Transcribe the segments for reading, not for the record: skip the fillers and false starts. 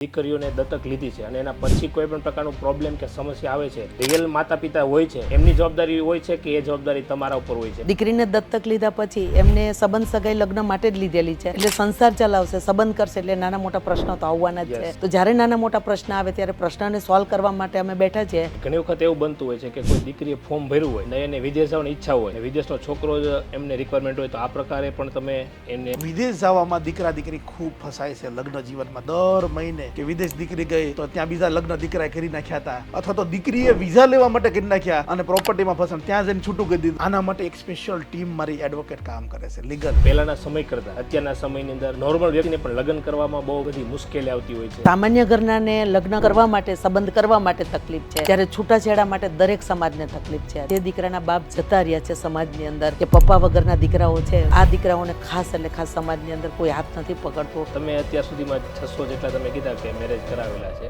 દીકરીઓને દત્તક લીધી છે અને એના પછી કોઈ પણ પ્રકારનું પ્રોબ્લેમ કે સમસ્યા આવે છે, રિયલ માતા પિતા હોય છે એમની જવાબદારી હોય છે કે એ જવાબદારી તમારા ઉપર હોય છે? દીકરીને દત્તક લીધા પછી એમને સંબંધ સગાઈ લગ્ન માટે જ લીધેલી છે, એટલે સંસાર ચલાવશે, સંબંધ કરશે, એટલે નાના મોટા પ્રશ્નો તો આવવાના જ છે. તો જ્યારે નાના મોટા પ્રશ્ન આવે ત્યારે પ્રશ્નને સોલ્વ કરવા માટે અમે બેઠા છીએ. ઘણી વખત એવું બનતું હોય છે કે કોઈ દીકરીએ ફોર્મ ભર્યું હોય ને એને વિદેશ જવાની ઈચ્છા હોય ને વિદેશનો છોકરો જ એમને રિક્વાયરમેન્ટ હોય, તો આ પ્રકારે પણ તમે એને વિદેશ જવામાં દીકરા દીકરી ખૂબ ફસાય છે લગ્ન જીવનમાં. દર મહિને કે વિદેશ દીકરી ગઈ તો ત્યાં બીજા લગ્ન દીકરાએ કરી નાખ્યા હતા, અથવા તો દીકરીએ વિઝા લેવા માટે કરી નાખ્યા અને પ્રોપર્ટીમાં ફસાણ, ત્યાં જઈને છૂટું કરી દીધું. આના માટે એક સ્પેશિયલ ટીમ મારી એડવોકેટ કામ કરે છે, લીગલ. પહેલાના સમય કરતા અત્યારના સમયની અંદર નોર્મલ વ્યક્તિને પણ લગ્ન કરવામાં બહુ બધી મુશ્કેલી આવતી હોય છે. સામાન્ય ઘરનાને લગ્ન કરવા માટે, સંબંધ કરવા માટે તકલીફ છે, જ્યારે છૂટાછેડા માટે દરેક સમાજને તકલીફ છે. જે દીકરાના બાપ જતા રહ્યા છે સમાજની અંદર, કે પપ્પા વગરના દીકરાઓ છે, આ દીકરાઓને ખાસ એટલે ખાસ સમાજની અંદર કોઈ હાથ નથી પકડતો. તમે અત્યાર સુધીમાં 600 જેટલા તમે કીધા કે મેરેજ કરાવેલા છે.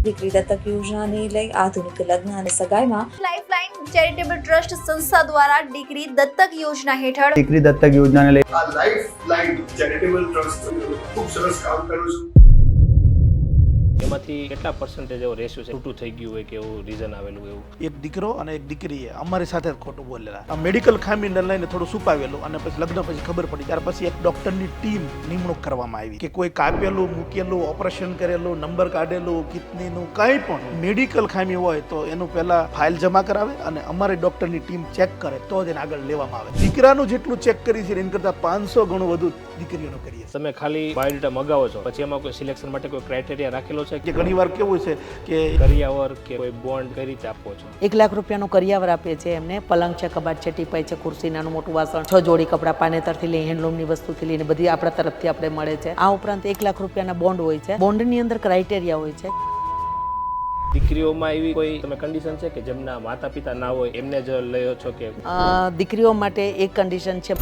દીકરી દત્તક યોજનાને લઈ આધુનિક લગ્ન અને સગાઈમાં લાઇફલાઇન ચેરિટેબલ ટ્રસ્ટ સંસ્થા દ્વારા દીકરી દત્તક યોજના હેઠળ દીકરી દત્તક યોજનાને લઈ આ લાઇફલાઇન ચેરિટેબલ ટ્રસ્ટ ખૂબ સરસ કામ કર્યું છે. એમાંથી કેટલા પર્સન્ટેજ એવો રેશિયો છે છૂટું થઈ ગયું હોય કે એવું રીઝન આવેલું એવું? એક દીકરો અને એક દીકરીએ અમારી સાથે જ ખોટું બોલેલા. આ મેડિકલ ખામીને લઈને થોડું છુપાવેલું અને પછી લગ્ન પછી ખબર પડી, ત્યાર પછી એક ડોક્ટરની ટીમ નિમણૂક કરવામાં આવી કે કોઈ કાપેલું, મૂકેલું, ઓપરેશન કરેલું, નંબર કાઢેલું, કિડનીનું કંઈ પણ મેડિકલ ખામી હોય તો એનું પહેલા ફાઇલ જમા કરાવે અને અમારી ડોક્ટરની ટીમ ચેક કરે તો જ એને આગળ લેવામાં આવે. દીકરાનું જેટલું ચેક કરી છે એના કરતાં 500 ગણું વધુ દીકરીઓનું કરીએ. તમે ખાલી બાયોડેટા મગાવો છો, પછી એમાં કોઈ સિલેક્શન માટે કોઈ ક્રાઇટેરિયા રાખેલો છે કે ઘણી વાર કેવું છે કે કરિયાવર કે કોઈ બોન્ડ કઈ રીતે આપો છો? 1 લાખ રૂપિયાનો કરિયાવર આપીએ છીએ એમને. પલંગ છે, કબાટ છે, ટીપાઈ છે, ખુરશી, નાનું મોટું વાસણ, 6 જોડી કપડાં, પાનેતરથી લઈ હેન્ડલૂમની વસ્તુથી લઈને બધી આપણા તરફથી આપણે મળે છે. આ ઉપરાંત 1 લાખ રૂપિયાના બોન્ડ હોય છે. બોન્ડની અંદર ક્રાઇટેરિયા હોય છે. દીકરીઓમાં એવી કોઈ તમે કન્ડિશન છે કે જેમના માતા પિતા ના હોય એમને જ લયો છો કે? દીકરીઓ માટે એક કન્ડિશન છે.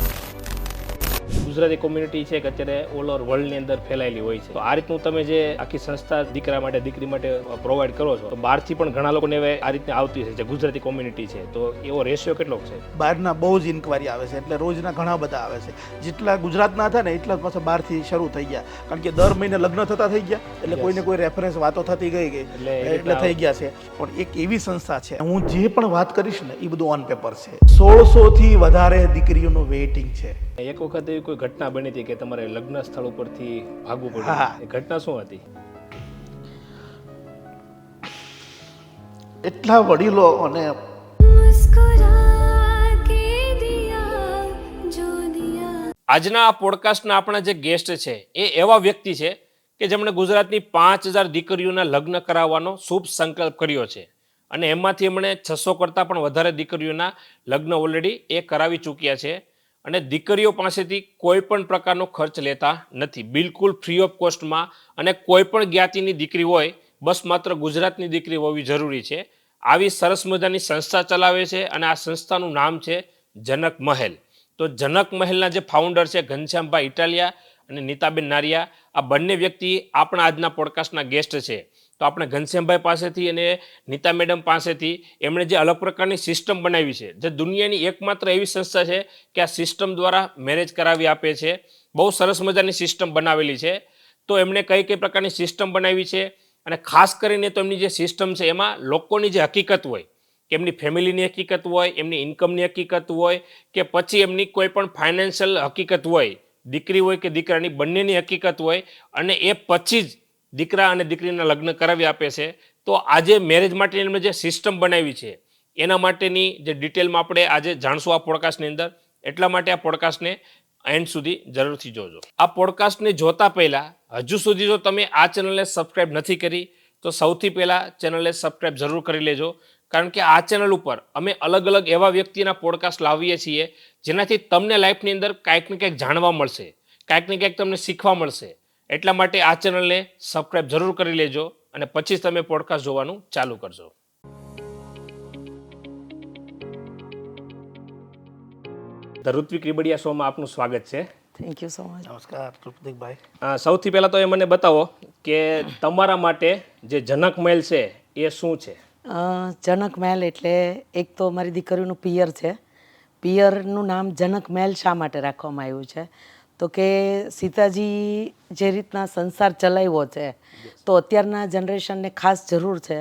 ગુજરાતી કોમ્યુનિટી છે કે અત્યારે ઓલ ઓવર વર્લ્ડની અંદર ફેલાયેલી હોય છે, તો આ રીતનું તમે જે આખી સંસ્થા દીકરા માટે, દીકરી માટે પ્રોવાઈડ કરો છો, તો બહારથી પણ ઘણા લોકોને હવે આ રીતની આવતી છે જે ગુજરાતી કોમ્યુનિટી છે, તો એવો રેશિયો કેટલો છે? બહારના બહુ જ ઇન્કવાયરી આવે છે, એટલે રોજના ઘણા બધા આવે છે. જેટલા ગુજરાતના હતા ને એટલા પાછા બહારથી શરૂ થઈ ગયા, કારણ કે દર મહિને લગ્ન થતા થઈ ગયા, એટલે કોઈને કોઈ રેફરન્સ વાતો થતી ગઈ એટલે થઈ ગયા છે. પણ એક એવી સંસ્થા છે, હું જે પણ વાત કરીશ ને એ બધું ઓન પેપર છે. 1600 થી વધારે દીકરીઓનું વેઇટિંગ છે. એક વખત એવી કોઈ ઘટના બની હતી કે તમારે લગ્ન સ્થળ ઉપરથી ભાગવું પડ્યું, એ ઘટના શું હતી? એટલા વડીલો અને આજના આ પોડકાસ્ટના આપણા જે ગેસ્ટ છે એ એવા વ્યક્તિ છે કે જેમણે ગુજરાતની 5000 દીકરીઓના લગ્ન કરાવવાનો શુભ સંકલ્પ કર્યો છે અને એમાંથી એમણે 600 કરતાં પણ વધારે દીકરીઓના લગ્ન ઓલરેડી એ કરાવી ચૂક્યા છે અને દીકરીઓ પાસેથી કોઈ પણ પ્રકારનો ખર્ચ લેતા નથી, બિલકુલ ફ્રી ઓફ કોસ્ટમાં. અને કોઈ પણ જ્ઞાતિની દીકરી હોય, બસ માત્ર ગુજરાતની દીકરી હોવી જરૂરી છે. આવી સરસ મજાની સંસ્થા ચલાવે છે અને આ સંસ્થાનું નામ છે જનક મહેલ. તો જનક મહેલના જે ફાઉન્ડર છે ઘનશ્યામભાઈ ઇટાલિયા અને નીતાબેન નારિયા, આ બંને વ્યક્તિ આપણા આજના પોડકાસ્ટના ગેસ્ટ છે. તો આપણે ઘનશ્યામભાઈ પાસેથી અને નીતા મેડમ પાસેથી એમણે જે અલગ પ્રકારની સિસ્ટમ બનાવી છે, જે દુનિયાની એકમાત્ર એવી સંસ્થા છે કે આ સિસ્ટમ દ્વારા મેરેજ કરાવી આપે છે. બહુ સરસ મજાની સિસ્ટમ બનાવેલી છે. તો એમણે કઈ કઈ પ્રકારની સિસ્ટમ બનાવી છે અને ખાસ કરીને તો એમની જે સિસ્ટમ છે એમાં લોકોની જે હકીકત હોય, કે એમની ફેમિલીની હકીકત હોય, એમની ઇન્કમની હકીકત હોય, કે પછી એમની કોઈ પણ ફાઇનાન્શિયલ હકીકત હોય, દીકરી હોય કે દીકરાની, બંનેની હકીકત હોય, અને એ પછી જ દીકરા અને દીકરીના લગ્ન કરાવી આપે છે. તો આજે મેરેજ માટે એમણે જે સિસ્ટમ બનાવી છે એના માટેની જે ડિટેલમાં આપણે આજે જાણશું આ પોડકાસ્ટની અંદર. એટલા માટે આ પોડકાસ્ટને એન્ડ સુધી જરૂરથી જોજો. આ પોડકાસ્ટને જોતા પહેલાં હજુ સુધી જો તમે આ ચેનલને સબસ્ક્રાઈબ નથી કરી તો સૌથી પહેલાં ચેનલને સબસ્ક્રાઈબ જરૂર કરી લેજો, કારણ કે આ ચેનલ ઉપર અમે અલગ અલગ એવા વ્યક્તિના પોડકાસ્ટ લાવીએ છીએ જેનાથી તમને લાઈફની અંદર કાંઈક ને કંઈક જાણવા મળશે, કાંઈક ને કંઈક તમને શીખવા મળશે. એટલા માટે આ ચેનલને સબસ્ક્રાઈબ જરૂર કરી લેજો અને પછી જ તમે પોડકાસ્ટ જોવાનું ચાલુ કરજો. ધ ઋત્વિક રીબડિયા શોમાં આપનું સ્વાગત છે. Thank you so much. નમસ્કાર ઋત્વિકભાઈ. સૌથી પહેલાં તો એ મને બતાવો કે તમારા માટે જે જનક મહેલ છે એ શું છે? જનક મહેલ એટલે એક તો મારી દીકરીનું પિયર છે, પિયરનું નામ જનક મહેલ શા માટે રાખવામાં આવ્યું છે તો કે સીતાજી જે રીતના સંસાર ચલાવ્યો છે તો અત્યારના જનરેશનને ખાસ જરૂર છે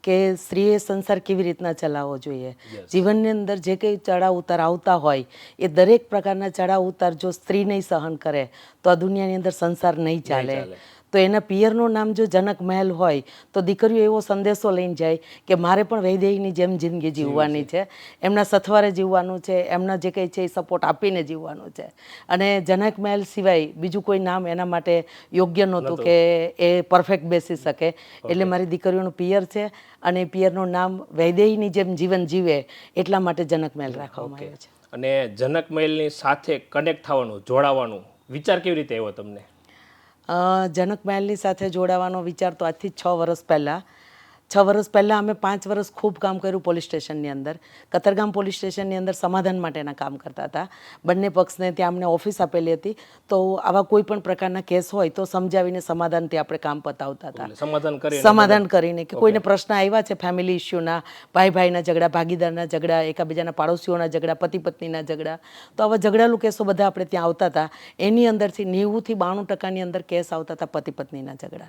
કે સ્ત્રીએ સંસાર કેવી રીતના ચલાવવો જોઈએ. જીવનની અંદર જે કંઈ ચડાવ ઉતાર આવતા હોય એ દરેક પ્રકારના ચડાવ ઉતાર જો સ્ત્રી નહીં સહન કરે તો આ દુનિયાની અંદર સંસાર નહીં ચાલે. તો એના પિયરનું નામ જો જનક મહેલ હોય તો દીકરીઓ એવો સંદેશો લઈને જાય કે મારે પણ વૈદેહીની જેમ જિંદગી જીવવાની છે, એમના સથવારે જીવવાનું છે, એમના જે કંઈ છે એ સપોર્ટ આપીને જીવવાનું છે. અને જનક મહેલ સિવાય બીજું કોઈ નામ એના માટે યોગ્ય નહોતું કે એ પરફેક્ટ બેસી શકે. એટલે મારી દીકરીઓનું પિયર છે અને પિયરનું નામ વૈદેહીની જેમ જીવન જીવે એટલા માટે જનક મહેલ રાખવામાં આવ્યો છે. અને જનક મહેલની સાથે કનેક્ટ થવાનું, જોડાવાનું વિચાર કેવી રીતે આવ્યો તમને? જનક મહેલની સાથે જોડાવાનો વિચાર તો આજથી 6 વર્ષ પહેલાં. 6 વર્ષ પહેલાં અમે 5 વર્ષ ખૂબ કામ કર્યું પોલીસ સ્ટેશનની અંદર. કતરગામ પોલીસ સ્ટેશનની અંદર સમાધાન માટેના કામ કરતા હતા. બંને પક્ષને ત્યાં અમને ઓફિસ આપેલી હતી. તો આવા કોઈ પણ પ્રકારના કેસ હોય તો સમજાવીને સમાધાનથી આપણે કામ પતાવતા હતા. સમાધાન કરીને કે કોઈને પ્રશ્ન આવ્યા છે ફેમિલી ઇસ્યુના, ભાઈ ભાઈના ઝઘડા, ભાગીદારના ઝઘડા, એકાબીજાના પાડોશીઓના ઝઘડા, પતિ પત્નીના ઝઘડા, તો આવા ઝઘડાલુ કેસો બધા આપણે ત્યાં આવતા હતા. એની અંદરથી 90 થી 92% અંદર કેસ આવતા હતા પતિ પત્નીના ઝઘડા,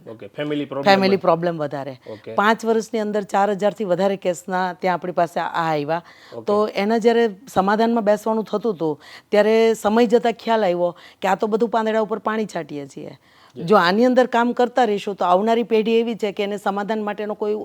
ફેમિલી પ્રોબ્લેમ વધારે. 5 વર્ષની અંદર 4000 થી વધારે કેસના ત્યાં આપણી પાસે આ આવ્યા. તો એના જ્યારે સમાધાનમાં બેસવાનું થતું હતું ત્યારે સમય જતાં ખ્યાલ આવ્યો કે આ તો બધું પાંદડા ઉપર પાણી છાંટીએ છીએ. જો આની અંદર કામ કરતા રહીશું તો આવનારી પેઢી એવી છે કે એને સમાધાન માટેનો કોઈ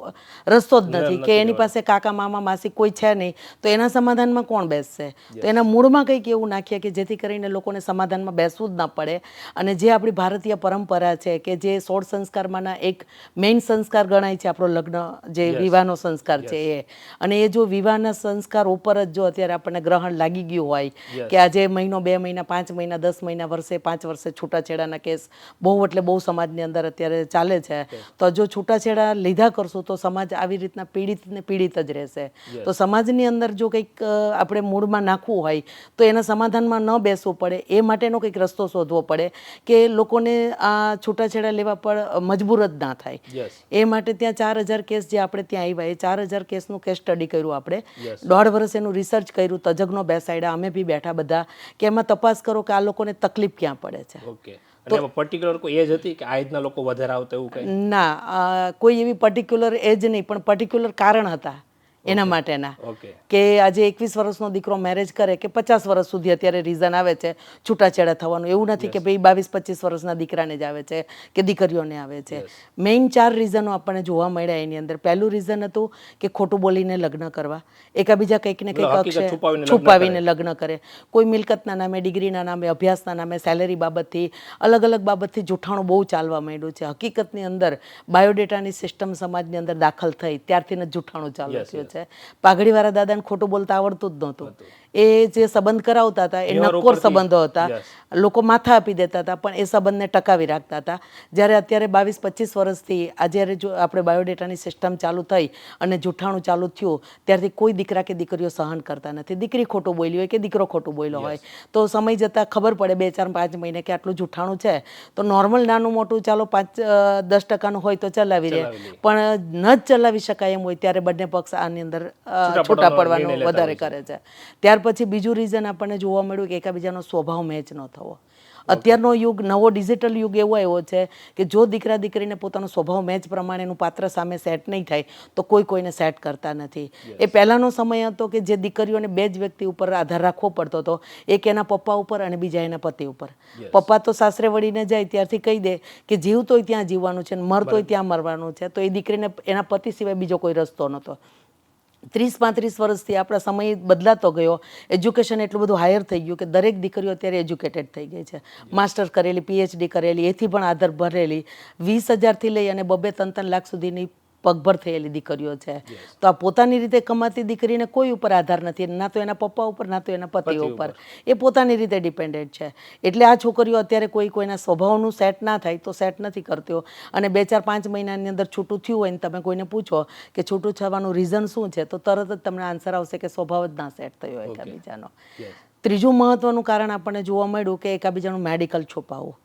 રસ્તો જ નથી, કે એની પાસે કાકા મામા માસી કોઈ છે નહીં, તો એના સમાધાનમાં કોણ બેસશે? તો એના મૂળમાં કંઈક એવું નાખીએ કે જેથી કરીને લોકોને સમાધાનમાં બેસવું જ ના પડે. અને જે આપણી ભારતીય પરંપરા છે કે જે 16 સંસ્કારમાંના એક મેઇન સંસ્કાર ગણાય છે આપણો લગ્ન, જે વિવાહનો સંસ્કાર છે એ. અને એ જો વિવાહના સંસ્કાર ઉપર જ જો અત્યારે આપણને ગ્રહણ લાગી ગયું હોય કે આજે મહિનો, 2 મહિના, 5 મહિના, 10 મહિના, વર્ષે, 5 વર્ષે છૂટાછેડાના કેસ બહુ એટલે બહુ સમાજની અંદર અત્યારે ચાલે છે. તો જો છૂટાછેડા લીધા કરશું તો સમાજ આવી રીતના પીડિત ને પીડિત જ રહેશે. તો સમાજની અંદર જો કંઈક આપણે મૂળમાં નાખવું હોય તો એના સમાધાનમાં ન બેસવું પડે એ માટેનો કંઈક રસ્તો શોધવો પડે કે લોકોને આ છૂટાછેડા લેવા પર મજબૂર જ ના થાય. એ માટે ત્યાં 4000 કેસ જે આપણે ત્યાં આવ્યા એ 4000 કેસનું કેસ સ્ટડી કર્યું આપણે. 1.5 વર્ષ એનું રિસર્ચ કર્યું, તજજ્ઞો બેસાડ્યા, અમે બી બેઠા બધા કે એમાં તપાસ કરો કે આ લોકોને તકલીફ ક્યાં પડે છે. અને એમાં પર્ટિક્યુલર કોઈ એજ હતી કે આ એજના લોકો વધારે આવતા એવું કંઈ? ના, કોઈ એવી પર્ટિક્યુલર એજ નહીં, પણ પર્ટિક્યુલર કારણ હતા એના માટેના. કે આજે 21 વર્ષનો દીકરો મેરેજ કરે કે 50 વર્ષ સુધી અત્યારે રીઝન આવે છે છૂટાછેડા થવાનું. એવું નથી કે ભાઈ 22-25 વર્ષના દીકરાને જ આવે છે કે દીકરીઓને આવે છે. મેઇન 4 રીઝનો આપણને જોવા મળ્યા એની અંદર. પહેલું રીઝન હતું કે ખોટું બોલીને લગ્ન કરવા, એકાબીજા કંઈક ને કંઈક છુપાવીને લગ્ન કરે. કોઈ મિલકતના નામે, ડિગ્રીના નામે, અભ્યાસના નામે, સેલેરી બાબતથી, અલગ અલગ બાબતથી જૂઠાણું બહુ ચાલવા માંડ્યું છે. હકીકતની અંદર બાયોડેટાની સિસ્ટમ સમાજની અંદર દાખલ થઈ ત્યારથી જ જૂઠાણું ચાલુ થયું છે. પાઘડીવાળા દાદાને ખોટું બોલતા આવડતું જ નહોતું. એ જે સંબંધ કરાવતા હતા એ નક્કોર સંબંધો હતા, લોકો માથા આપી દેતા હતા, પણ એ સંબંધને ટકાવી રાખતા હતા. જ્યારે અત્યારે 22-25 વર્ષથી આ જ્યારે જો આપણે બાયોડેટાની સિસ્ટમ ચાલુ થઈ અને જૂઠાણું ચાલુ થયું ત્યારથી કોઈ દીકરા કે દીકરીઓ સહન કરતા નથી. દીકરી ખોટું બોલી હોય કે દીકરો ખોટું બોલ્યો હોય તો સમય જતાં ખબર પડે 2-4-5 મહિને કે આટલું જૂઠાણું છે. તો નોર્મલ નાનું મોટું ચાલો 5-10% હોય તો ચલાવી રહે, પણ ન જ ચલાવી શકાય એમ હોય ત્યારે બંને પક્ષ આની અંદર છૂટા પડવાનું વધારે કરે છે. ત્યાર પછી બીજું રીઝન આપણને જોવા મળ્યું કે એકાબીજાનો સ્વભાવ મેચ ન થવો. અત્યારનો યુગ, નવો ડિજિટલ યુગ એવો આવ્યો છે કે જો દીકરા દીકરીને પોતાનો સ્વભાવ મેચ પ્રમાણેનું પાત્ર સામે સેટ નહીં થાય તો કોઈ કોઈને સેટ કરતા નથી. એ પહેલાંનો સમય હતો કે જે દીકરીઓને 2 જ વ્યક્તિ ઉપર આધાર રાખવો પડતો હતો, એક એના પપ્પા ઉપર અને બીજા એના પતિ ઉપર. પપ્પા તો સાસરે વળીને જાય ત્યારથી કહી દે કે જીવતોય ત્યાં જીવવાનું છે, મરતોય ત્યાં મરવાનું છે. તો એ દીકરીને એના પતિ સિવાય બીજો કોઈ રસ્તો નહોતો. 30-35 વર્ષથી આપણા સમય બદલાતો ગયો, એજ્યુકેશન એટલું બધું હાયર થઈ ગયું કે દરેક દીકરીઓ અત્યારે એજ્યુકેટેડ થઈ ગઈ છે. માસ્ટર કરેલી, PhD કરેલી, એથી પણ આધાર ભરેલી, 20,000 થી લઈ અને 2-3 લાખ સુધીની પગભર થયેલી દીકરીઓ છે. તો આ પોતાની રીતે કમાતી દીકરીને કોઈ ઉપર આધાર નથી, ના તો એના પપ્પા ઉપર, ના તો એના પતિ ઉપર. એ પોતાની રીતે ડિપેન્ડન્ટ છે. એટલે આ છોકરીઓ અત્યારે કોઈના સ્વભાવનું સેટ ના થાય તો સેટ નથી કરતો. અને 2-4-5 મહિનાની અંદર છૂટું થયું હોય ને તમે કોઈને પૂછો કે છૂટું થવાનું રીઝન શું છે તો તરત જ તમને આન્સર આવશે કે સ્વભાવ જ ના સેટ થયો હોય એકાબીજાનો. ત્રીજું મહત્વનું કારણ આપણને જોવા મળ્યું કે એકાબીજાનું મેડિકલ છુપાવવું.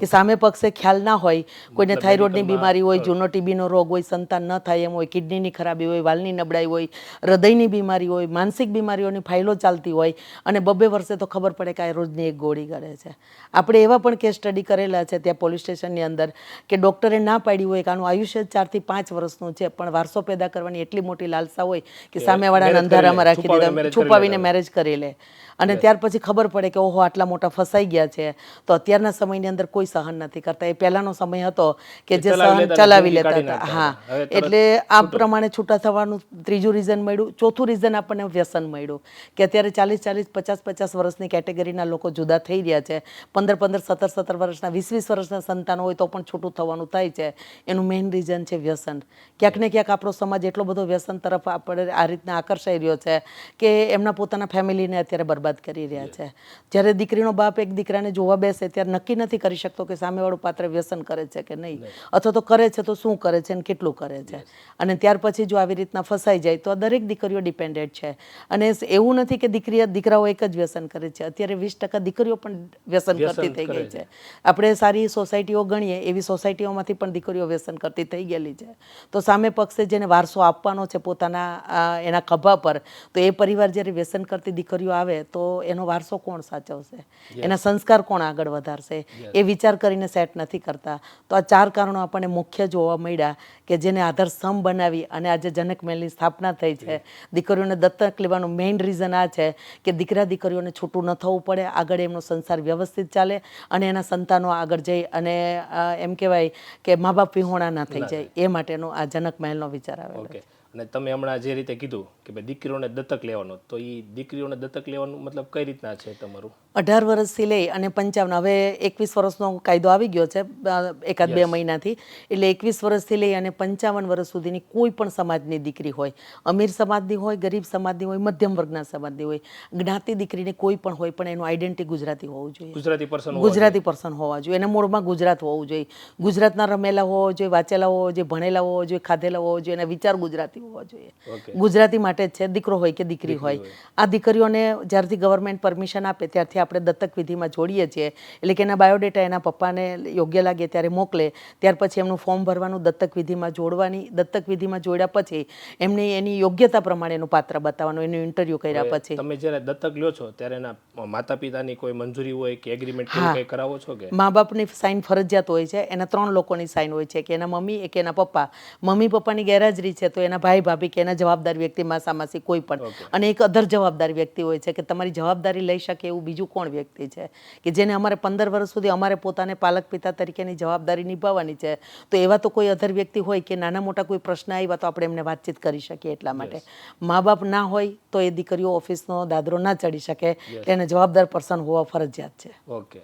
કે સામે પક્ષે ખ્યાલ ના હોય, કોઈને થાઇરોઇડની બીમારી હોય, જૂનો ટીબીનો રોગ હોય, સંતાન ન થાય એમ હોય, કિડનીની ખરાબી હોય, વાલની નબળાઈ હોય, હૃદયની બીમારી હોય, માનસિક બીમારીઓની ફાઇલો ચાલતી હોય અને 2-2 વર્ષે તો ખબર પડે કે આ રોજની એક ગોળી ગળે છે. આપણે એવા પણ કેસ સ્ટડી કરેલા છે ત્યાં પોલીસ સ્ટેશનની અંદર કે ડૉક્ટરે ના પાડી હોય કે આનું આયુષ્ય 4 થી 5 વર્ષનું છે, પણ વારસો પેદા કરવાની એટલી મોટી લાલસા હોય કે સામેવાળાને અંધારામાં રાખી દીધા, છુપાવીને મેરેજ કરી લે અને ત્યાર પછી ખબર પડે કે ઓહો આટલા મોટા ફસાઈ ગયા છે. તો અત્યારના સમયની અંદર કોઈ સહન નથી કરતા. એ પહેલાનો સમય હતો કે જે સહન ચલાવી લેતા હતા. હા, એટલે આ પ્રમાણે છૂટા થવાનું ત્રીજું રીઝન મળ્યું. ચોથું રીઝન આપણને વ્યસન મળ્યું કે અત્યારે 40-40, 50-50 વર્ષની કેટેગરીના લોકો જુદા થઈ રહ્યા છે. 15-15, 17-17 વર્ષના, 20-20 વર્ષના સંતાનો હોય તો પણ છૂટું થવાનું થાય છે. એનું મેઇન રીઝન છે વ્યસન. ક્યાંક ને ક્યાંક આપણો સમાજ એટલો બધો વ્યસન તરફ આપણે આ રીતના આકર્ષાઈ રહ્યો છે કે એમના પોતાના ફેમિલીને અત્યારે બરબાદ કરી રહ્યા છે. જ્યારે દીકરીનો બાપ એક દીકરાને જોવા બેસે ત્યારે નક્કી નથી કરી શકતો કે સામેવાળું પાત્ર વ્યસન કરે છે કે નહીં, અથવા તો કરે છે તો શું કરે છે અને કેટલું કરે છે. અને ત્યાર પછી જો આવી રીતના ફસાઈ જાય તો દરેક દીકરીઓ ડિપેન્ડેન્ટ છે. અને એવું નથી કે દીકરાઓ એક જ વ્યસન કરે છે. અત્યારે 20% દીકરીઓ પણ વ્યસન કરતી થઈ ગઈ છે. આપણે સારી સોસાયટીઓ ગણીએ એવી સોસાયટીઓમાંથી પણ દીકરીઓ વ્યસન કરતી થઈ ગયેલી છે. તો સામે પક્ષે જેને વારસો આપવાનો છે પોતાના એના ખભા પર, તો એ પરિવાર જ્યારે વ્યસન કરતી દીકરીઓ આવે તો એનો વારસો કોણ સાચવશે, એના સંસ્કાર કોણ આગળ વધારશે, એ વિચાર કરીને સેટ નથી કરતા. તો આ 4 કારણો આપણને મુખ્ય જોવા મળ્યા કે જેને આધારસ્તંભ બનાવી અને આજે જનક મહેલની સ્થાપના થઈ છે. દીકરીઓને દત્તક લેવાનું મેઇન રીઝન આ છે કે દીકરીઓને છૂટું ન થવું પડે, આગળ એમનો સંસાર વ્યવસ્થિત ચાલે અને એના સંતાનો આગળ જઈ અને એમ કહેવાય કે મા બાપ વિહોણા ના થઈ જાય, એ માટેનો આ જનક મહેલનો વિચાર આવેલો છે. અને તમે હમણાં જે રીતે કીધું કે ભાઈ દીકરીઓને દત્તક લેવાનો, તો એ દીકરીઓને દત્તક લેવાનું મતલબ કઈ રીતના છે તમારું? 18 વર્ષથી લઈ અને 55, હવે 21 વર્ષનો કાયદો આવી ગયો છે 1-2 મહિનાથી. એટલે 21 વર્ષથી લઈ અને 55 વર્ષ સુધીની કોઈ પણ સમાજની દીકરી હોય, અમીર સમાજની હોય, ગરીબ સમાજની હોય, મધ્યમ વર્ગના સમાજની હોય, જ્ઞાતિ દીકરીને કોઈ પણ હોય, પણ એનું આઈડેન્ટિટી ગુજરાતી હોવું જોઈએ, ગુજરાતી પર્સન હોવા જોઈએ, એના મૂળમાં ગુજરાત હોવું જોઈએ, ગુજરાતના રમેલા હોવા જોઈએ, વાંચેલા હોવા જોઈએ, ભણેલા હોવા જોઈએ, ખાધેલા હોવા જોઈએ, એના વિચાર ગુજરાતી હોવા જોઈએ. ગુજરાતી માટે જ છે, દીકરો હોય કે દીકરી હોય. આ દીકરીઓને જ્યારથી ગવર્મેન્ટ પરમિશન આપે ત્યારથી આપણે દત્તક વિધિમાં જોડીએ છીએ. એટલે કે એના બાયોડેટા એના પપ્પાને યોગ્ય લાગે ત્યારે મોકલે, ત્યાર પછી એમનું ફોર્મ ભરવાનું, દત્તક વિધિમાં જોડવાની, દત્તક વિધિમાં જોડ્યા પછી એમને એની યોગ્યતા પ્રમાણે એનું પાત્ર બતાવવાનું, એનું ઇન્ટરવ્યૂ કર્યા પછી. તમે જ્યારે દત્તક લ્યો છો ત્યારે એના માતા પિતાની કોઈ મંજૂરી હોય કે એગ્રીમેન્ટ કંઈ કરાવો છો કે? મા બાપની સાઇન ફરજિયાત હોય છે. એના 3 લોકોની સાઇન હોય છે, કે એના મમ્મી, એક એના પપ્પા. મમ્મી પપ્પાની ગેરહાજરી છે તો એના ભાઈ ભાભી કે એના જવાબદાર વ્યક્તિ, માસા માસી કોઈ પણ. અને એક અધર જવાબદાર વ્યક્તિ હોય છે કે તમારી જવાબદારી લઈ શકે એવું બીજું કોણ વ્યક્તિ છે કે જેને અમારે 15 વર્ષ સુધી અમારે પોતાને પાલક પિતા તરીકેની જવાબદારી નિભાવવાની છે. તો એવા તો કોઈ અધર વ્યક્તિ હોય કે નાના મોટા કોઈ પ્રશ્ન આવ્યા તો આપણે એમને વાતચીત કરી શકીએ. એટલા માટે મા બાપ ના હોય તો એ દીકરીઓ ઓફિસનો દાદરો ના ચડી શકે, એને જવાબદાર પર્સન હોવા ફરજિયાત છે. ઓકે,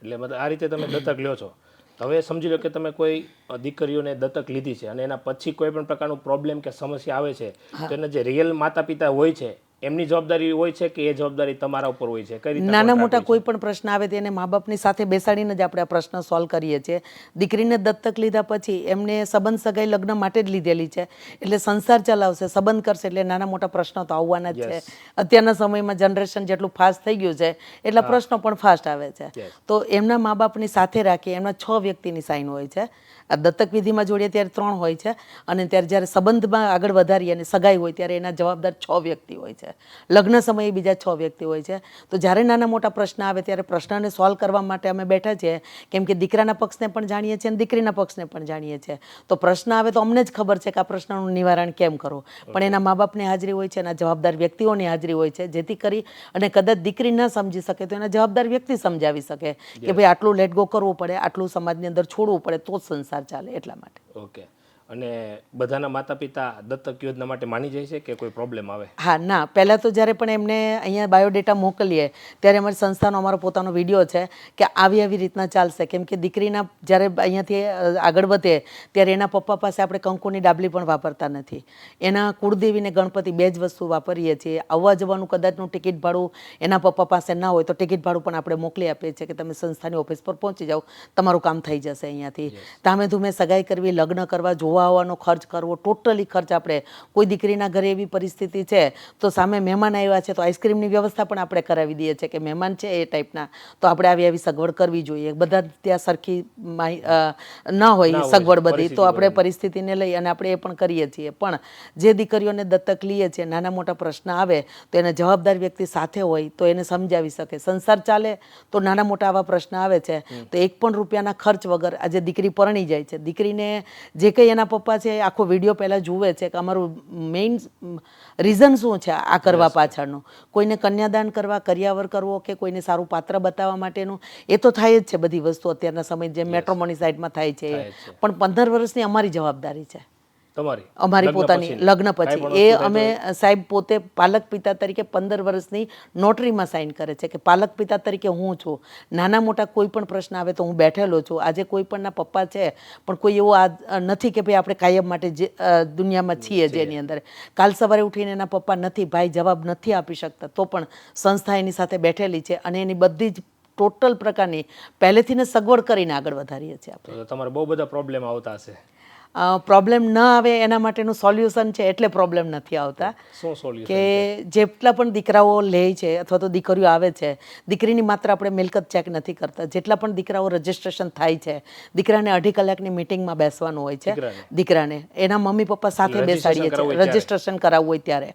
એટલે મતલબ આ રીતે તમે દત્તક લ્યો છો. હવે સમજી લો કે તમે કોઈ દીકરીઓને દત્તક લીધી છે અને એના પછી કોઈ પણ પ્રકારનું પ્રોબ્લેમ કે સમસ્યા આવે છે, તો એના જે રિયલ માતા પિતા હોય છે એમની જવાબદારી હોય છે કે એ જવાબદારી તમારા ઉપર હોય છે? કઈ રીતે? નાના મોટા કોઈ પણ પ્રશ્ન આવે તો એને મા બાપની સાથે બેસાડીને જ આપણે આ પ્રશ્ન સોલ્વ કરીએ છીએ. દીકરીને દત્તક લીધા પછી એમને સંબંધ સગાઈ લગ્ન માટે જ લીધેલી છે, એટલે સંસાર ચલાવશે, સંબંધ કરશે, એટલે નાના મોટા પ્રશ્નો તો આવવાના જ છે. અત્યારના સમયમાં જનરેશન જેટલું ફાસ્ટ થઈ ગયું છે એટલા પ્રશ્નો પણ ફાસ્ટ આવે છે. તો એમના મા બાપની સાથે રાખી એમના 6 વ્યક્તિની સાઇન હોય છે. આ દત્તક વિધિમાં જોડીએ ત્યારે 3 હોય છે અને ત્યારે જ્યારે સંબંધમાં આગળ વધારીએ અને સગાઈ હોય ત્યારે એના જવાબદાર 6 વ્યક્તિ હોય છે. લગ્ન સમયે બીજા 6 વ્યક્તિ હોય છે. તો જ્યારે નાના મોટા પ્રશ્ન આવે ત્યારે પ્રશ્નને સોલ્વ કરવા માટે અમે બેઠા છીએ, કેમ કે દીકરાના પક્ષને પણ જાણીએ છીએ અને દીકરીના પક્ષને પણ જાણીએ છીએ. તો પ્રશ્ન આવે તો અમને જ ખબર છે કે આ પ્રશ્નનું નિવારણ કેમ કરવું, પણ એના મા બાપની હાજરી હોય છે, એના જવાબદાર વ્યક્તિઓની હાજરી હોય છે, જેથી કરી અને કદાચ દીકરી ન સમજી શકે તો એના જવાબદાર વ્યક્તિ સમજાવી શકે કે ભાઈ આટલું લેટ ગો કરવું પડે, આટલું સમાજની અંદર છોડવું પડે તો જ સંસાર ચાલે. એટલા માટે. ઓકે. અને બધાના માતા પિતા દત્તક યોજના માટે માની જાય છે કે કોઈ પ્રોબ્લેમ આવે? હા, ના, પહેલાં તો જ્યારે પણ એમને અહીંયા બાયોડેટા મોકલીએ ત્યારે અમારી સંસ્થાનો અમારો પોતાનો વિડીયો છે કે આવી રીતના ચાલશે. કેમ કે દીકરીના જ્યારે અહીંયાથી આગળ વધે ત્યારે એના પપ્પા પાસે આપણે કંકુની ડાબલી પણ વાપરતા નથી. એના કુળદેવીને ગણપતિ 2 જ વસ્તુ વાપરીએ છીએ. આવવા જવાનું કદાચનું ટિકિટ ભાડું એના પપ્પા પાસે ના હોય તો ટિકિટ ભાડું પણ આપણે મોકલી આપીએ છીએ કે તમે સંસ્થાની ઓફિસ પર પહોંચી જાઓ, તમારું કામ થઈ જશે અહીંયાથી. તામે ધૂમે સગાઈ કરવી, લગ્ન કરવા, જોવા જવા આવવાનો ખર્ચ કરવો, ટોટલી ખર્ચ આપણે, કોઈ દીકરીના ઘરે એવી પરિસ્થિતિ છે તો સામે મહેમાન આવ્યા છે તો આઈસ્ક્રીમની વ્યવસ્થા પણ આપણે કરાવી દઈએ છીએ કે મહેમાન છે એ ટાઈપના, તો આપણે આવી સગવડ કરવી જોઈએ. બધા ત્યાં સરખી ન હોય સગવડ બધી, તો આપણે પરિસ્થિતિને લઈ અને આપણે એ પણ કરીએ છીએ. પણ જે દીકરીઓને દત્તક લઈએ છીએ, નાના મોટા પ્રશ્ન આવે તો એને જવાબદાર વ્યક્તિ સાથે હોય તો એને સમજાવી શકે. સંસાર ચાલે તો નાના મોટા આવા પ્રશ્ન આવે છે તો 1 પણ રૂપિયાના ખર્ચ વગર આજે દીકરી પરણી જાય છે. દીકરીને જે કંઈ એના પપ્પા છે આખો વિડીયો પહેલાં જુએ છે કે અમારું મેઇન રીઝન શું છે આ કરવા પાછળનું. કોઈને કન્યાદાન કરવા, કરિયાવર કરવો કે કોઈને સારું પાત્ર બતાવવા માટેનું, એ તો થાય જ છે બધી વસ્તુ અત્યારના સમય જે મેટ્રોમોની સાઇડમાં થાય છે એ. પણ 15 વર્ષની અમારી જવાબદારી છે, અમારી પોતાની લગ્ન પછી. એ અમે સાહેબ પોતે પાલક પિતા તરીકે 15 વર્ષની નોટરીમાં સાઇન કરે છે કે પાલક પિતા તરીકે હું છું. નાના મોટા કોઈ પણ પ્રશ્ન આવે તો હું બેઠેલો છું. આજે કોઈ પણના પપ્પા છે પણ કોઈ એવો નથી કે ભાઈ આપણે કાયમ માટે જે દુનિયામાં છીએ જેની અંદર કાલ સવારે ઉઠીને એના પપ્પા નથી, ભાઈ જવાબ નથી આપી શકતા, તો પણ સંસ્થા એની સાથે બેઠેલી છે અને એની બધી જ ટોટલ પ્રકારની પહેલેથી ને સગવડ કરીને આગળ વધારીએ છીએ આપણે. તમારે બહુ બધા પ્રોબ્લેમ આવતા હશે. પ્રોબ્લેમ ન આવે એના માટેનું સોલ્યુશન છે, એટલે પ્રોબ્લેમ નથી આવતા. કે જેટલા પણ દીકરાઓ લે છે અથવા તો દીકરીઓ આવે છે, દીકરીની માત્ર આપણે મિલકત ચેક નથી કરતા. જેટલા પણ દીકરાઓ રજીસ્ટ્રેશન થાય છે, દીકરાને 2.5 કલાકની મિટિંગમાં બેસવાનું હોય છે. દીકરાને એના મમ્મી પપ્પા સાથે બેસાડીએ છીએ રજીસ્ટ્રેશન કરાવવું હોય ત્યારે.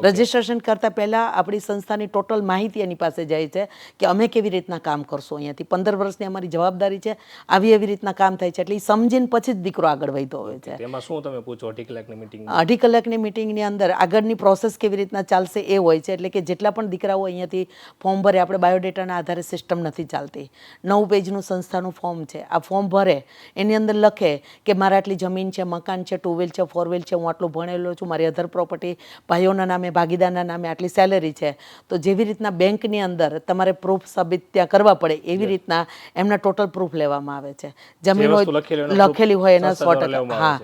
રજીસ્ટ્રેશન કરતાં પહેલાં આપણી સંસ્થાની ટોટલ માહિતી એની પાસે જાય છે કે અમે કેવી રીતના કામ કરશું અહીંયાથી. 15 વર્ષની અમારી જવાબદારી છે, આવી એવી રીતના કામ થાય છે. એટલે એ સમજીને પછી જ દીકરો આગળ વધ્યો હોય છે. એમાં શું તમે પૂછો 2.5 કલાકની મિટિંગ? 2.5 કલાકની મિટિંગની અંદર આગળની પ્રોસેસ કેવી રીતના ચાલશે એ હોય છે. એટલે કે જેટલા પણ દીકરાઓ અહીંયાથી ફોર્મ ભરે, આપણે બાયોડેટાના આધારે સિસ્ટમ નથી ચાલતી. 9 પેજનું સંસ્થાનું ફોર્મ છે. આ ફોર્મ ભરે એની અંદર લખે કે મારા આટલી જમીન છે, મકાન છે, 2 વ્હીલ છે, 4 વ્હીલ છે, હું આટલું ભણેલો છું, મારી અધર પ્રોપર્ટી, ભાઈઓના નામે, ભાગીદારના નામે આટલી સેલેરી છે. તો જેવી રીતના બેંકની અંદર તમારે પ્રૂફ સાબિત ત્યાં કરવા પડે એવી રીતના એમના ટોટલ પ્રૂફ લેવામાં આવે છે. જમીન હોય લખેલી હોય એના 100%. હા,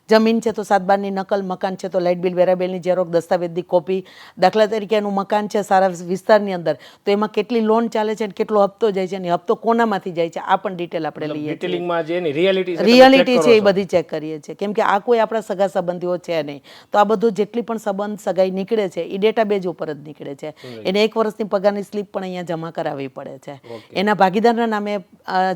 જમીન છે તો 7/12ની નકલ, મકાન છે તો લાઇટ બિલ, વેરાબિલની ઝેરોક્ષ, દસ્તાવેજની કોપી. દાખલા તરીકે એનું મકાન છે સારા વિસ્તારની અંદર તો એમાં કેટલી લોન ચાલે છે, કેટલો હપ્તો જાય છે અને હપ્તો કોનામાંથી જાય છે આ પણ ડિટેલ આપણે લઈએ છીએ. રિયાલિટી છે એ બધી ચેક કરીએ છીએ. કેમ કે આ કોઈ આપણા સગા સંબંધીઓ છે નહીં, તો આ બધું જેટલી પણ સંબંધ સગાઈ નીકળે છે એ ડેટાબેઝ ઉપર જ નીકળે છે. એને 1 વર્ષની પગારની સ્લીપ પણ અહીંયા જમા કરાવવી પડે છે. એના ભાગીદારના નામે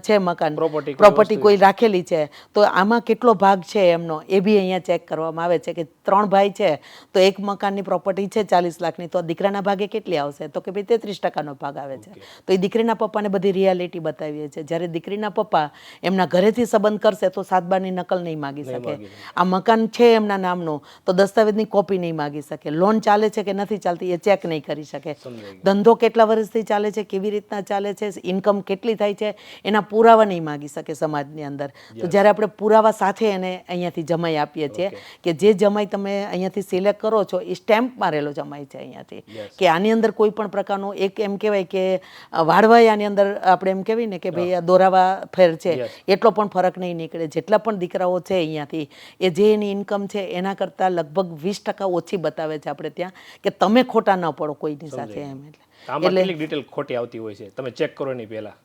છે મકાન, પ્રોપર્ટી કોઈ રાખેલી છે તો આમાં કેટલો ભાગ છે એમનો એ બી અહીંયા ચેક કરવામાં આવે છે. કે 3 ભાઈ છે તો એક મકાનની પ્રોપર્ટી છે 40 લાખની, તો દીકરાના ભાગે કેટલી આવશે? તો કે ભાઈ 33% ભાગ આવે છે. તો એ દીકરીના પપ્પાને બધી રિયાલિટી બતાવીએ છીએ. જ્યારે દીકરીના પપ્પા એમના ઘરેથી સંબંધ કરશે તો 7/12ની નકલ નહીં માગી શકે. આ મકાન છે એમના નામનું તો દસ્તાવેજની કોપી નહીં માગી શકે. લોન ચાલે છે કે નથી ચાલતી એ ચેક નહીં કરી શકે. ધંધો કેટલા વર્ષથી ચાલે છે, કેવી રીતના ચાલે છે, ઇન્કમ કેટલી થાય છે, એના પુરાવા નહીં માગી શકે સમાજની અંદર. તો જ્યારે આપણે પુરાવા સાથે એને અહીંયાથી જમાઈ આપીએ છીએ કે જે જમાઈ તમે અહીંયાથી સિલેક્ટ કરો છો એ સ્ટેમ્પ મારેલો જમાઈ છે અહીંયાથી, કે આની અંદર કોઈ પણ પ્રકારનું એક એમ કહેવાય કે વાળવાય આની અંદર આપણે એમ કહેવાય ને કે ભાઈ આ દોરાવા ફેર છે એટલો પણ ફરક નહીં નીકળે. જેટલા પણ દીકરાઓ છે અહીંયાથી એ જે એની ઇન્કમ છે એના કરતાં લગભગ 20% ઓછી બતાવે છે આપણે ત્યાં, કે તમે ખોટા ન પડો કોઈની સાથે એમ. એટલે ડિટેલ ખોટી આવતી હોય છે, તમે ચેક કરો એની પહેલા.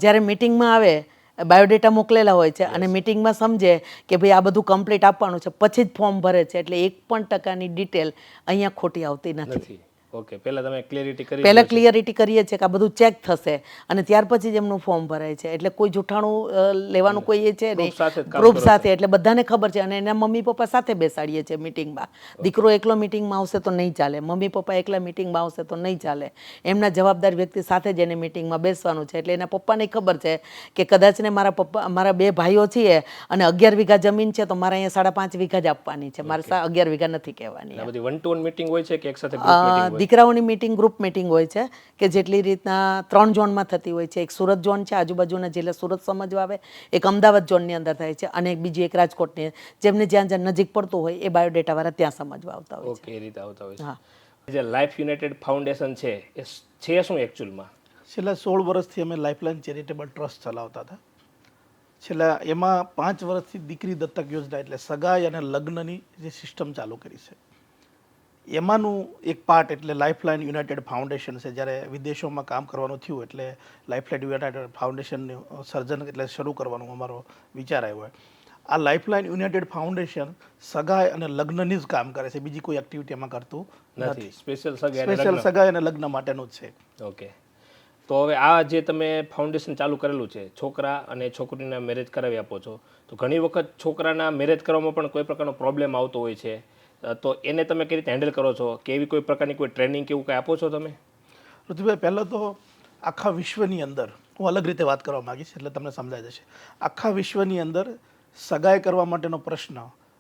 જ્યારે મિટિંગમાં આવે બાયોડેટા મોકલેલા હોય છે અને મિટિંગમાં સમજે કે ભાઈ આ બધું કમ્પ્લીટ આપવાનું છે પછી જ ફોર્મ ભરે છે. એટલે 1% ડિટેલ અહીંયા ખોટી આવતી નથી. ઓકે, પહેલા તમે ક્લિયરિટી કરી, પહેલા ક્લિયરિટી કરીએ છીએ કે આ બધું ચેક થશે અને ત્યાર પછી જ એમનું ફોર્મ ભરાય છે. એટલે કોઈ જૂઠાણું લેવાનું કોઈ એ છે નહીં, પ્રૂફ સાથે. એટલે બધાને ખબર છે અને એના મમ્મી પપ્પા સાથે બેસાડીએ છીએ મિટિંગમાં. દીકરો એકલો મિટિંગમાં આવશે તો નહીં ચાલે, મમ્મી પપ્પા એકલા મિટિંગમાં આવશે તો નહીં ચાલે. એમના જવાબદાર વ્યક્તિ સાથે જ એને મિટિંગમાં બેસવાનું છે. એટલે એના પપ્પાને ખબર છે કે કદાચ ને મારા 2 ભાઈઓ છીએ અને 11 વીઘા જમીન છે તો મારે અહીંયા 5.5 વીઘા જ આપવાની છે, મારે 11 વીઘા નથી કહેવાની. બધી 1-to-1 મીટિંગ હોય છે કે એક સાથે ગ્રુપ મીટિંગ? દીકરાઓની મિટિંગ ગ્રુપ મિટિંગ હોય છે કે જેટલી રીતના 3 ઝોનમાં થતી હોય છે. એક સુરત ઝોન છે, આજુબાજુના જિલ્લા સુરત સમજવા આવે, એક અમદાવાદ ઝોનની અંદર થાય છે અને બીજી એક રાજકોટની, જેમને જ્યાં જ્યાં નજીક પડતું હોય એ બાયોડેટા વાળા ત્યાં સમજવા આવતા હોય છે. ઓકે, એ રીતે આવતા હોય છે. હા, જે લાઈફ યુનાઇટેડ ફાઉન્ડેશન છે એ છે શું એકચ્યુઅલમાં? છેલ્લા 16 વર્ષથી અમે લાઈફલાઈન ચેરિટેબલ ટ્રસ્ટ ચલાવતા હતા. છેલ્લા એમાં 5 વર્ષથી દીકરી દત્તક યોજના એટલે સગાઈ અને લગ્નની જે સિસ્ટમ ચાલુ કરી છે એમાંનું એક પાર્ટ એટલે લાઈફલાઈન યુનાઇટેડ ફાઉન્ડેશન છે. જ્યારે વિદેશોમાં કામ કરવાનું થયું એટલે લાઈફલાઈન યુનાઇટેડ ફાઉન્ડેશનનું સર્જન એટલે શરૂ કરવાનો અમારો વિચાર આવ્યો. આ લાઇફલાઇન યુનાઇટેડ ફાઉન્ડેશન સગાઈ અને લગ્નની જ કામ કરે છે, બીજી કોઈ એક્ટિવિટી એમાં કરતું નથી. સ્પેશિયલ સગાઈ અને સ્પેશિયલ લગ્ન. સગાઈ અને લગ્ન માટેનું જ છે. ઓકે, તો હવે આ જે તમે ફાઉન્ડેશન ચાલુ કરેલું છે, છોકરા અને છોકરીના મેરેજ કરાવી આપો છો, તો ઘણી વખત છોકરાના મેરેજ કરવામાં પણ કોઈ પ્રકારનો પ્રોબ્લેમ આવતો હોય છે, તો એને તમે કઈ રીતે હેન્ડલ કરો છો, કે એવી કોઈ પ્રકારની કોઈ ટ્રેનિંગ કે એવું કંઈ આપો છો તમે? ઋતુભાઈ, પહેલાં તો આખા વિશ્વની અંદર હું અલગ રીતે વાત કરવા માંગીશ એટલે તમને સમજાઈ જશે. આખા વિશ્વની અંદર સગાઈ કરવા માટેનો પ્રશ્ન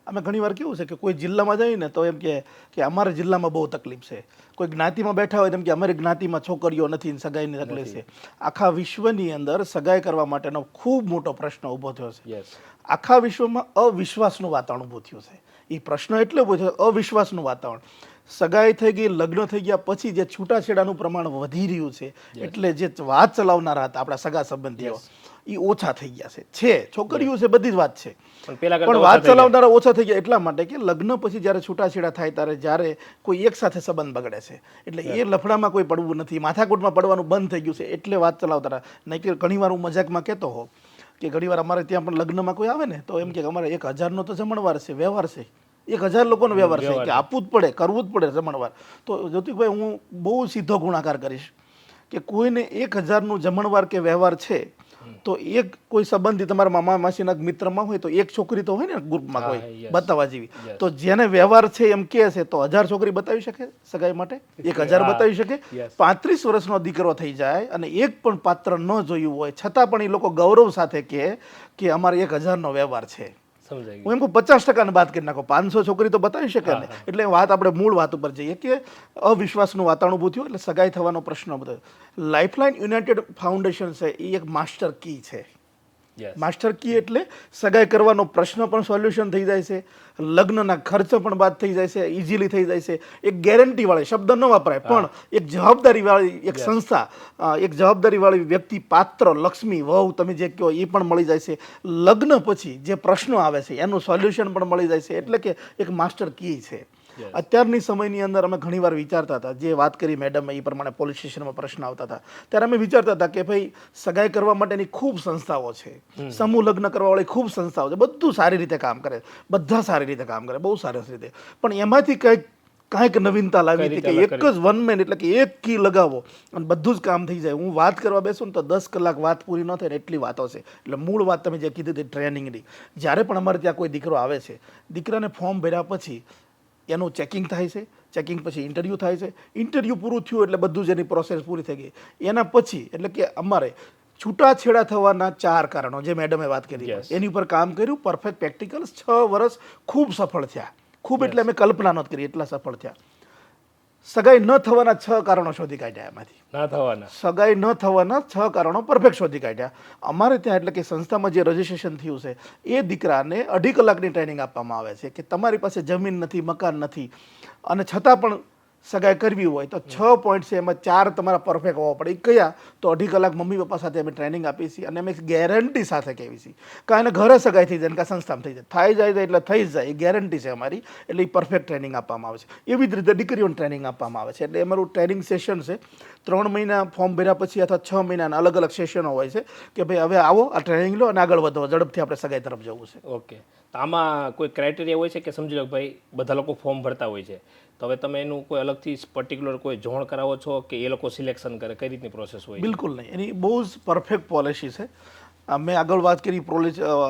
અમે ઘણીવાર કેવું છે કે કોઈ જિલ્લામાં જઈએ ને તો એમ કે અમારા જિલ્લામાં બહુ તકલીફ છે, કોઈ જ્ઞાતિમાં બેઠા હોય તેમ કે અમારી જ્ઞાતિમાં છોકરીઓ નથી ને સગાઈની તકલીફ છે. આખા વિશ્વની અંદર સગાઈ કરવા માટેનો ખૂબ મોટો પ્રશ્ન ઊભો થયો છે. યસ. આખા વિશ્વમાં અવિશ્વાસનું વાતાવરણ ઊભું થયું છે. એ પ્રશ્ન એટલે ઊભો થયો, અવિશ્વાસનું વાતાવરણ. સગાઈ થઈ ગઈ, લગ્ન થઈ ગયા પછી જે છૂટાછેડાનું પ્રમાણ વધી રહ્યું છે, એટલે જે વાત ચલાવનારા હતા આપણા સગા સંબંધીઓ એ ઓછા થઈ ગયા છે. છોકરીઓ છે, બધી જ વાત છે, પણ વાત ચલાવનારા ઓછા થઈ ગયા એટલા માટે કે લગ્ન પછી જ્યારે છૂટાછેડા થાય ત્યારે જ્યારે કોઈ એક સાથે સંબંધ બગડે છે, એટલે એ લફડામાં કોઈ પડવું નથી, માથાકૂટમાં પડવાનું બંધ થઈ ગયું છે, એટલે વાત ચલાવતા. નહીં કે ઘણીવાર હું મજાકમાં કહેતો હોઉં કે ઘણીવાર અમારે ત્યાં પણ લગ્નમાં કોઈ આવે ને તો એમ કે અમારે 1000નો તો જમણવાર છે, વ્યવહાર છે, 1000 લોકોનો વ્યવહાર છે, કે આપવું જ પડે, કરવું જ પડે જમણવાર. તો જ્યોતિકભાઈ, હું બહુ સીધો ગુણાકાર કરીશ કે કોઈને 1000નું જમણવાર કે વ્યવહાર છે તો એક કોઈ સંબંધી તમારા મામા માસીના મિત્રમાં હોય તો એક છોકરી તો હોય ને ગ્રુપમાં કોઈ બતાવવા જેવી. તો જેને વ્યવહાર છે એમ કહે છે તો 1000 છોકરી બતાવી શકે સગાઈ માટે? 1000 બતાવી શકે? 35 વર્ષનો દીકરો થઈ જાય અને એક પણ પાત્ર ન જોયું હોય છતાં પણ એ લોકો ગૌરવ સાથે કહે કે અમારે 1000નો વ્યવહાર છે. હું એમ કહું 50% બાદ કરી નાખો, 500 છોકરી તો બતાવી શકે ને. એટલે વાત આપણે મૂળ વાત ઉપર જઈએ કે અવિશ્વાસનું વાતાવરણ ઊભું થયું એટલે સગાઈ થવાનો પ્રશ્ન બધો. લાઇફલાઇન યુનાઇટેડ ફાઉન્ડેશન છે એ એક માસ્ટર કી છે. માસ્ટર કી એટલે સગાઈ કરવાનો પ્રશ્ન પણ સોલ્યુશન થઈ જાય છે, લગ્નના ખર્ચ પણ બાદ થઈ જાય છે, ઇઝીલી થઈ જાય છે. એક ગેરંટી વાળી શબ્દ ન વાપરાય પણ એક જવાબદારી વાળી એક સંસ્થા, એક જવાબદારી વાળી વ્યક્તિ, પાત્ર, લક્ષ્મી, વહુ તમે જે કહો એ પણ મળી જાય છે. લગ્ન પછી જે પ્રશ્નો આવે છે એનું સોલ્યુશન પણ મળી જાય છે. એટલે કે એક માસ્ટર કી છે. અત્યારની સમયની અંદર અમે ઘણીવાર વિચારતા હતા, જે વાત કરી મેડમ એ પ્રમાણે પોલીસ સ્ટેશનમાં પ્રશ્ન આવતા હતા ત્યારે અમે વિચારતા હતા કે ભાઈ સગાઈ કરવા માટેની ખૂબ સંસ્થાઓ છે, સમૂહ લગ્ન કરવા વાળી ખૂબ સંસ્થાઓ છે, બધું સારી રીતે કામ કરે, બધા સારી રીતે કામ કરે, બહુ સરસ રીતે. પણ એમાંથી કાંઈક નવીનતા લાવી હતી કે એક જ વન મેન એટલે કે એક કી લગાવો અને બધું જ કામ થઈ જાય. હું વાત કરવા બેસું ને તો 10 કલાક વાત પૂરી ન થાય ને એટલી વાતો છે. એટલે મૂળ વાત તમે જે કીધી હતી ટ્રેનિંગની, જ્યારે પણ અમારે ત્યાં કોઈ દીકરો આવે છે, દીકરાને ફોર્મ ભર્યા પછી એનું ચેકિંગ થાય છે, ચેકિંગ પછી ઇન્ટરવ્યૂ થાય છે, ઇન્ટરવ્યૂ પૂરું થયું એટલે બધું જ એની પ્રોસેસ પૂરી થઈ ગઈ. એના પછી એટલે કે અમારે છૂટાછેડા થવાના 4 કારણો જે મેડમે વાત કરી એની ઉપર કામ કર્યું, પરફેક્ટ પ્રેક્ટિકલ. 6 વર્ષ ખૂબ સફળ થયા, ખૂબ એટલે અમે કલ્પના નહોતી કરી એટલા સફળ થયા. સગાઈ ન થવાના 6 કારણો શોધી કાઢ્યા. એમાંથી સગાઈ ન થવાના 6 કારણો પરફેક્ટ શોધી કાઢ્યા. અમારે ત્યાં એટલે કે સંસ્થામાં જે રજીસ્ટ્રેશન થયું છે એ દીકરાને 2.5 કલાકની ટ્રેનિંગ આપવામાં આવે છે કે તમારી પાસે જમીન નથી, મકાન નથી અને છતાં પણ સગાઈ કરવી હોય તો 6 પોઈન્ટ છે, એમાં 4 તમારા પરફેક્ટ હોવા પડે. એ કયા? તો 2.5 કલાક મમ્મી પપ્પા સાથે અમે ટ્રેનિંગ આપીએ છીએ અને અમે ગેરંટી સાથે કહેવી છીએ કાં એને ઘરે સગાઈ થઈ જાય કાં સંસ્થામાં થઈ જાય એટલે થઈ જ જાય, એ ગેરંટી છે અમારી. એટલે એ પરફેક્ટ ટ્રેનિંગ આપવામાં આવે છે. એવી જ રીતે દીકરીઓને ટ્રેનિંગ આપવામાં આવે છે. એટલે અમારું ટ્રેનિંગ સેશન છે 3 મહિના ફોર્મ ભર્યા પછી અથવા 6 મહિનાના અલગ અલગ સેશનો હોય છે કે ભાઈ હવે આવો, આ ટ્રેનિંગ લો અને આગળ વધો, ઝડપથી આપણે સગાઈ તરફ જવું છે. ઓકે, તો આમાં કોઈ ક્રાઇટેરિયા હોય છે કે સમજી લો ભાઈ બધા લોકો ફોર્મ ભરતા હોય છે તો હવે તમે એનું કોઈ અલગથી પર્ટિક્યુલર કોઈ જોણ કરાવો છો કે એ લોકો સિલેક્શન કરે, કઈ રીતની પ્રોસેસ હોય? બિલકુલ નહીં, એની બહુ જ પરફેક્ટ પોલિસી છે. મેં આગળ વાત કરી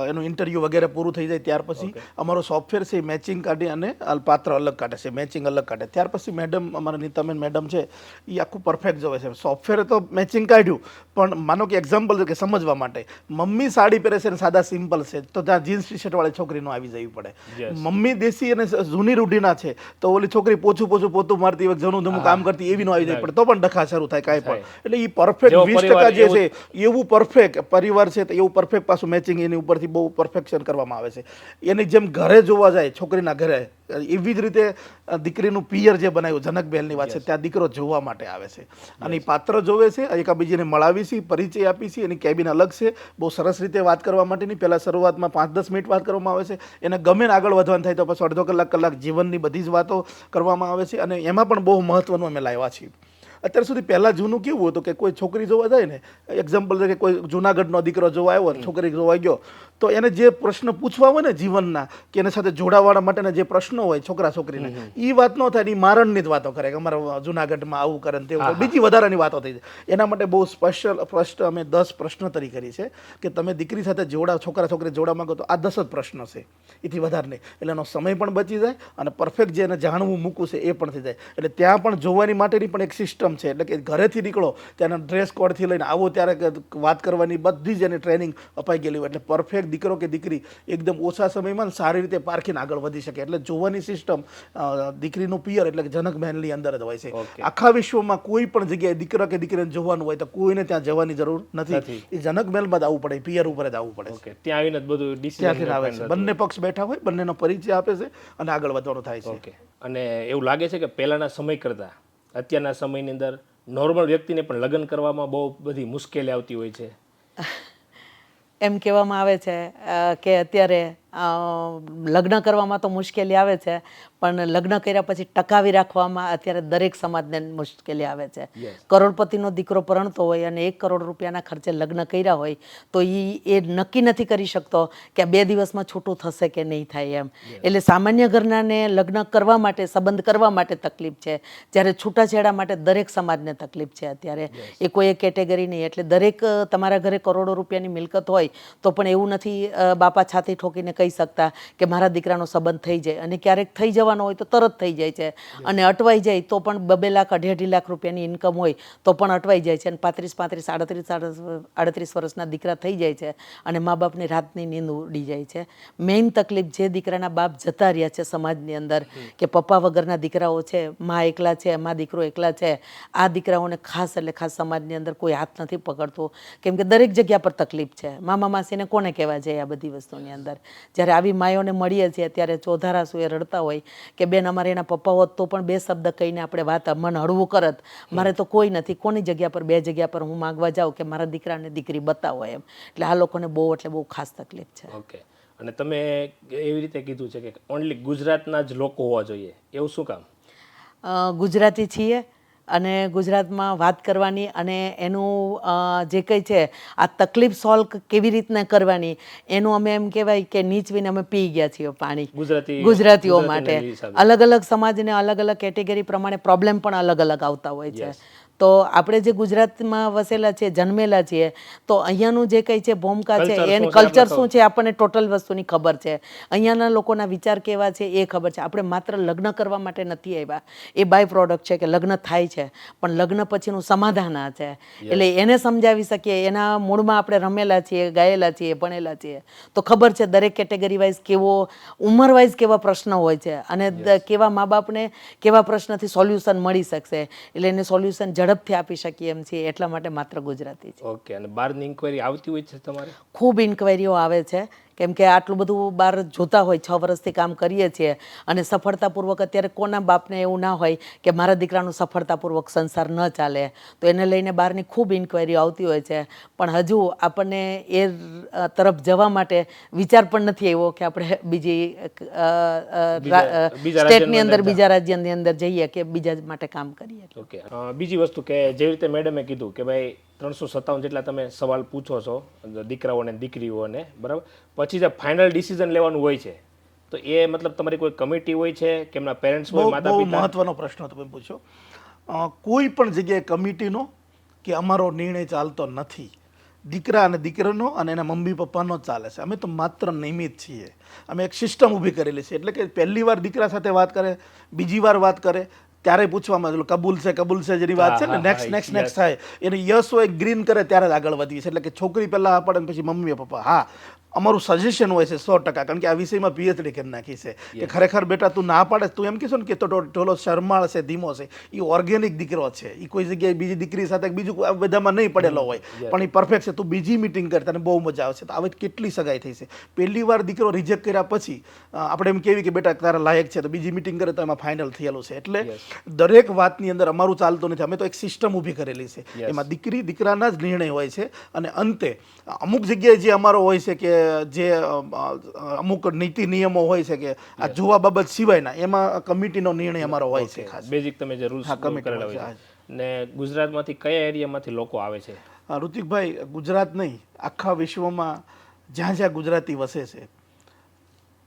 એનું ઇન્ટરવ્યૂ વગેરે પૂરું થઈ જાય ત્યાર પછી અમારો સોફ્ટવેર છે મેચિંગ કાઢી અને પાત્ર અલગ કાઢે છે, મેચિંગ અલગ કાઢે. ત્યાર પછી મેડમ, અમારા નીતાબેન મેડમ છે એ આખું પરફેક્ટ જોવે છે. સોફ્ટવેર તો મેચિંગ કાઢ્યું પણ માનો કે એક્ઝામ્પલ કે સમજવા માટે, મમ્મી સાડી પહેરે છે અને સાદા સિમ્પલ છે તો ત્યાં જીન્સ ટી શર્ટ વાળી છોકરી નો આવી જવી પડે. મમ્મી દેશી અને જૂની રૂઢીના છે તો ઓલી છોકરી પોતું મારતી વખત જૂનું ધમું કામ કરતી એવી નો આવી જવી પડે, તો પણ ડખા શરૂ થાય કાંઈ પણ. એટલે એ પરફેક્ટ 20% જે છે એવું પરફેક્ટ પરિવાર છે એવું પરફેક્ટ પાછું મેચિંગ એની ઉપરથી બહુ પરફેક્શન કરવામાં આવે છે. એની જેમ ઘરે જોવા જાય છોકરીના ઘરે, એવી જ રીતે દીકરીનું પિયર જે બનાવ્યું જનકબહેલની વાત છે ત્યાં દીકરો જોવા માટે આવે છે અને એ પાત્ર જોવે છે, એકાબીજીને મળાવી છે, પરિચય આપી છે, એની કેબિન અલગ છે, બહુ સરસ રીતે વાત કરવા માટેની. પહેલાં શરૂઆતમાં 5-10 મિનિટ વાત કરવામાં આવે છે, એને ગમે ને આગળ વધવાનું થાય તો પછી 1.5 કલાક જીવનની બધી જ વાતો કરવામાં આવે છે. અને એમાં પણ બહુ મહત્વનું અમે લાવ્યા છીએ અત્યાર સુધી પહેલાં જૂનું કેવું હતું કે કોઈ છોકરી જોવા જાય ને, એક્ઝામ્પલ તરીકે કોઈ જૂનાગઢનો દીકરો જોવા આવ્યો, છોકરી જોવા ગયો, તો એને જે પ્રશ્ન પૂછવા હોય ને જીવનના, કે એની સાથે જોડાવાળા માટેના જે પ્રશ્નો હોય છોકરા છોકરીને, એ વાત ન થાય, એ મારણની જ વાતો કરે કે અમારા જૂનાગઢમાં આવું કરે ને તેવું કરે, બીજી વધારાની વાતો થઈ જાય. એના માટે બહુ સ્પષ્ટ અમે 10 પ્રશ્નોત્તરી કરી છે કે તમે દીકરી સાથે છોકરા છોકરી જોડા માંગો તો આ 10 જ પ્રશ્નો છે, એથી વધારે નહીં. એટલે એનો સમય પણ બચી જાય અને પરફેક્ટ જે એને જાણવું મૂકવું છે એ પણ થઈ જાય. એટલે ત્યાં પણ જોવાની માટેની પણ એક સિસ્ટમ છે. એટલે કે ઘરેથી નીકળો ત્યાંના ડ્રેસ કોડથી લઈને આવો ત્યારે વાત કરવાની બધી જ એની ટ્રેનિંગ અપાઈ ગયેલી હોય. એટલે પરફેક્ટ દીકરો કે દીકરી એકદમ ઓછા સમયમાં સારી રીતે પારખીને આગળ વધી શકે. એટલે જોવાની સિસ્ટમ દીકરીનું પિયર એટલે કે જનક મહેલની અંદર જ હોય છે. આખા વિશ્વમાં કોઈ પણ જગ્યાએ દીકરા કે દીકરીને જોવાનું હોય તો કોઈને ત્યાં જવાની જરૂર નથી. એ જનક મહેલમાં જ આવવું પડે, પિયર ઉપર જ આવવું પડે. ત્યાં આવીને જ બધું ત્યાંથી આવે છે. બંને પક્ષ બેઠા હોય, બંનેનો પરિચય આપે છે અને આગળ વધવાનું થાય છે. ઓકે. અને એવું લાગે છે કે પહેલાના સમય કરતાં અત્યારના સમયની અંદર નોર્મલ વ્યક્તિને પણ લગ્ન કરવામાં બહુ બધી મુશ્કેલી આવતી હોય છે. એમ કહેવામાં આવે છે કે અત્યારે લગ્ન કરવામાં તો મુશ્કેલી આવે છે, પણ લગ્ન કર્યા પછી ટકાવી રાખવામાં અત્યારે દરેક સમાજને મુશ્કેલી આવે છે. કરોડપતિનો દીકરો પરણતો હોય અને 1 કરોડ રૂપિયાના ખર્ચે લગ્ન કર્યા હોય તો એ નક્કી નથી કરી શકતો કે 2 દિવસમાં છૂટું થશે કે નહીં થાય એમ. એટલે સામાન્ય ઘરનાને લગ્ન કરવા માટે, સંબંધ કરવા માટે તકલીફ છે, જ્યારે છૂટાછેડા માટે દરેક સમાજને તકલીફ છે અત્યારે. એ કોઈ એક કેટેગરી નહીં. એટલે દરેક તમારા ઘરે કરોડો રૂપિયાની મિલકત હોય તો પણ એવું નથી બાપા છાતી ઠોકીને કહી શકતા કે મારા દીકરાનો સંબંધ થઈ જાય. અને ક્યારેક થઈ જવાનો હોય તો તરત થઈ જાય છે, અને અટવાઈ જાય તો પણ 2 લાખ 2.5 લાખ રૂપિયાની ઇન્કમ હોય તો પણ અટવાઈ જાય છે. અને 35, 38 વર્ષના દીકરા થઈ જાય છે અને મા બાપની રાતની નીંદ ઉડી જાય છે. મેઇન તકલીફ જે દીકરાના બાપ જતા રહ્યા છે સમાજની અંદર, કે પપ્પા વગરના દીકરાઓ છે, મા એકલા છે, મા દીકરો એકલા છે, આ દીકરાઓને ખાસ એટલે ખાસ સમાજની અંદર કોઈ હાથ નથી પકડતું. કેમ કે દરેક જગ્યા પર તકલીફ છે. મામા માસીને કોને કહેવા જાય આ બધી વસ્તુની અંદર? જ્યારે આવી માયોને મળીએ છીએ ત્યારે ચોધારાસુએ રડતા હોય કે બેન અમારે એના પપ્પા હોત તો પણ 2 શબ્દ કહીને આપણે વાત મન હળવું કરત. મારે તો કોઈ નથી, કોની જગ્યા પર 2 જગ્યા પર હું માગવા જાઉં કે મારા દીકરાને દીકરી બતાવો એમ. એટલે આ લોકોને બહુ ખાસ તકલીફ છે. ઓકે. અને તમે એવી રીતે કીધું છે કે ઓનલી ગુજરાતના જ લોકો હોવા જોઈએ, એવું શું કામ? ગુજરાતી છીએ અને ગુજરાતમાં વાત કરવાની અને એનું જે કંઈ છે આ તકલીફ સોલ્વ કેવી રીતના કરવાની એનું અમે એમ કહેવાય કે નીચવીને અમે પી ગયા છીએ પાણી ગુજરાતીઓ માટે. અલગ અલગ સમાજને અલગ અલગ કેટેગરી પ્રમાણે પ્રોબ્લેમ પણ અલગ અલગ આવતા હોય છે. તો આપણે જે ગુજરાતમાં વસેલા છીએ, જન્મેલા છીએ, તો અહીંયાનું જે કંઈ છે ભૂમિકા છે, એનું કલ્ચર શું છે આપણને ટોટલ વસ્તુની ખબર છે. અહીંયાના લોકોના વિચાર કેવા છે એ ખબર છે. આપણે માત્ર લગ્ન કરવા માટે નથી આવ્યા, એ બાય પ્રોડક્ટ છે કે લગ્ન થાય છે, પણ લગ્ન પછીનું સમાધાન આ છે. એટલે એને સમજાવી શકીએ, એના મૂળમાં આપણે રમેલા છીએ, ગાયેલા છીએ, ભણેલા છીએ, તો ખબર છે દરેક કેટેગરી વાઇઝ કેવો, ઉંમર વાઇઝ કેવા પ્રશ્નો હોય છે અને કેવા મા બાપને કેવા પ્રશ્નથી સોલ્યુશન મળી શકશે. એટલે એને સોલ્યુશન ઝડપથી આપી શકીએ એમ છીએ. એટલા માટે માત્ર ગુજરાતી છે. ઓકે. અને બહારની ઇન્ક્વાયરી આવતી હોય છે તમારે? ખૂબ ઇન્ક્વાયરીઓ આવે છે, કેમ કે આટલું બધું બહાર જોતા હોય, 6 વર્ષથી કામ કરીએ છીએ અને સફળતાપૂર્વક અત્યારે કોના બાપને એવું ના હોય કે મારા દીકરાનું સફળતાપૂર્વક સંસાર ન ચાલે, તો એને લઈને બહારની ખૂબ ઇન્ક્વાયરીઓ આવતી હોય છે. પણ હજુ આપણને એ તરફ જવા માટે વિચાર પણ નથી આવ્યો કે આપણે બીજી સ્ટેટની અંદર, બીજા રાજ્યની અંદર જઈએ કે બીજા માટે કામ કરીએ. ઓકે. બીજી વસ્તુ કે જે રીતે મેડમે કીધું કે ભાઈ 357 જેટલા તમે સવાલ પૂછો છો દીકરાઓને દીકરીઓને, બરાબર, પછી જે ફાઇનલ ડિસિઝન લેવાનું હોય છે તો એ મતલબ તમારી કોઈ કમિટી હોય છે કે એમના પેરેન્ટ્સ હોય, માતા બહુ પિતા? મહત્વનો પ્રશ્ન તમે પૂછો. કોઈ પણ જગ્યાએ કમિટીનો કે અમારો નિર્ણય ચાલતો નથી. દીકરા અને દીકરાનો અને એના મમ્મી પપ્પાનો જ ચાલે છે. અમે તો માત્ર નિમિત્ત છીએ. અમે એક સિસ્ટમ ઊભી કરેલી છે. એટલે કે પહેલી વાર દીકરા સાથે વાત કરે, બીજી વાર વાત કરે ત્યારે પૂછવામાં કબૂલ છે જેની વાત છે ને, નેક્સ્ટ થાય એને યસ હોય, ગ્રીન કરે ત્યારે જ આગળ વધીએ છીએ. એટલે કે છોકરી પહેલાં પડે પછી મમ્મી પપ્પા. હા, અમારું સજેશન હોય છે 100%, કારણ કે આ વિષયમાં PhD કરી નાખી છે કે ખરેખર બેટા તું ના પાડે, તું એમ કહેશો ને કે તો ટોલો શરમાળ છે, ધીમો છે, એ ઓર્ગેનિક દીકરો છે. એ કોઈ જગ્યાએ બીજી દીકરી સાથે બીજું બધામાં નહીં પડેલો હોય, પણ એ પરફેક્ટ છે. તું બીજી મિટિંગ કર, તને બહુ મજા આવશે. તો આવી કેટલી સગાઈ થઈ છે. પહેલી વાર દીકરો રિજેક્ટ કર્યા પછી આપણે એમ કહેવી કે બેટા તારા લાયક છે, તો બીજી મિટિંગ કરે તો એમાં ફાઇનલ થયેલું છે. એટલે દરેક વાતની અંદર અમારું ચાલતું નથી. અમે તો એક સિસ્ટમ ઊભી કરેલી છે. એમાં દીકરી દીકરાના જ નિર્ણય હોય છે અને અંતે અમુક જગ્યાએ જે અમારો હોય છે કે જે અમુક નીતિ નિયમો હોય છે કે આ જોવા બાબત સિવાયના, એમાં કમિટીનો નિર્ણય અમારો હોય છે ખાસ. બેઝિક તમે જે રૂલ્સ કરેલા હોય છે. ને ગુજરાતમાંથી કયા એરિયામાંથી લોકો આવે છે? ઋતિકભાઈ, ગુજરાત નહીં, આખા વિશ્વમાં જ્યાં જ્યાં ગુજરાતી વસે છે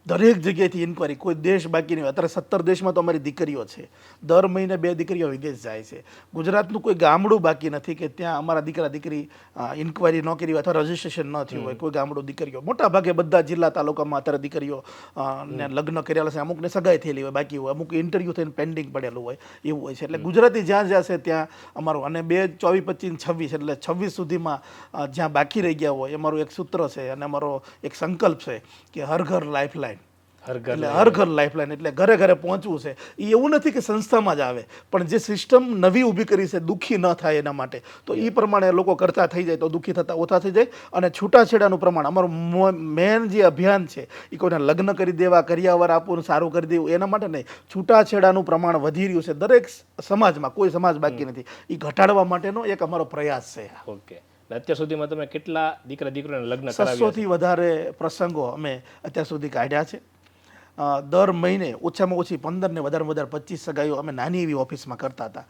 દરેક જગ્યાએથી ઇન્કવાયરી, કોઈ દેશ બાકી નહીં. અત્યારે 17 દેશમાં તો અમારી દીકરીઓ છે. દર મહિને 2 દીકરીઓ વિદેશ જાય છે. ગુજરાતનું કોઈ ગામડું બાકી નથી કે ત્યાં અમારા દીકરા દીકરી ઇન્કવાયરી ન કરી હોય અથવા રજીસ્ટ્રેશન ન થયું હોય. કોઈ ગામડું દીકરીઓ, મોટા ભાગે બધા જિલ્લા તાલુકામાં અત્યારે દીકરીઓ ને લગ્ન કરેલા છે. અમુકને સગાઈ થયેલી હોય, બાકી હોય, અમુક ઇન્ટરવ્યૂ થઈને પેન્ડિંગ પડેલું હોય, એવું હોય છે. એટલે ગુજરાતી જ્યાં જ્યાં છે ત્યાં અમારું, અને 2, 24, 25, 26 એટલે 26 સુધીમાં જ્યાં બાકી રહી ગયા હોય, અમારું એક સૂત્ર છે અને અમારો એક સંકલ્પ છે કે હર ઘર લાઈફલાઈન. એટલે હર ઘર લાઈફલાઈન એટલે ઘરે ઘરે પહોંચવું છે. એ એવું નથી કે સંસ્થામાં જ આવે, પણ જે સિસ્ટમ નવી ઊભી કરી છે દુઃખી ન થાય એના માટે, તો એ પ્રમાણે લોકો કરતા થઈ જાય તો દુઃખી થતા ઓછા થઈ જાય. અને છૂટાછેડાનું પ્રમાણ અમારું મેન જે અભિયાન છે એ કોઈને લગ્ન કરી દેવા, કરિયાવર આપવું, સારું કરી દેવું એના માટે નહીં. છૂટાછેડાનું પ્રમાણ વધી રહ્યું છે દરેક સમાજમાં, કોઈ સમાજ બાકી નથી. એ ઘટાડવા માટેનો એક અમારો પ્રયાસ છે. ઓકે. અત્યાર સુધીમાં તમે કેટલા દીકરા દીકરીઓને લગ્ન કરાવ્યા? 600 થી વધારે પ્રસંગો અમે અત્યાર સુધી કાઢ્યા છે. દર મહિને ઓછામાં ઓછી 15 ને વધારે 25 સગાઈઓ અમે નાની એવી ઓફિસમાં કરતા હતા.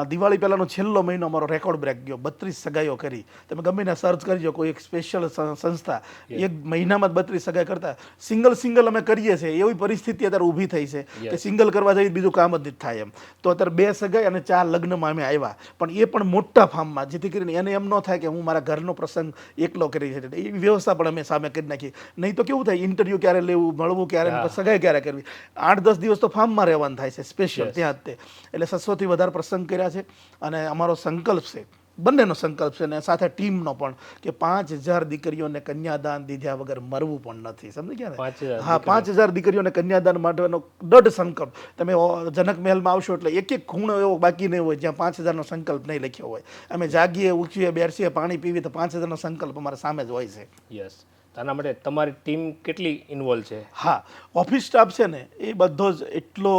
દિવાળી પહેલાંનો છેલ્લો મહિનો અમારો રેકોર્ડ બ્રેક ગયો. 32 સગાઈઓ કરી. તમે ગમે એને સર્ચ કરજો, કોઈ એક સ્પેશિયલ સંસ્થા એક મહિનામાં 32 સગાઈ કરતા. સિંગલ અમે કરીએ છીએ એવી પરિસ્થિતિ અત્યારે ઊભી થઈ છે કે સિંગલ કરવા જઈએ બીજું કામ જ નથી થાય એમ. તો અત્યારે 2 સગાઈ અને 4 લગ્નમાં અમે આવ્યા, પણ એ પણ મોટા ફાર્મમાં, જેથી કરીને એને એમ ન થાય કે હું મારા ઘરનો પ્રસંગ એકલો કરી છે. એવી વ્યવસ્થા પણ અમે સામે કરી નાખી. નહીં તો કેવું થાય, ઇન્ટરવ્યૂ ક્યારે લેવું, મળવું ક્યારે, સગાઈ ક્યારે કરવી, 8-10 દિવસ તો ફાર્મમાં રહેવાનું થાય છે સ્પેશિયલ ત્યાં જ તે. એટલે 600 થી વધારે પ્રસંગ કર્યા છે. અને અમારો સંકલ્પ છે, બંનેનો સંકલ્પ છે, અને સાથે ટીમનો પણ, કે 5000 દીકરીઓને કન્યાદાન દીધા વગર મરવું પણ નથી. સમજી ગયા ને? હા, 5000 દીકરીઓને કન્યાદાન માટેનો દૃઢ સંકલ્પ. તમે જનક મહેલમાં આવશો એટલે એક એક ખૂણો એવો બાકી નહીં હોય જ્યાં 5000નો સંકલ્પ નહીં લખ્યો હોય. અમે જાગીએ, ઉઠીએ, બેસીએ, પાણી પીવીએ તો 5000નો સંકલ્પ અમારા સામે જ હોય છે. યસ. આના માટે તમારી ટીમ કેટલી ઇન્વોલ્વ છે? હા, ઓફિસ સ્ટાફ છે ને એ બધો જ એટલો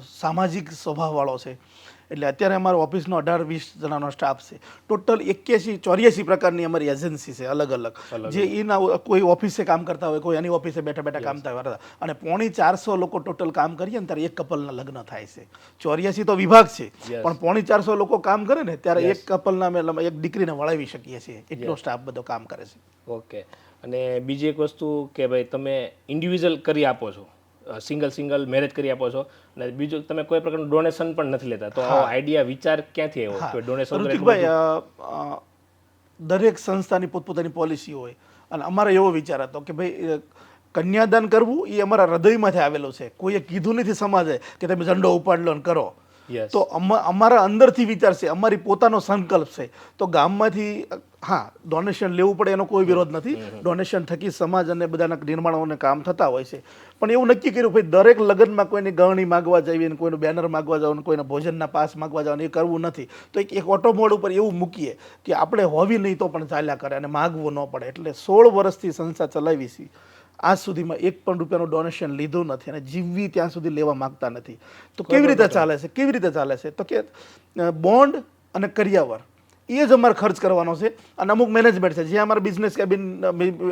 સામાજિક સ્વભાવવાળો છે. એટલે અત્યારે અમારો ઓફિસનો 18-20 જણાનો સ્ટાફ છે. ટોટલ 81-84 પ્રકારની અમારી એજન્સી છે અલગ અલગ, જે એના કોઈ ઓફિસે કામ કરતા હોય, કોઈ એની ઓફિસે બેઠા બેઠા કામ થાય. અને 450 લોકો ટોટલ કામ કરીએ ને ત્યારે એક કપલના લગ્ન થાય છે. 84 તો વિભાગ છે, પણ 450 લોકો કામ કરે ને ત્યારે એક કપલના અમે એક દીકરીને વળાવી શકીએ છીએ. એટલો સ્ટાફ બધો કામ કરે છે. ઓકે. અને બીજી એક વસ્તુ કે ભાઈ તમે ઇન્ડિવિજ્યુઅલ કરી આપો છો, સિંગલ મેરેજ કરી આપો છો, અને બીજું તમે કોઈ પ્રકારનું ડોનેશન પણ નથી લેતા. તો આવો આઈડિયા, વિચાર ક્યાંથી આવ્યો કે ડોનેશન? ઋતિકભાઈ, દરેક સંસ્થાની પોતપોતાની પોલિસી હોય, અને અમારો એવો વિચાર હતો કે ભાઈ કન્યાદાન કરવું એ અમારા હૃદયમાંથી આવેલું છે. કોઈએ કીધું નથી સમાજે કે તમે ઝંડો ઉપાડ લો ને કરો. તો અમારા અંદરથી વિચાર છે, અમારી પોતાનો સંકલ્પ છે. તો ગામમાંથી હા ડોનેશન લેવું પડે એનો કોઈ વિરોધ નથી. ડોનેશન થકી સમાજ અને બધાના નિર્માણોને કામ થતા હોય છે. પણ એવું નક્કી કર્યું ભાઈ દરેક લગ્નમાં કોઈની ગવણી માગવા જઈએ, કોઈનું બેનર માગવા જવાનું, કોઈના ભોજનના પાસ માગવા જવાનું, એ કરવું નથી. તો એક ઓટોમોડ ઉપર એવું મૂકીએ કે આપણે હોવી નહીં તો પણ ચાલ્યા કરે અને માગવું ન પડે. એટલે 16 વર્ષથી સંસ્થા ચલાવી છે. આજ સુધીમાં એક પણ રૂપિયાનું ડોનેશન લીધું નથી અને જીવવી ત્યાં સુધી લેવા માંગતા નથી. તો કેવી રીતે ચાલે છે? કેવી રીતે ચાલે છે? તો કે બોન્ડ અને કરિયાવર એ જ અમારે ખર્ચ કરવાનો છે. અને અમુક મેનેજમેન્ટ છે જે અમારા બિઝનેસ કેબિન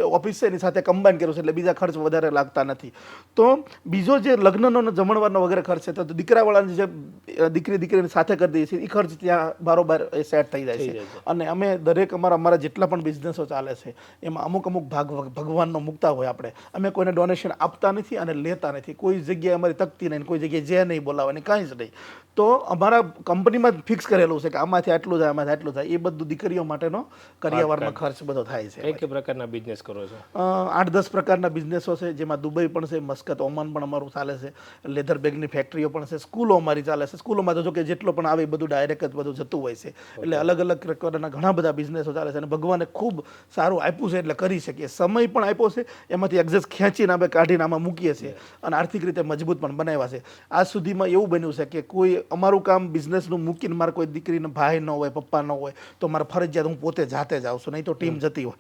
ઓફિસ છે એની સાથે કમ્બાઈન કર્યું છે, એટલે બીજા ખર્ચ વધારે લાગતા નથી. તો બીજો જે લગ્નનો જમણવારનો વગેરે ખર્ચ છે, તો દીકરાવાળાની જે દીકરીની સાથે કરી દઈએ છીએ એ ખર્ચ ત્યાં બારોબાર સેટ થઈ જાય છે. અને અમે દરેક અમારા જેટલા પણ બિઝનેસો ચાલે છે એમાં અમુક ભાગ ભગવાનનો મૂકતા હોય આપણે. અમે કોઈને ડોનેશન આપતા નથી અને લેતા નથી. કોઈ જગ્યાએ અમારી તકતી નહીં, કોઈ જગ્યાએ જે નહીં બોલાવવાની, કાંઈ જ નહીં. તો અમારા કંપનીમાં ફિક્સ કરેલું છે કે આમાંથી આટલું જાય, આમાંથી આટલું થાય. એ બધું દીકરીઓ માટેનો કરિયાવરનો ખર્ચ બધો થાય છે. કઈ પ્રકારના બિઝનેસ કરો છો? 8-10 પ્રકારના બિઝનેસો છે, જેમાં દુબઈ પણ છે, મસ્કત, ઓમાન પણ અમારું ચાલે છે. લેધર બેગની ફેક્ટરીઓ પણ છે. સ્કૂલો અમારી ચાલે છે. સ્કૂલોમાં તો જો કે જેટલો પણ આવે બધું ડાયરેક્ટ જ બધું જતું હોય છે. એટલે અલગ અલગ પ્રકારના ઘણા બધા બિઝનેસો ચાલે છે. અને ભગવાને ખૂબ સારું આપ્યું છે એટલે કરી શકીએ. સમય પણ આપ્યો છે, એમાંથી એક્ઝેસ ખેંચીને આપણે કાઢીને આમાં મૂકીએ છીએ અને આર્થિક રીતે મજબૂત પણ બનાવ્યા છે. આજ સુધીમાં એવું બન્યું છે કે કોઈ અમારું કામ બિઝનેસનું મૂકીને મારે કોઈ દીકરીને ભાઈ ન હોય, પપ્પા ન હોય, તો મારે ફરજિયાત હું પોતે જાતે જ આવશું, નહીં તો ટીમ જતી હોય.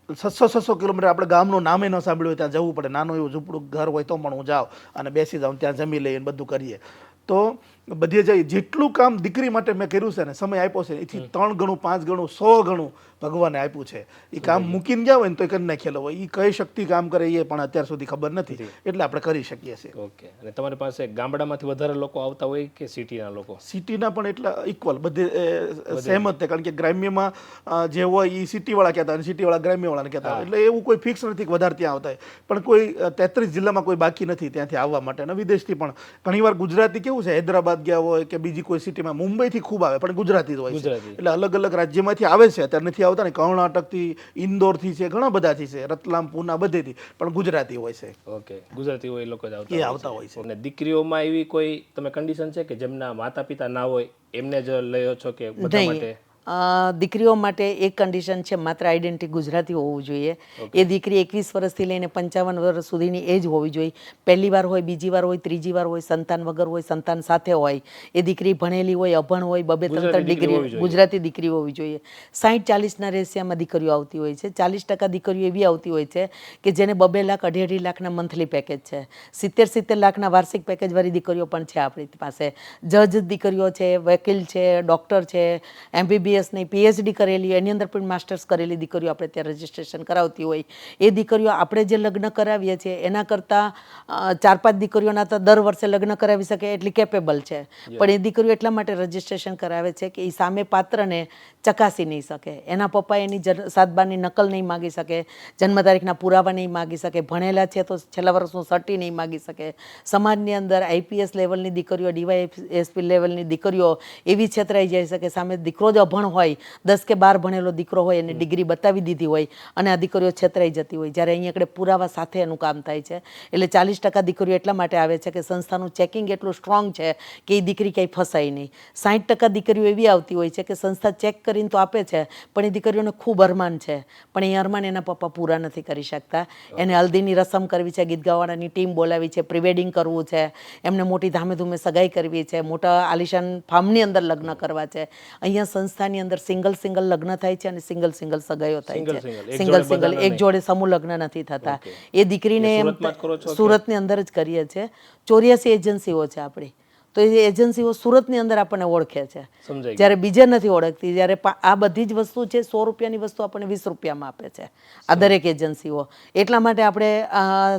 600 કિલોમીટર આપણે ગામનું નામે ન સાંભળ્યું હોય ત્યાં જવું પડે. નાનું એવું ઝૂંપડું ઘર હોય તો પણ હું જાઉં અને બેસી જાઉં, ત્યાં જમી લઈને બધું કરીએ. તો બધે જઈ જેટલું કામ દીકરી માટે મેં કર્યું છે ને સમય આપ્યો છે એથી 3 ગણું 5 ગણું 100 ગણું ભગવાને આપ્યું છે. એ કામ મૂકીને ગયા હોય ને તો એ કરી નાખેલો હોય. એ કઈ શક્તિ કામ કરે એ પણ અત્યાર સુધી ખબર નથી, એટલે આપણે કરી શકીએ છીએ. ઓકે. અને તમારી પાસે ગામડામાંથી વધારે લોકો આવતા હોય કે સિટીના લોકો? સિટીના પણ એટલા ઇક્વલ બધે સેમ જ છે, કારણ કે ગ્રામ્યમાં જે હોય એ સિટીવાળા કહેતા હોય અને સિટીવાળા ગ્રામ્યવાળાને કહેતા હોય, એટલે એવું કોઈ ફિક્સ નથી કે વધારે ત્યાં આવતા હોય. પણ કોઈ 33 જિલ્લામાં કોઈ બાકી નથી ત્યાંથી આવવા માટે. અને વિદેશથી પણ ઘણીવાર ગુજરાતી કેવું છે, હૈદરાબાદ ગયા હોય કે બીજી કોઈ સિટીમાં, મુંબઈથી ખૂબ આવે પણ ગુજરાતી જ હોય છે. એટલે અલગ અલગ રાજ્યમાંથી આવે છે, અત્યારે નથી આવતા ને, કર્ણાટકથી, ઇન્દોરથી છે, ઘણા બધાથી છે, રતલામ, પૂના બધેથી, પણ ગુજરાતી હોય છે. ઓકે. ગુજરાતી હોય એ લોકો જ એ આવતા હોય છે. અને દીકરીઓમાં એવી કોઈ તમે કન્ડિશન છે કે જેમના માતા પિતા ના હોય એમને જ લયો છો કે બધા નહીં. માટે? દીકરીઓ માટે એક કન્ડિશન છે, માત્ર આઈડેન્ટિટી ગુજરાતી હોવું જોઈએ. એ દીકરી 21 વર્ષથી લઈને 55 વર્ષ સુધીની એજ હોવી જોઈએ. પહેલી વાર હોય, બીજી વાર હોય, ત્રીજી વાર હોય, સંતાન વગર હોય, સંતાન સાથે હોય, એ દીકરી ભણેલી હોય, અભણ હોય, 2-3 ડિગ્રી, ગુજરાતી દીકરી હોવી જોઈએ. 60-40ના રેશિયામાં દીકરીઓ આવતી હોય છે. 40% દીકરીઓ એવી આવતી હોય છે કે જેને 2 લાખ 2.5 લાખના મંથલી પેકેજ છે. 70 લાખના વાર્ષિક પેકેજવાળી દીકરીઓ પણ છે આપણી પાસે. જજ દીકરીઓ છે, વકીલ છે, ડૉક્ટર છે, MBBS ની PhD કરેલી, એની અંદર પણ માસ્ટર્સ કરેલી દીકરીઓ આપણે ત્યાં રજીસ્ટ્રેશન કરાવતી હોય. એ દીકરીઓ આપણે જે લગ્ન કરાવીએ છીએ એના કરતાં 4-5 દીકરીઓના તો દર વર્ષે લગ્ન કરાવી શકે એટલી કેપેબલ છે. પણ એ દીકરીઓ એટલા માટે રજીસ્ટ્રેશન કરાવે છે કે એ સામે પાત્રને ચકાસી નહીં શકે. એના પપ્પા એની સાતબારની નકલ નહીં માગી શકે, જન્મ તારીખના પુરાવા નહીં માગી શકે, ભણેલા છે તો છેલ્લા વર્ષનું સર્ટી નહીં માગી શકે. સમાજની અંદર IPS લેવલની દીકરીઓ, DYSP લેવલની દીકરીઓ એવી છેતરાઈ જાય છે કે સામે દીકરો જ અભણ હોય, 10 કે 12 ભણેલો દીકરો હોય અને ડિગ્રી બતાવી દીધી હોય અને આ દીકરીઓ છેતરાઈ જતી હોય. જ્યારે અહીંયા આગળ પુરાવા સાથે એનું કામ થાય છે. એટલે 40% દીકરીઓ એટલા માટે આવે છે કે સંસ્થાનું ચેકિંગ એટલું સ્ટ્રોંગ છે કે એ દીકરી ક્યાંય ફસાય નહીં. 60% દીકરીઓ એવી આવતી હોય છે કે સંસ્થા ચેક કરીને તો આપે છે પણ એ દીકરીઓને ખૂબ અરમાન છે, પણ એ અરમાન એના પપ્પા પૂરા નથી કરી શકતા. એને હલ્દીની રસમ કરવી છે, ગીત ગાવાળાની ટીમ બોલાવી છે, પ્રિવેડિંગ કરવું છે, એમને મોટી ધામે ધૂમે સગાઈ કરવી છે, મોટા આલિશાન ફાર્મની અંદર લગ્ન કરવા છે. અહીંયા સંસ્થાની અંદર સિંગલ લગ્ન થાય છે અને સિંગલ સગાઈઓ થાય છે. સિંગલ એક જોડે સમૂહ લગ્ન નથી થતા. એ દીકરીને સુરતની અંદર જ કરીએ છીએ. 84 એજન્સીઓ છે આપણી. તો એ એજન્સીઓ સુરતની અંદર આપણને ઓળખે છે, જ્યારે બીજે નથી ઓળખતી. જ્યારે આ બધી જ વસ્તુ છે 100 રૂપિયાની વસ્તુ આપણને 20 રૂપિયામાં આપે છે આ દરેક એજન્સીઓ. એટલા માટે આપણે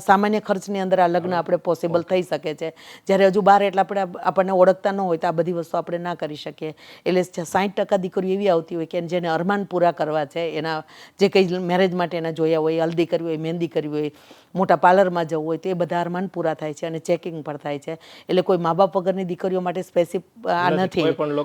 સામાન્ય ખર્ચની અંદર આ લગ્ન આપણે પોસિબલ થઈ શકે છે. જ્યારે હજુ બહાર એટલા આપણને ઓળખતા ન હોય તો આ બધી વસ્તુ આપણે ના કરી શકીએ. એટલે 60% દીકરીઓ એવી આવતી હોય કે જેને અરમાન પૂરા કરવા છે, એના જે કંઈ મેરેજ માટે એના જોયા હોય, હલ્દી કરવી હોય, મહેંદી કરવી હોય, મોટા પાર્લરમાં જવું હોય, તો એ બધા અરમાન પૂરા થાય છે અને ચેકિંગ પણ થાય છે. એટલે કોઈ મા બાપ વગરની દીકરીઓ માટે સ્પેસિફિક આ નથી.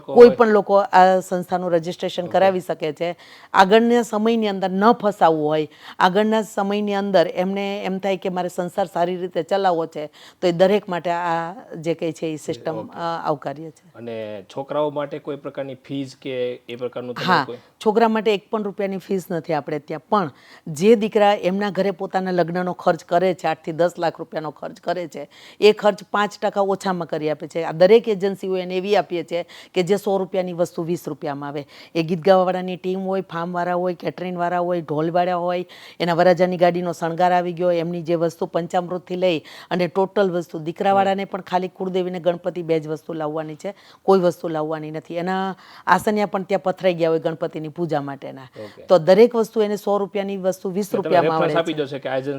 કોઈ પણ લોકો આ સંસ્થાનું રજીસ્ટ્રેશન કરાવી શકે છે. આગળના સમયની અંદર ન ફસાવવું હોય, આગળના સમયની અંદર એમને એમ થાય કે મારે સંસાર સારી રીતે ચલાવવો છે, તો એ દરેક માટે આ જે કંઈ છે એ સિસ્ટમ આવકાર્ય છે. અને છોકરાઓ માટે કોઈ પ્રકારની ફીઝ કે એ પ્રકારનું? હા, છોકરા માટે 1 પણ રૂપિયાની ફીસ નથી આપણે ત્યાં. પણ જે દીકરા એમના ઘરે પોતાના લગ્નનો ખર્ચ કરે છે, 8 થી 10 લાખ રૂપિયાનો ખર્ચ કરે છે, એ ખર્ચ 5% ઓછામાં કરી આપે છે. આ દરેક એજન્સીઓ એને એવી આપીએ છીએ કે જે 100 રૂપિયાની વસ્તુ 20 રૂપિયામાં આવે. એ ગીત ગાવાવાળાની ટીમ હોય, ફાર્મવાળા હોય, કેટરિંગવાળા હોય, ઢોલવાળા હોય, એના વરાજાની ગાડીનો શણગાર આવી ગયો, એમની જે વસ્તુ પંચામૃતથી લઈ અને ટોટલ વસ્તુ. દીકરાવાળાને પણ ખાલી કુળદેવીને ગણપતિ 2 જ વસ્તુ લાવવાની છે, કોઈ વસ્તુ લાવવાની નથી. એના આસનિયા પણ ત્યાં પથરાઈ ગયા હોય ગણપતિની પૂજા માટેના. તો દરેક વસ્તુ એને 100 રૂપિયાની વસ્તુ 20 રૂપિયામાં મળે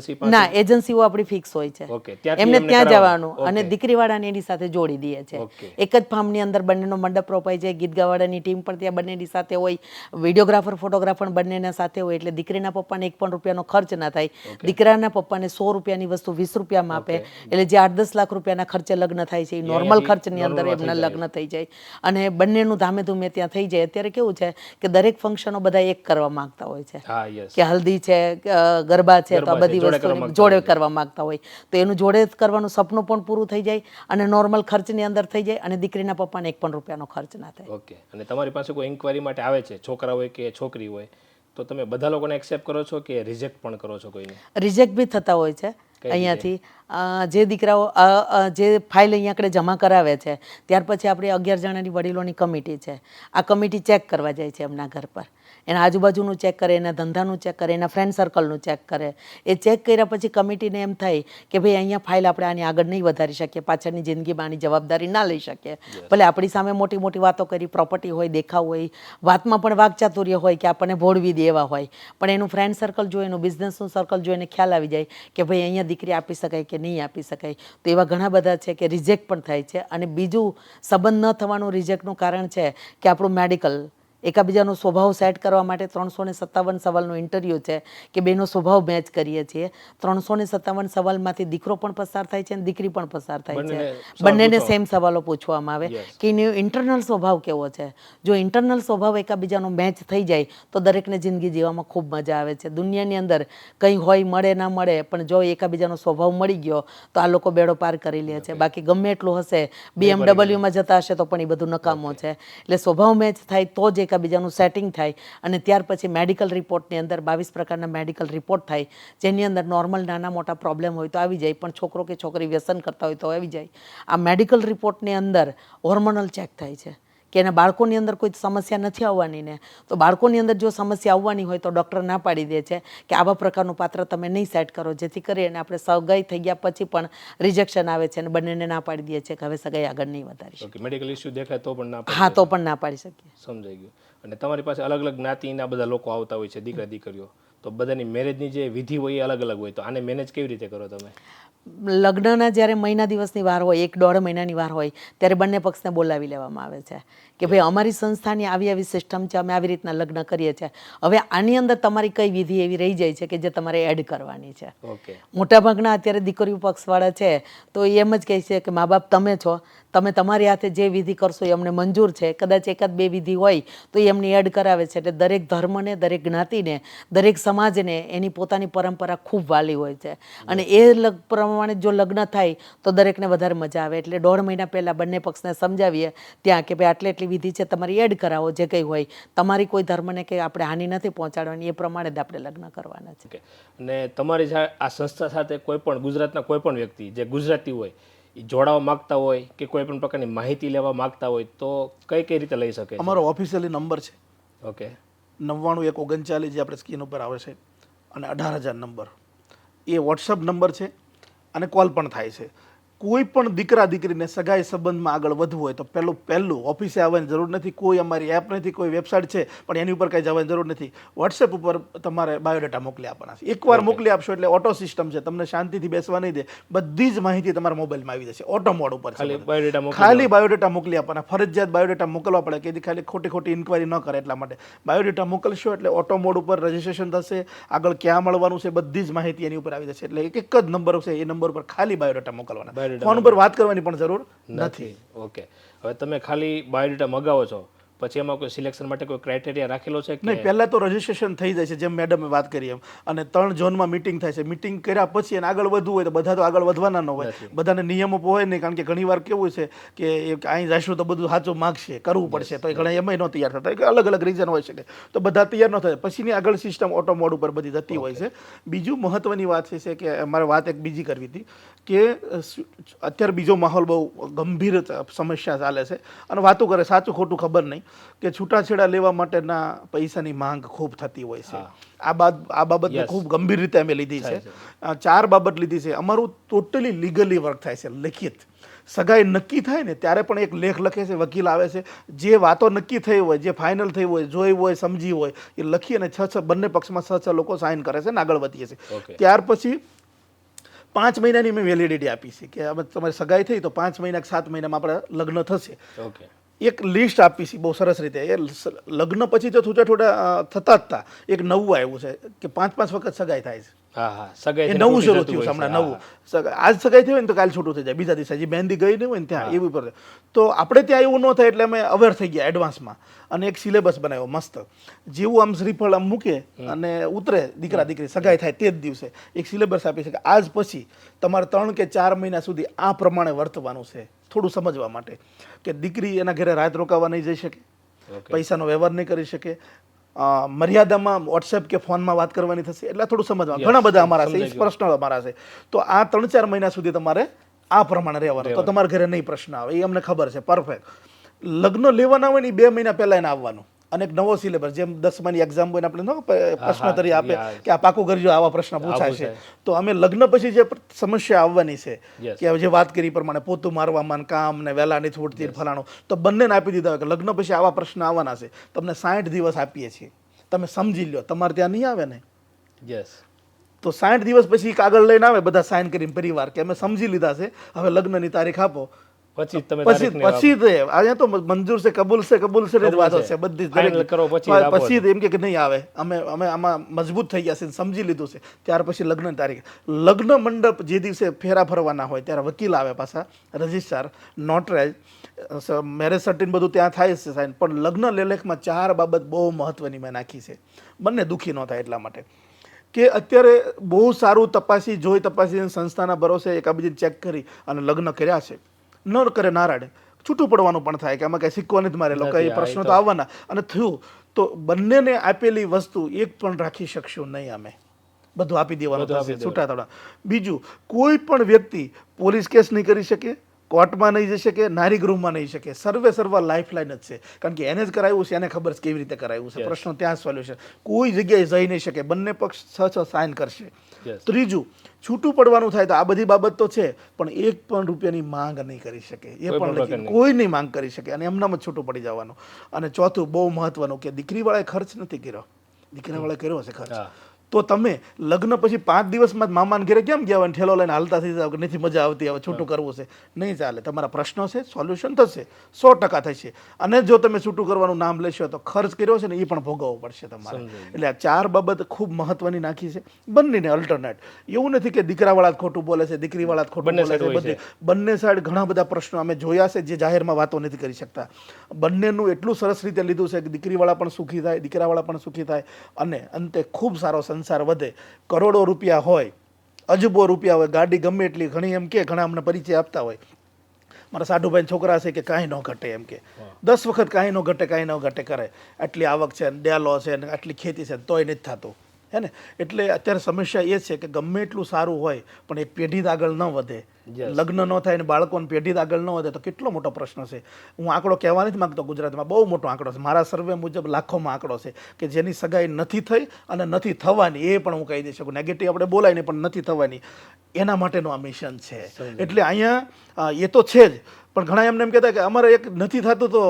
છે. ના, એજન્સીઓ આપણી ફિક્સ હોય છે, એમને ત્યાં જવાનું અને દીકરીવાળાને એની સાથે જોડી દઈએ છે. એક જ ફાર્મની અંદર બંનેનો મંડપ રોપાઈ જાય, ગીત ગાવાળાની ટીમ પણ ત્યાં બંનેની સાથે હોય, વિડીયોગ્રાફર ફોટોગ્રાફર બંનેના સાથે હોય. એટલે દીકરીના પપ્પાને 1 પણ રૂપિયાનો ખર્ચ ના થાય. દીકરાના પપ્પાને 100 રૂપિયાની વસ્તુ 20 રૂપિયામાં આપે. એટલે જે 8-10 લાખ રૂપિયાના ખર્ચે લગ્ન થાય છે એ નોર્મલ ખર્ચની અંદર એમના લગ્ન થઈ જાય અને બંનેનું ધામે ધૂમે ત્યાં થઈ જાય. અત્યારે કેવું છે કે દરેક ફંક્શનો બધા એક કરવા માંગતા હોય છે, કે હલ્દી છે, ગરબા છે, તો આ બધી વસ્તુ જોડે કરવા માંગતા હોય. તો એનું જોડે કરવાનું સપનું પણ પૂરું થઈ જાય અને નોર્મલ ખર્ચની અંદર થઈ જાય અને દીકરીના પપ્પાને 1 પણ રૂપિયાનો ખર્ચ ના થાય. ઓકે. અને તમારી પાસે કોઈ ઇન્ક્વાયરી માટે આવે છે, છોકરા હોય કે છોકરી હોય, તો તમે બધા લોકોને એક્સેપ્ટ કરો છો કે રિજેક્ટ પણ કરો છો કોઈને? રિજેક્ટ બી થતા હોય છે. અહીંયાથી જે દીકરાઓ જે ફાઇલ અહીંયા આગળ જમા કરાવે છે ત્યાર પછી આપણે 11 જણાની વડીલોની કમિટી છે. આ કમિટી ચેક કરવા જાય છે એમના ઘર પર એના આજુબાજુનું ચેક કરે, એના ધંધાનું ચેક કરે, એના ફ્રેન્ડ સર્કલનું ચેક કરે. એ ચેક કર્યા પછી કમિટીને એમ થાય કે ભાઈ અહીંયા ફાઇલ આપણે આની આગળ નહીં વધારી શકીએ, પાછળની જિંદગીમાં આની જવાબદારી ના લઈ શકીએ. ભલે આપણી સામે મોટી મોટી વાતો કરી, પ્રોપર્ટી હોય, દેખાવ હોય, વાતમાં પણ વાકચાતુર્ય હોય કે આપણને ભોળવી દે એવા હોય, પણ એનું ફ્રેન્ડ સર્કલ જોઈએ, એનું બિઝનેસનું સર્કલ જોઈને ખ્યાલ આવી જાય કે ભાઈ અહીંયા દીકરી આપી શકાય કે નહીં આપી શકાય. તો એવા ઘણા બધા છે કે રિજેક્ટ પણ થાય છે. અને બીજું સંબંધ ન થવાનું રિજેક્ટનું કારણ છે કે આપણું મેડિકલ, એકાબીજાનો સ્વભાવ સેટ કરવા માટે 357 સવાલનો ઇન્ટરવ્યૂ છે કે બેનો સ્વભાવ મેચ કરીએ છીએ. 357 સવાલમાંથી દીકરો પણ પસાર થાય છે અને દીકરી પણ પસાર થાય છે. બંનેને સેમ સવાલો પૂછવામાં આવે કે એનો ઇન્ટરનલ સ્વભાવ કેવો છે. જો ઇન્ટરનલ સ્વભાવ એકાબીજાનો મેચ થઈ જાય તો દરેકને જિંદગી જીવવામાં ખૂબ મજા આવે છે. દુનિયાની અંદર કંઈ હોય, મળે ના મળે, પણ જો એકાબીજાનો સ્વભાવ મળી ગયો તો આ લોકો બેડો પાર કરી લે છે. બાકી ગમે એટલું હશે, BMW જતા હશે તો પણ એ બધું નકામો છે. એટલે સ્વભાવ મેચ થાય તો જ એકબીજાનું સેટિંગ થાય. અને ત્યાર પછી મેડિકલ રિપોર્ટની અંદર 22 પ્રકારના મેડિકલ રિપોર્ટ થાય, જેની અંદર નોર્મલ નાના મોટા પ્રોબ્લેમ હોય તો આવી જાય, પણ છોકરો કે છોકરી વ્યસન કરતા હોય તો આવી જાય. આ મેડિકલ રિપોર્ટની અંદર હોર્મોનલ ચેક થાય છે કે એના બાળકોની અંદર કોઈ સમસ્યા નથી આવવાની ને, તો બાળકોની અંદર જો સમસ્યા આવવાની હોય તો ડૉક્ટર ના પાડી દે છે કે આવા પ્રકારનું પાત્ર તમે નહીં સેટ કરો, જેથી કરી અને આપણે સગાઈ થઈ ગયા પછી પણ રિજેક્શન આવે છે અને બંનેને ના પાડી દે છે કે હવે સગાઈ આગળ નહીં વધારી શકીએ. મેડિકલ ઇસ્યુ દેખાય તો પણ ના હા, તો પણ ના પાડી શકીએ. સમજાઈ ગયું. અને તમારી પાસે અલગ અલગ જ્ઞાતિના બધા લોકો આવતા હોય છે, દીકરા દીકરીઓ, તો બધાની મેરેજની જે વિધિ હોય એ અલગ અલગ હોય, તો આને મેનેજ કેવી રીતે કરો તમે? લગ્નના જ્યારે મહિના દિવસની વાર હોય, 1-1.5 મહિનાની વાર હોય, ત્યારે બંને પક્ષને બોલાવી લેવામાં આવે છે કે ભાઈ અમારી સંસ્થાની આવી આવી સિસ્ટમ છે, અમે આવી રીતના લગ્ન કરીએ છીએ. હવે આની અંદર તમારી કઈ વિધિ એવી રહી જાય છે કે જે તમારે એડ કરવાની છે. ઓકે. મોટાભાગના અત્યારે દીકરીઓ પક્ષવાળા છે તો એમ જ કહે છે કે મા બાપ તમે છો, તમે તમારી હાથે જે વિધિ કરશો એ અમને મંજૂર છે. કદાચ 1-2 વિધિ હોય તો એ એમની એડ કરાવે છે. એટલે દરેક ધર્મને, દરેક જ્ઞાતિને, દરેક સમાજને એની પોતાની પરંપરા ખૂબ વાલી હોય છે. અને એ પ્રમાણે જો લગ્ન થાય તો દરેકને વધારે મજા આવે. એટલે 1.5 મહિના પહેલાં બંને પક્ષને સમજાવીએ ત્યાં કે ભાઈ આટલી વિધિ છે, તમારી એડ કરાવો, જે કંઈ હોય. તમારી કોઈ ધર્મને કે આપણે હાનિ નથી પહોંચાડવાની, એ પ્રમાણે જ આપણે લગ્ન કરવાના છે. અને તમારી આ સંસ્થા સાથે કોઈ પણ ગુજરાતના કોઈ પણ વ્યક્તિ જે ગુજરાતી હોય એ જોડાવા માંગતા હોય કે કોઈ પણ પ્રકારની માહિતી લેવા માંગતા હોય તો કઈ કઈ રીતે લઈ શકે? અમારો ઓફિશિયલી નંબર છે ઓકે 99-139 જે આપણે સ્ક્રીન ઉપર આવે છે, અને 18,000 નંબર એ વોટ્સઅપ નંબર છે, અને કોલ પણ થાય છે. કોઈ પણ દીકરા દીકરીને સગાઈ સંબંધમાં આગળ વધવું હોય તો પહેલું ઓફિસે આવવાની જરૂર નથી, કોઈ અમારી એપ નથી, કોઈ વેબસાઇટ છે પણ એની ઉપર કંઈ જવાની જરૂર નથી. વોટ્સએપ ઉપર તમારે બાયોડેટા મોકલી આપવાના છે. એકવાર મોકલી આપશો એટલે ઓટો સિસ્ટમ છે, તમને શાંતિથી બેસવા નહીં દે, બધી જ માહિતી તમારા મોબાઈલમાં આવી જશે. ઓટો મોડ ઉપર ખાલી બાયોડેટા મોકલી આપવાના. ફરજિયાત બાયોડેટા મોકલવા પડે કે ખાલી ખોટી ઇન્ક્વાયરી ન કરે એટલા માટે બાયોડેટા મોકલશો એટલે ઓટો મોડ ઉપર રજીસ્ટ્રેશન થશે, આગળ ક્યાં મળવાનું છે બધી જ માહિતી એની ઉપર આવી જશે. એટલે એક જ નંબર છે, એ નંબર પર ખાલી બાયોડેટા મોકલવાના, ફોન ઉપર વાત કરવાની પણ જરૂર નથી. ઓકે. હવે તમે ખાલી બાયોડેટા મગાવો છો પછી એમાં કોઈ સિલેક્શન માટે કોઈ ક્રાઇટેરિયા રાખેલો છે કે નહીં? પહેલાં તો રજીસ્ટ્રેશન થઈ જાય છે, જેમ મેડમે વાત કરી એમ, અને 3 ઝોનમાં મિટિંગ થાય છે. મિટિંગ કર્યા પછી એને આગળ વધવું હોય તો બધા તો આગળ વધવાના ન હોય, બધાને નિયમો હોય નહીં. કારણ કે ઘણીવાર કેવું છે કે અહીં જઈશું તો બધું સાચું માગશે, કરવું પડશે, તો એ ઘણા એમાંય ન તૈયાર થતા, કે અલગ અલગ રીઝન હોય શકે, તો બધા તૈયાર ન થાય. પછીની આગળ સિસ્ટમ ઓટો મોડ ઉપર બધી જતી હોય છે. બીજું મહત્વની વાત છે કે અમારે વાત એક બીજી કરવી હતી કે અત્યારે બીજો માહોલ બહુ ગંભીર સમસ્યા ચાલે છે, અને વાતો કરે સાચું ખોટું ખબર નહીં, કે છૂટાછેડા લેવા માટેના પૈસાની માંગ ખૂબ થતી હોય છે. આ બાબતને ખૂબ ગંભીર રીતે અમે લીધી છે. 4 બાબત લીધી છે. અમારું ટોટલી લીગલી વર્ક થાય છે, લિખિત. સગાઈ નક્કી થાય ને ત્યારે પણ એક લેખ લખે છે, વકીલ આવે છે, જે વાતો નક્કી થઈ હોય, જે ફાઇનલ થઈ હોય, જોઈ હોય, સમજી હોય, એ લખી અને 6 બંને પક્ષમાં 6 લોકો સાઇન કરે છે ને આગળ વધીએ છીએ. ત્યાર પછી 5 મહિનાની મેં વેલિડિટી આપી છે કે હવે તમારી સગાઈ થઈ તો 5 મહિના કે 7 મહિનામાં આપણે લગ્ન થશે. એક લિસ્ટ આપી છે બહુ સરસ રીતે. એ લગ્ન પછી તો છૂટા થતા એક નવું આવ્યું છે કે 5-5 વખત સગાઈ થાય છે. એ નવું શરૂ થયું છે હમણાં, નવું. આજ સગાઈ થઈ હોય ને તો કાલ છૂટું થઈ જાય, બીજા દિવસે હજી મહેંદી ગઈ નહીં હોય ને ત્યાં એવું પર. તો આપણે ત્યાં એવું ન થાય એટલે અમે અવેર થઈ ગયા એડવાન્સમાં, અને એક સિલેબસ બનાવ્યો મસ્ત. જેવું આમ શ્રીફળ આમ મૂકે અને ઉતરે દીકરા દીકરી સગાઈ થાય તે જ દિવસે એક સિલેબસ આપી છે કે આજ પછી તમારે 3 કે 4 મહિના સુધી આ પ્રમાણે વર્તવાનું છે. થોડું સમજવા માટે કે દીકરી એના ઘરે રાત રોકાવા નહીં જઈ શકે, પૈસાનો વ્યવહાર નહીં કરી શકે, મર્યાદામાં વોટ્સએપ કે ફોનમાં વાત કરવાની થશે. એટલે થોડું સમજવા, ઘણા બધા અમારા છે, પર્સનલ અમારા છે. તો આ 3-4 મહિના સુધી તમારે આ પ્રમાણે રહેવાનું, તો તમારા ઘરે નહીં પ્રશ્ન આવે, એ અમને ખબર છે પરફેક્ટ. લગ્ન લેવાના હોય ને 2 મહિના પહેલા એને આવવાનું, અને એક નવો સિલેબસ, જેમ 10માની એક્ઝામ હોય ને આપણે પ્રશ્નોત્તરી આપે કે આ પાકું કરજો, આવા પ્રશ્ન પૂછાશે. તો અમે લગ્ન પછી જે સમસ્યા આવવાની છે કે જે વાત કરી પ્રમાણે પોતું મારવામાં કામ ને વહેલા નથી ઉઠતી ફલાણું, તો બંનેને આપી દીધા કે લગ્ન પછી આવા પ્રશ્ન આવવાના છે, તમને 60 દિવસ આપીએ છીએ, તમે સમજી લો. તમારે ત્યાં નહીં આવે ને, તો 60 દિવસ પછી કાગળ લઈને આવે બધા સાઇન કરીને પરિવાર કે અમે સમજી લીધા છે, હવે લગ્નની તારીખ આપો. પછી અહીંયા તો મંજૂર છે, કબૂલ છે જ વાતો છે બધી, પછી એમ કે નહીં આવે, અમે આમાં મજબૂત થઈ ગયા છે, સમજી લીધું છે, ત્યાર પછી લગ્ન તારીખ. લગ્ન મંડપ જે દિવસે ફેરા ફરવાના હોય ત્યારે વકીલ આવે પાછા, રજિસ્ટ્રાર, નોટરાઇઝ, મેરેજ સર્ટિન બધું ત્યાં થાય છે સાઈન. પણ લગ્ન લેલેખમાં 4 બાબત બહુ મહત્વની મેં નાખી છે, બંને દુઃખી ન થાય એટલા માટે કે અત્યારે બહુ સારું તપાસી સંસ્થાના ભરોસે એકાબીજીને ચેક કરી અને લગ્ન કર્યા છે, ન કરે નારાડે, છૂટું પડવાનું પણ થાય કે આમાં કઈ સિક્કો નથી મારેલો, કઈ પ્રશ્નો તો આવવાના. અને થયું તો બંનેને આપેલી વસ્તુ એક પણ રાખી શકશું નહીં, અમે બધું આપી દેવાનું થશે છૂટા થોડા. બીજું, કોઈ પણ વ્યક્તિ પોલીસ કેસ નહીં કરી શકે, કોર્ટમાં નહીં જઈ શકે, નારી ગૃહમાં નહીં શકે, સર્વ લાઈફલાઈન જ છે. કારણ કે એને જ કરાવ્યું છે, એને ખબર છે કેવી રીતે કરાવ્યું છે, પ્રશ્નો ત્યાં સોલ્યુશન, કોઈ જગ્યાએ જઈ નહીં શકે, બંને પક્ષ 6 સાઇન કરશે. ત્રીજું, છૂટું પડવાનું થાય તો આ બધી બાબત તો છે, પણ 1 પણ રૂપિયાની માંગ નહીં કરી શકે, એ પણ કોઈ નહીં માંગ કરી શકે, અને એમનામ જ છૂટું પડી જવાનું. અને ચોથું બહુ મહત્વનું કે દીકરીવાળાએ ખર્ચ નથી કર્યો, દીકરાવાળાએ કર્યો હશે ખર્ચ. તો તમે લગ્ન પછી 5 દિવસમાં જ મામાને ઘરે કેમ ગયા હોય, ઠેલો લઈને હાલતા થઈ જાવ કે નથી મજા આવતી, હવે છૂટું કરવું છે, નહીં ચાલે. તમારા પ્રશ્નો છે, સોલ્યુશન થશે, 100% થશે. અને જો તમે છૂટું કરવાનું નામ લેશો તો ખર્ચ કર્યો છે ને એ પણ ભોગવવો પડશે તમારે. એટલે આ 4 બાબત ખૂબ મહત્વની નાખી છે, બંનેને અલ્ટરનેટ. એવું નથી કે દીકરાવાળા જ ખોટું બોલે છે, દીકરીવાળા જ ખોટું બોલે છે, બંને સાઈડ ઘણા બધા પ્રશ્નો અમે જોયા છે જે જાહેરમાં વાતો નથી કરી શકતા. બંનેનું એટલું સરસ રીતે લીધું છે કે દીકરીવાળા પણ સુખી થાય, દીકરાવાળા પણ સુખી થાય, અને અંતે ખૂબ સારો સંસાર વધે. કરોડો રૂપિયા હોય, અજબો રૂપિયા હોય, ગાડી ગમે એટલી, ઘણી એમ કે ઘણા અમને પરિચય આપતા હોય, મારા સાઢુભાઈ છોકરા છે કે કાંઈ ન ઘટે, એમ કે 10 વખત કાંઈ ન ઘટે કરે, આટલી આવક છે, ડેલો છે, આટલી ખેતી છે, તોય નથી થતું, હે ને. એટલે અત્યારે સમસ્યા એ છે કે ગમે એટલું સારું હોય પણ એ પેઢી આગળ ન વધે, લગ્ન ન થાય ને બાળકોને પેઢી આગળ ન વધે તો કેટલો મોટો પ્રશ્ન છે. હું આંકડો કહેવા નથી માંગતો, ગુજરાતમાં બહુ મોટો આંકડો છે, મારા સર્વે મુજબ લાખોમાં આંકડો છે કે જેની સગાઈ નથી થઈ અને નથી થવાની, એ પણ હું કહી દઈ શકું. નેગેટિવ આપણે બોલાય નહીં, પણ નથી થવાની, એના માટેનું આ મિશન છે. એટલે અહીંયા એ તો છે જ, પણ ઘણા એમને એમ કહેતા કે અમારે એક નથી થતું તો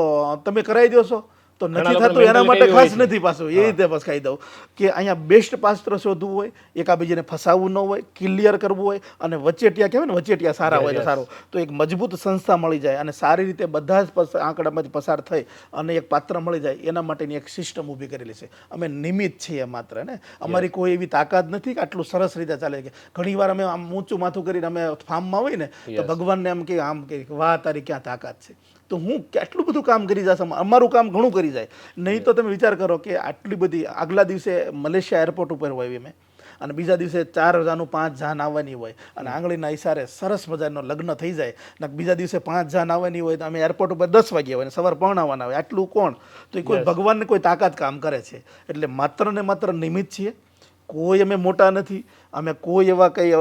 તમે કરાવી દો છો, તો નથી થતું એના માટે ખાસ નથી. પાછું એ રીતે બસ કહી દઉં કે અહીંયા બેસ્ટ પાત્ર શોધવું હોય, એકાબીજાને ફસાવવું ન હોય, ક્લિયર કરવું હોય, અને વચેટિયા કહેવાય ને, વચેટિયા સારા હોય તો સારું, તો એક મજબૂત સંસ્થા મળી જાય અને સારી રીતે બધા જ આંકડામાંથી પસાર થઈ અને એક પાત્ર મળી જાય, એના માટેની એક સિસ્ટમ ઊભી કરેલી છે. અમે નિમિત્ત છીએ માત્ર, ને અમારી કોઈ એવી તાકાત નથી કે આટલું સરસ રીતે ચાલે. કે ઘણી વાર અમે આમ ઊંચું માથું કરીને અમે ફાર્મમાં હોય ને તો ભગવાનને એમ કે આમ કે વાહ તારી ક્યાં તાકાત છે, તો હું કેટલું બધું કામ કરી જશે, અમારું કામ ઘણું કરી જાય. નહીં તો તમે વિચાર કરો કે આટલી બધી, આગલા દિવસે મલેશિયા એરપોર્ટ ઉપર હોય મેં, અને બીજા દિવસે 4 જાનું 5 જાન આવવાની હોય, અને આંગળીના ઈશારે સરસ મજાનો લગ્ન થઈ જાય, ને બીજા દિવસે 5 જાન આવવાની હોય તો અમે એરપોર્ટ ઉપર 10 વાગ્યા હોય ને સવાર પરણાવવાના હોય. આટલું કોણ? તો એ કોઈ ભગવાનને કોઈ તાકાત કામ કરે છે. એટલે માત્ર ને માત્ર નિમિત્ત છીએ, કોઈ અમે મોટા નથી, અમે કોઈ એવા કંઈ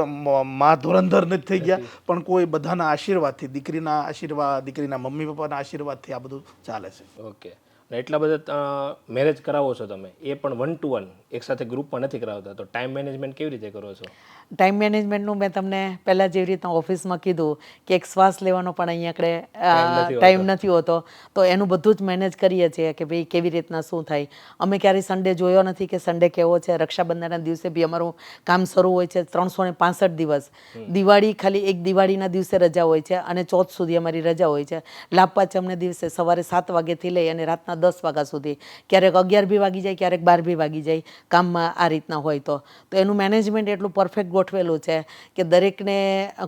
મા ધુરંધર નથી થઈ ગયા, પણ કોઈ બધાના આશીર્વાદથી, દીકરીના આશીર્વાદ, દીકરીના મમ્મી પપ્પાના આશીર્વાદથી આ બધું ચાલે છે. ઓકે. એટલા બધા મેરેજ કરાવો છો તમે, એ પણ 1 to 1 એક સાથે ગ્રુપમાં નથી કરાવતા, તો ટાઈમ મેનેજમેન્ટ કેવી રીતે કરો છો? ટાઈમ મેનેજમેન્ટનું મેં તમને પહેલાં જેવી રીતના ઓફિસમાં કીધું કે એક શ્વાસ લેવાનો પણ અહીંયા આગળ ટાઈમ નથી હોતો, તો એનું બધું જ મેનેજ કરીએ છીએ કે ભાઈ કેવી રીતના શું થાય. અમે ક્યારેય સન્ડે જોયો નથી કે સન્ડે કેવો છે. રક્ષાબંધનના દિવસે બી અમારું કામ શરૂ હોય છે 365 દિવસ. દિવાળી ખાલી એક દિવાળીના દિવસે રજા હોય છે, અને ચોથ સુધી અમારી રજા હોય છે. લાભ પાંચમને દિવસે સવારે 7 વાગ્યાથી લઈ અને રાતના 10 વાગ્યા સુધી, ક્યારેક 11 બી વાગી જાય, ક્યારેક 12 બી વાગી જાય કામમાં આ રીતના હોય તો એનું મેનેજમેન્ટ એટલું પરફેક્ટ ગોઠવેલું છે કે દરેકને,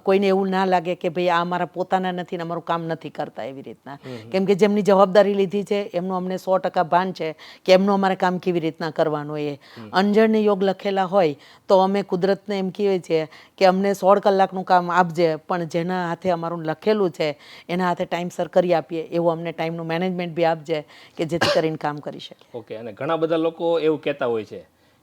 કોઈને એવું ના લાગે કે ભાઈ આ અમારા પોતાના નથી ને અમારું કામ નથી કરતા એવી રીતના. કેમ કે જેમની જવાબદારી લીધી છે એમનું અમને 100% ભાન છે કે એમનું અમારે કામ કેવી રીતના કરવાનું. એ અંજળને યોગ લખેલા હોય તો અમે કુદરતને એમ કહીએ છીએ કે અમને 16 કલાકનું કામ આપજે, પણ જેના હાથે અમારું લખેલું છે એના હાથે ટાઈમસર કરી આપીએ, એવું અમને ટાઈમનું મેનેજમેન્ટ બી આપજે કે જેથી કરીને કામ કરી શકીએ. ઓકે. અને ઘણા બધા લોકો એવું કહેતા હોય છે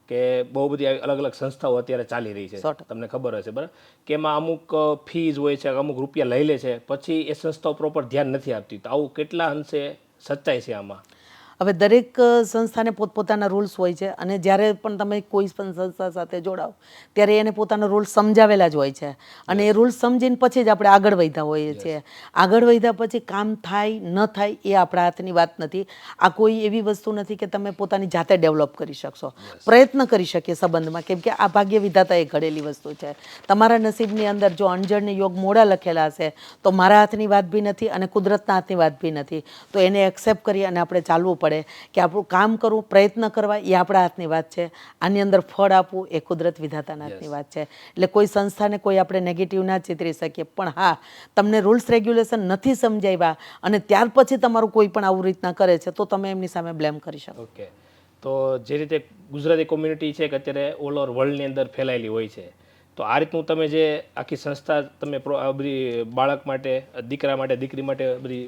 કે બહુ બધી અલગ અલગ સંસ્થાઓ અત્યારે ચાલી રહી છે, તમને ખબર હશે બરાબર, કે એમાં અમુક ફીઝ હોય છે, અમુક રૂપિયા લઈ લે છે, પછી એ સંસ્થાઓ પ્રોપર ધ્યાન નથી આપતી. તો આવું કેટલા અંશે સચ્ચાઈ છે આમાં? હવે દરેક સંસ્થાને પોતપોતાના રૂલ્સ હોય છે અને જ્યારે પણ તમે કોઈ પણ સંસ્થા સાથે જોડાઓ ત્યારે એને પોતાનો રૂલ્સ સમજાવેલા જ હોય છે અને એ રૂલ્સ સમજીને પછી જ આપણે આગળ વધ્યા હોઈએ છીએ. આગળ વધ્યા પછી કામ થાય ન થાય એ આપણા હાથની વાત નથી. આ કોઈ એવી વસ્તુ નથી કે તમે પોતાની જાતે ડેવલપ કરી શકશો. પ્રયત્ન કરી શકીએ સંબંધમાં, કેમ કે આ ભાગ્ય વિધાતાએ ઘડેલી વસ્તુ છે. તમારા નસીબની અંદર જો અણજણને યોગ મોડા લખેલા હશે તો મારા હાથની વાત બી નથી અને કુદરતના હાથની વાત બી નથી. તો એને એક્સેપ્ટ કરી અને આપણે ચાલવું પડે કે આપણું કામ કરવું, પ્રયત્ન કરવા એ આપણા હાથની વાત છે. આની અંદર ફળ આપવું એ કુદરત વિધાતાના હાથની વાત છે. એટલે કોઈ સંસ્થાને કોઈ આપણે નેગેટિવ ના ચિતરી શકીએ, પણ હા, તમને રૂલ્સ રેગ્યુલેશન નથી સમજાવ્યા અને ત્યાર પછી તમારું કોઈ પણ આવું રીતના કરે છે તો તમે એમની સામે બ્લેમ કરી શકો. ઓકે, તો જે રીતે ગુજરાતી કોમ્યુનિટી છે કે અત્યારે ઓલ ઓવર વર્લ્ડની અંદર ફેલાયેલી હોય છે, તો આ રીતનું તમે જે આખી સંસ્થા તમે આ બધી બાળક માટે, દીકરા માટે, દીકરી માટે બધી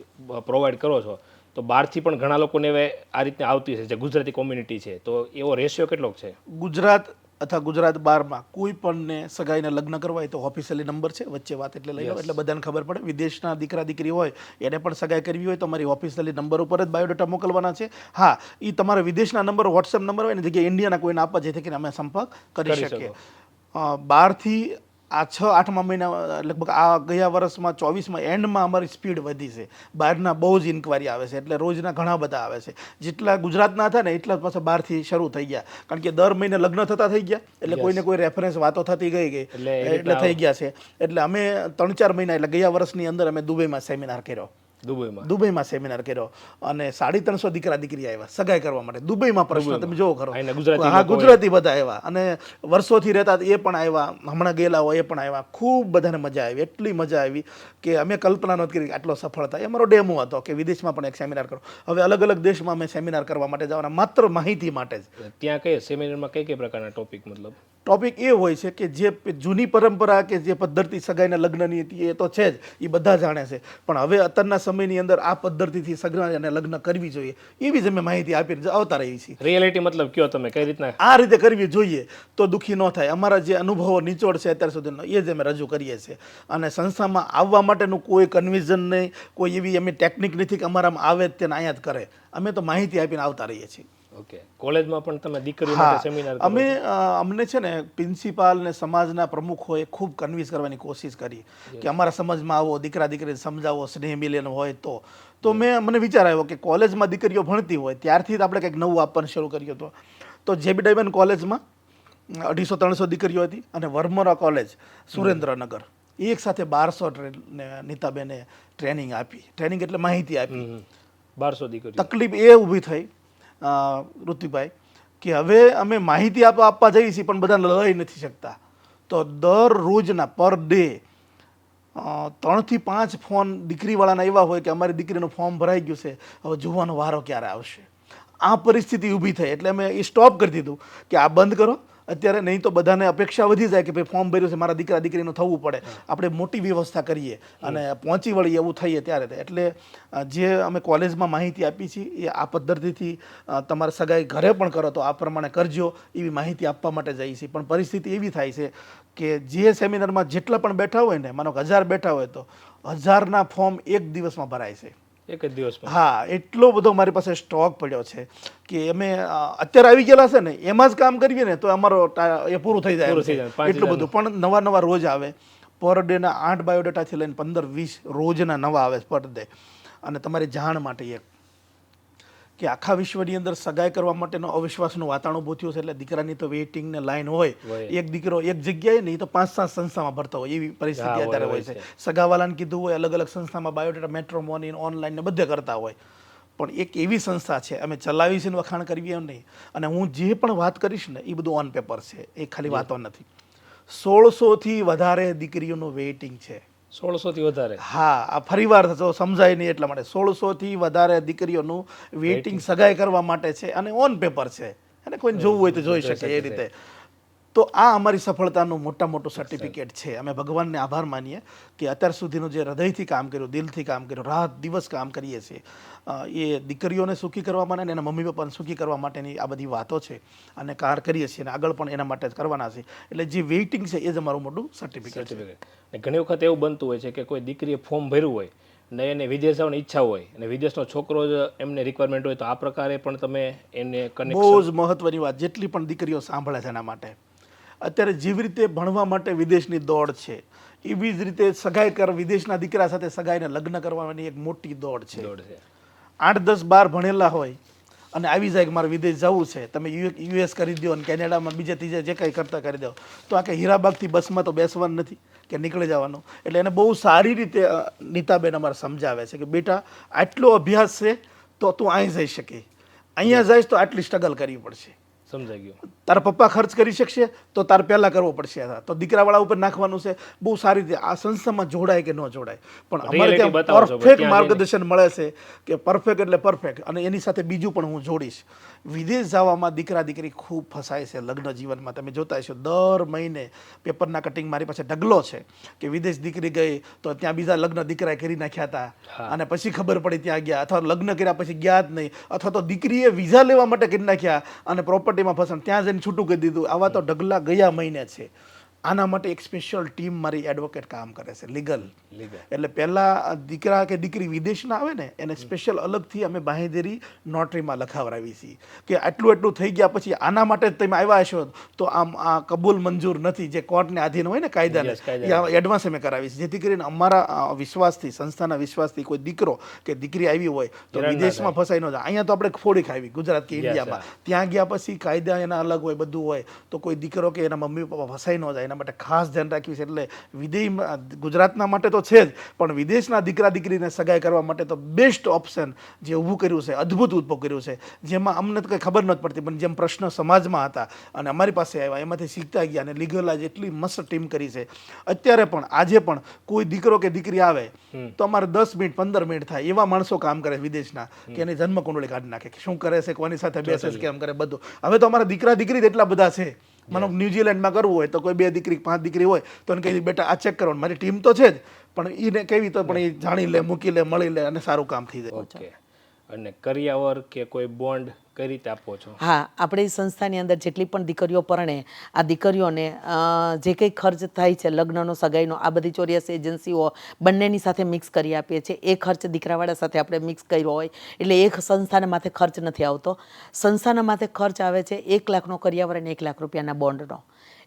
પ્રોવાઈડ કરો છો, તો બહારથી પણ ઘણા લોકોને હવે આ રીતના આવતી છે જે ગુજરાતી કોમ્યુનિટી છે, તો એવો રેશિયો કેટલોક છે? ગુજરાત અથવા ગુજરાત બહારમાં કોઈ પણને સગાઈને લગ્ન કરવા હોય તો ઓફિશિયલી નંબર છે, વચ્ચે વાત એટલે લઈ લો એટલે બધાને ખબર પડે. વિદેશના દીકરા દીકરી હોય એને પણ સગાઈ કરવી હોય તો અમારી ઓફિશિયલી નંબર ઉપર જ બાયોડેટા મોકલવાના છે. હા, એ તમારા વિદેશના નંબર, વોટ્સએપ નંબર હોય ને જગ્યાએ ઇન્ડિયાના કોઈને આપવા, જેથી કરીને અમે સંપર્ક કરી શકીએ. બહારથી આ 6-8મા મહિના, લગભગ આ ગયા વર્ષમાં 24માં એન્ડમાં અમારી સ્પીડ વધી છે. બહારના બહુ જ ઇન્કવાયરી આવે છે, એટલે રોજના ઘણા બધા આવે છે. જેટલા ગુજરાતના હતા ને એટલા પાછા બહારથી શરૂ થઈ ગયા, કારણ કે દર મહિને લગ્ન થતા થઈ ગયા એટલે કોઈને કોઈ રેફરન્સ વાતો થતી ગઈ એટલે થઈ ગયા છે. એટલે અમે 3-4 મહિના, એટલે ગયા વર્ષની અંદર અમે દુબઈમાં સેમિનાર કર્યો. દુબઈમાં સેમિનાર કર્યો અને 350 દીકરા દીકરી આવ્યા સગાઈ કરવા માટે દુબઈમાં. પ્રશ્ન તમે જોવો ખરો. હા, ગુજરાતી બધા આવ્યા અને વર્ષોથી રહેતા એ પણ આવ્યા, હમણાં ગયેલા હોય એ પણ આવ્યા. ખૂબ બધાને મજા આવી, એટલી મજા આવી કે અમે કલ્પના નહોતી કરી કે આટલો સફળ થાય. અમારો ડેમો હતો કે વિદેશમાં પણ એક સેમિનાર કરો. હવે અલગ અલગ દેશમાં અમે સેમિનાર કરવા માટે જવાના, માત્ર માહિતી માટે જ. ત્યાં કઈ સેમિનારમાં કઈ પ્રકારના ટોપિક, મતલબ ટોપિક એ હોય છે કે જે જૂની પરંપરા કે જે પદ્ધતિ સગાઈના લગ્નની હતી એ તો છે જ, એ બધા જાણે છે, પણ હવે અત્યારના સમયની અંદર આ પદ્ધતિથી સગાઈ અને લગ્ન કરવી જોઈએ એવી જ અમે માહિતી આપીને આવતા રહી છીએ. રિયાલિટી મતલબ કયો તમે કઈ રીતના આ રીતે કરવી જોઈએ તો દુઃખી ન થાય. અમારા જે અનુભવો નિચોડ છે અત્યાર સુધીનો એ જ અમે રજૂ કરીએ છીએ. અને સંસ્થામાં આવવા માટેનું કોઈ કન્વિઝન નહીં, કોઈ એવી અમે ટેકનિક નથી કે અમારામાં આવે જ તેને અહીંયા જ કરે. અમે તો માહિતી આપીને આવતા રહીએ છીએ. ઓકે, કોલેજમાં પણ તમે દીકરીઓ માટે સેમિનાર કરો? અમને છે ને પ્રિન્સિપાલ ને સમાજના પ્રમુખોએ ખૂબ કન્વિન્સ કરવાની કોશિશ કરી કે અમારા સમાજમાં આવો, દીકરા દીકરીને સમજાવો, સ્નેહ મિલન હોય તો મને વિચાર આવ્યો કે કોલેજમાં દીકરીઓ ભણતી હોય ત્યારથી જ આપણે કંઈક નવું આપવાનું શરૂ કર્યું હતું. તો જેબી ડાયમંડ કોલેજમાં 250-300 દીકરીઓ હતી અને વર્મોરા કોલેજ સુરેન્દ્રનગર એક સાથે 1200 નીતાબેને ટ્રેનિંગ આપી. ટ્રેનિંગ એટલે માહિતી આપી. 1200 દીકરીઓ. તકલીફ એ ઊભી થઈ ઋતિભાઈ કે હવે અમે માહિતી આપવા જઈએ છીએ પણ બધાને લઈ નથી શકતા. તો દરરોજના પર ડે 3 થી 5 ફોન દીકરીવાળાના એવા હોય કે અમારી દીકરીનું ફોર્મ ભરાઈ ગયું છે, હવે જોવાનો વારો ક્યારે આવશે. આ પરિસ્થિતિ ઊભી થઈ એટલે અમે એ સ્ટોપ કરી દીધું કે આ બંધ કરો અત્યારે, નહીં તો બધાને અપેક્ષા વધી જાય કે ભાઈ ફોર્મ ભર્યું છે, મારા દીકરા દીકરીનું થવું પડે, આપણે મોટી વ્યવસ્થા કરીએ અને પહોંચી વળીએ એવું થઈએ ત્યારે. એટલે જે અમે કોલેજમાં માહિતી આપી છીએ એ આ પદ્ધતિથી તમારે સગાઈ ઘરે પણ કરો તો આ પ્રમાણે કરજો એવી માહિતી આપવા માટે જઈએ છીએ. પણ પરિસ્થિતિ એવી થાય છે કે જે સેમિનારમાં જેટલા પણ બેઠા હોય ને, માનો કે 1000 બેઠા હોય તો 1000ના ફોર્મ એક દિવસમાં ભરાય છે. એક જ દિવસમાં? હા, એટલો બધો મારી પાસે સ્ટોક પડ્યો છે કે અમે અત્યારે આવી ગયેલા છે ને એમાં જ કામ કરીએ ને તો અમારો એ પૂરું થઈ જાય એટલું બધું. પણ નવા રોજ આવે. પર ડેના 8 બાયોડેટાથી લઈને 15-20 રોજના નવા આવે પર ડે. અને તમારી જાણ માટે એક કે આખા વિશ્વની અંદર સગાઈ કરવા માટેનો અવિશ્વાસનું વાતાવરણ ઊભું થયું છે. એટલે દીકરાની તો વેઇટિંગ ને લાઈન હોય, એક દીકરો એક જગ્યાએ નહીં તો 5-7 સંસ્થામાં ભરતા હોય એવી પરિસ્થિતિ અત્યારે હોય છે. સગાવાલાને કીધું હોય અલગ અલગ સંસ્થામાં બાયોડેટા, મેટ્રોમોની, ઓનલાઈન ને બધે કરતા હોય. પણ એક એવી સંસ્થા છે અમે ચલાવી છે ને વખાણ કરવી એમ નહીં. અને હું જે પણ વાત કરીશ ને એ બધું ઓન પેપર છે, એ ખાલી વાતો નથી. 1600થી વધારે દીકરીઓનું વેઇટિંગ છે. 1600થી વધારે? હા, આ ફરીવાર સમજાય નહીં એટલા માટે 1600થી વધારે દીકરીઓનું વેઇટિંગ સગાઈ કરવા માટે છે અને ઓન પેપર છે, અને કોઈને જોવું હોય તો જોઈ શકે એ રીતે. તો આ અમારી સફળતાનું મોટું સર્ટિફિકેટ છે. અમે ભગવાનને આભાર માનીએ કે અત્યાર સુધીનું જે હૃદયથી કામ કર્યું, દિલથી કામ કર્યું, રાત દિવસ કામ કરીએ છીએ, એ દીકરીઓને સુખી કરવા માટે અને એના મમ્મી પપ્પાને સુખી કરવા માટેની આ બધી વાતો છે અને કાર કરીએ છીએ અને આગળ પણ એના માટે જ કરવાના છે. એટલે જે વેઇટિંગ છે એ જ અમારું મોટું સર્ટિફિકેટ છે. ઘણી વખત એવું બનતું હોય છે કે કોઈ દીકરીએ ફોર્મ ભર્યું હોય ને એને વિદેશ જવાની ઈચ્છા હોય અને વિદેશનો છોકરો જ એમને રિક્વાયરમેન્ટ હોય તો આ પ્રકારે પણ તમે એને બહુ કનેક્શન જ મહત્વની વાત, જેટલી પણ દીકરીઓ સાંભળે છે એના માટે, અત્યારે જેવી રીતે ભણવા માટે વિદેશની દોડ છે એવી જ રીતે સગાઈ વિદેશના દીકરા સાથે સગાઈને લગ્ન કરવાની એક મોટી દોડ છે. દોડ છે. 8-10-12 ભણેલા હોય અને આવી જાય કે મારે વિદેશ જવું છે, તમે યુએસ કરી દો અને કેનેડામાં બીજે ત્રીજે જે કંઈ કરતા કરી દો, તો આ કે હીરાબાગથી બસમાં તો બેસવાનું નથી કે નીકળી જવાનું. એટલે એને બહુ સારી રીતે નીતાબેન અમારે સમજાવે છે કે બેટા આટલો અભ્યાસ છે તો તું અહીં જઈ શકે, અહીંયા જઈશ તો આટલી સ્ટ્રગલ કરવી પડશે. સમજાઈ ગયું. તારા પપ્પા ખર્ચ કરી શકશે તો તારે પહેલાં કરવો પડશે, તો દીકરાવાળા ઉપર નાખવાનું છે. બહુ સારી રીતે આ સંસ્થામાં જોડાય કે ન જોડાય, પણ અમારે Reality ત્યાં બતાવો છો, પરફેક્ટ ત્યાં માર્ગદર્શન મળે છે કે પરફેક્ટ એટલે પરફેક્ટ. અને એની સાથે બીજું પણ હું જોડીશ, વિદેશ જવામાં દીકરા દીકરી ખૂબ ફસાય છે લગ્ન જીવનમાં. તમે જોતા હશો દર મહિને પેપરના કટિંગ મારી પાસે ઢગલો છે કે વિદેશ દીકરી ગઈ તો ત્યાં બીજા લગ્ન દીકરાએ કરી નાખ્યા હતા અને પછી ખબર પડી ત્યાં ગયા, અથવા લગ્ન કર્યા પછી ગયા જ નહીં, અથવા તો દીકરીએ વિઝા લેવા માટે કરી નાખ્યા અને પ્રોપર્ટીમાં ફસણ, ત્યાં જઈને છૂટું કરી દીધું. આવા તો ઢગલા ગયા મહિને છે. આના માટે એક સ્પેશિયલ ટીમ મારી એડવોકેટ કામ કરે છે, લીગલ. એટલે પહેલા દીકરા કે દીકરી વિદેશના આવે ને એને સ્પેશિયલ અલગથી અમે બાંહેધરી નોટરીમાં લખાવડાવી છીએ કે આટલું થઈ ગયા પછી આના માટે જ તમે આવ્યા હશો તો આમ આ કબૂલ મંજૂર નથી, જે કોર્ટને આધીન હોય ને કાયદાને, એ એડવાન્સ અમે કરાવી છે, જેથી કરીને અમારા વિશ્વાસથી, સંસ્થાના વિશ્વાસથી કોઈ દીકરો કે દીકરી આવી હોય તો વિદેશમાં ફસાઈ ન જાય. અહીંયા તો આપણે ફોડી ખાવી ગુજરાત કે ઇન્ડિયામાં, ત્યાં ગયા પછી કાયદા એના અલગ હોય, બધું હોય, તો કોઈ દીકરો કે એના મમ્મી પપ્પા ફસાઈ ન જાય એના માટે ખાસ ધ્યાન રાખવી છે. એટલે વિદેશ ગુજરાતના માટે તો છે જ, પણ વિદેશના દીકરા દીકરીને સગાઈ કરવા માટે તો બેસ્ટ ઓપ્શન જે ઊભું કર્યું છે, અદ્ભુત ઊભું કર્યું છે, જેમાં અમને તો કંઈ ખબર નથી પડતી, પણ જેમ પ્રશ્ન સમાજમાં હતા અને અમારી પાસે આવ્યા એમાંથી શીખતા ગયા અને લીગલ આજે એટલી મસ્ત ટીમ કરી છે. અત્યારે પણ આજે પણ કોઈ દીકરો કે દીકરી આવે તો અમારે 10 મિનિટ 15 મિનિટ થાય એવા માણસો કામ કરે વિદેશના કે એની જન્મ કુંડળી કાઢી નાખે, શું કરે છે, કોની સાથે બેસે છે, કેમ કરે, બધું. હવે તો અમારા દીકરા દીકરી જ એટલા બધા છે. મને ન્યુઝીલેન્ડમાં કરવું હોય તો કોઈ 2 દીકરી 5 દીકરી હોય તો એને કહી બેટા આ ચેક કરવાનું, મારી ટીમ તો છે જ, પણ એને કેવી તો પણ એ જાણી લે, મૂકી લે, મળી લે અને સારું કામ થઈ જાય. ઓકે. અને કરિયાવર કે કોઈ બોન્ડ કઈ રીતે આપો છો? હા, આપણી સંસ્થાની અંદર જેટલી પણ દીકરીઓ પરણે, આ દીકરીઓને જે કંઈ ખર્ચ થાય છે લગ્નનો, સગાઈનો, આ બધી 84 એજન્સીઓ બંનેની સાથે મિક્સ કરી આપીએ છીએ. એ ખર્ચ દીકરાવાળા સાથે આપણે મિક્સ કર્યો હોય એટલે એક સંસ્થાના માથે ખર્ચ નથી આવતો. સંસ્થાના માથે ખર્ચ આવે છે 1 લાખનો કરિયાવર અને 1 લાખ રૂપિયાના બોન્ડનો.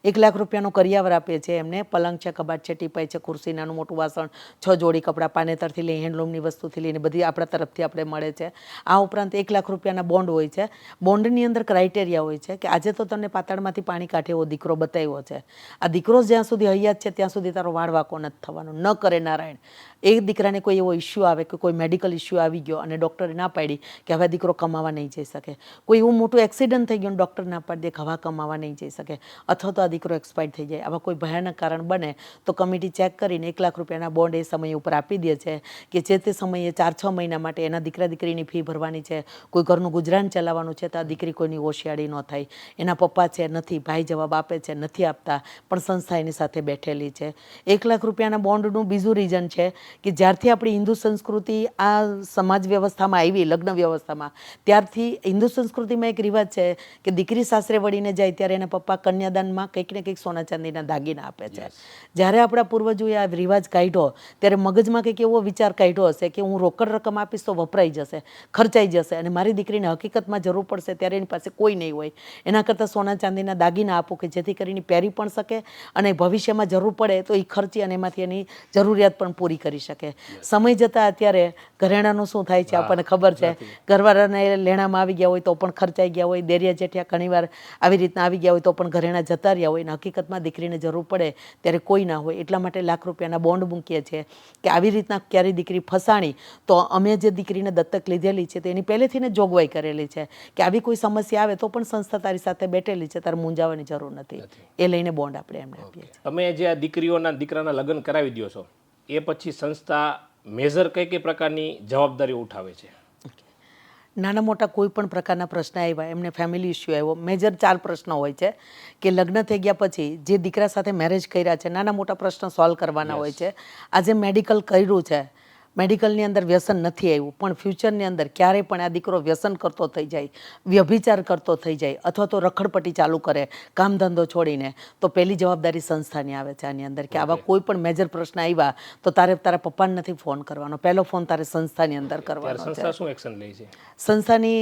1 લાખ રૂપિયાનો કરિયાવર આપીએ છીએ એમને. પલંગ છે, કબાટ છે, ટીપાઈ છે, ખુરશી, નાનું મોટું વાસણ, 6 જોડી કપડાં, પાનેતરથી લઈ હેન્ડલૂમની વસ્તુથી લઈને બધી આપણા તરફથી આપણે મળે છે. આ ઉપરાંત 1 લાખ રૂપિયાના બોન્ડ હોય છે. બોન્ડની અંદર ક્રાઇટેરિયા હોય છે કે આજે તો તને પાતાળમાંથી પાણી કાઢે એવો દીકરો બતાવ્યો છે, આ દીકરો જ્યાં સુધી હયાત છે ત્યાં સુધી તારો વાળ વાંકો નથી થવાનો, ન કરે નારાયણ. એ દીકરાને કોઈ એવો ઇસ્યુ આવે કે કોઈ મેડિકલ ઇસ્યુ આવી ગયો અને ડૉક્ટરે ના પાડી કે હવે દીકરો કમાવા નહીં જઈ શકે, કોઈ એવું મોટું એક્સિડન્ટ થઈ ગયું ડૉક્ટર ના પાડી દે કે હવે કમાવા નહીં જઈ શકે, અથવા તો આ દીકરો એક્સપાયર થઈ જાય, આવા કોઈ ભયાનક કારણ બને તો કમિટી ચેક કરીને 1 લાખ રૂપિયાના બોન્ડ એ સમય ઉપર આપી દે છે કે જે તે સમયે 4-6 મહિના માટે એના દીકરા દીકરીની ફી ભરવાની છે, કોઈ ઘરનું ગુજરાન ચલાવવાનું છે તો આ દીકરી કોઈની હોશિયારી ન થાય. એના પપ્પા છે નથી, ભાઈ જવાબ આપે છે નથી આપતા, પણ સંસ્થા એની સાથે બેઠેલી છે. 1 લાખ રૂપિયાના બોન્ડનું બીજું રીઝન છે કે જ્યારથી આપણી હિન્દુ સંસ્કૃતિ આ સમાજ વ્યવસ્થામાં આવી, લગ્ન વ્યવસ્થામાં, ત્યારથી હિન્દુ સંસ્કૃતિમાં એક રિવાજ છે કે દીકરી સાસરે વળીને જાય ત્યારે એના પપ્પા કન્યાદાનમાં કંઈક ને કંઈક સોના ચાંદીના દાગીના આપે છે. જ્યારે આપણા પૂર્વજોએ આ રિવાજ કાઢ્યો ત્યારે મગજમાં કંઈક એવો વિચાર કાઢ્યો હશે કે હું રોકડ રકમ આપીશ તો વપરાઈ જશે, ખર્ચાઈ જશે અને મારી દીકરીને હકીકતમાં જરૂર પડશે ત્યારે એની પાસે કોઈ નહીં હોય, એના કરતાં સોના ચાંદીના દાગીના આપો કે જેથી કરીને પહેરી પણ શકે અને ભવિષ્યમાં જરૂર પડે તો એ ખર્ચી અને એમાંથી એની જરૂરિયાત પણ પૂરી કરી શકે. સમય જતાં અત્યારે ઘરેણાનું શું થાય છે આપણને ખબર છે, ઘરવાળાને લેણામાં આવી ગયા હોય તો પણ ખર્ચાઈ ગયા હોય, દેરિયા જેઠિયા ઘણીવાર આવી રીતના આવી ગયા હોય તો પણ ઘરેણા જતા રહ્યા હોય અને હકીકતમાં દીકરીને જરૂર પડે ત્યારે કોઈ ના હોય. એટલા માટે 1 લાખ રૂપિયાના બોન્ડ મૂકીએ છીએ કે આવી રીતના ક્યારે દીકરી ફસાણી તો અમે જે દીકરીને દત્તક લીધેલી છે તો એની પહેલેથી ને જોગવાઈ કરેલી છે કે આવી કોઈ સમસ્યા આવે તો પણ સંસ્થા તારી સાથે બેઠેલી છે, તારે મૂંઝાવાની જરૂર નથી. એ લઈને બોન્ડ આપણે એમને આપીએ છીએ. તમે જે આ દીકરીઓના દીકરાના લગ્ન કરાવી દો છો એ પછી સંસ્થા મેજર કઈ પ્રકારની જવાબદારી ઉઠાવે છે? નાના મોટા કોઈ પણ પ્રકારના પ્રશ્ન આવ્યા, એમને ફેમિલી ઇસ્યુ આવ્યો, મેજર 4 પ્રશ્નો હોય છે કે લગ્ન થઈ ગયા પછી જે દીકરા સાથે મેરેજ કર્યા છે નાના મોટા પ્રશ્ન સોલ્વ કરવાના હોય છે. આજે મેડિકલ કર્યું છે મેડિકલની અંદર વ્યસન નથી આવ્યું પણ ફ્યુચરની અંદર ક્યારેય પણ આ દીકરો વ્યસન કરતો થઈ જાય, વ્યભિચાર કરતો થઈ જાય અથવા તો રખડપટ્ટી ચાલુ કરે કામ ધંધો છોડીને, તો પહેલી જવાબદારી સંસ્થાની આવે છે આની અંદર કે આવા કોઈ પણ મેજર પ્રશ્ન આવ્યા તો તારે તારા પપ્પાને નથી ફોન કરવાનો, પહેલો ફોન તારે સંસ્થાની અંદર કરવાનો છે. સંસ્થા શું એક્શન લે છે? સંસ્થાની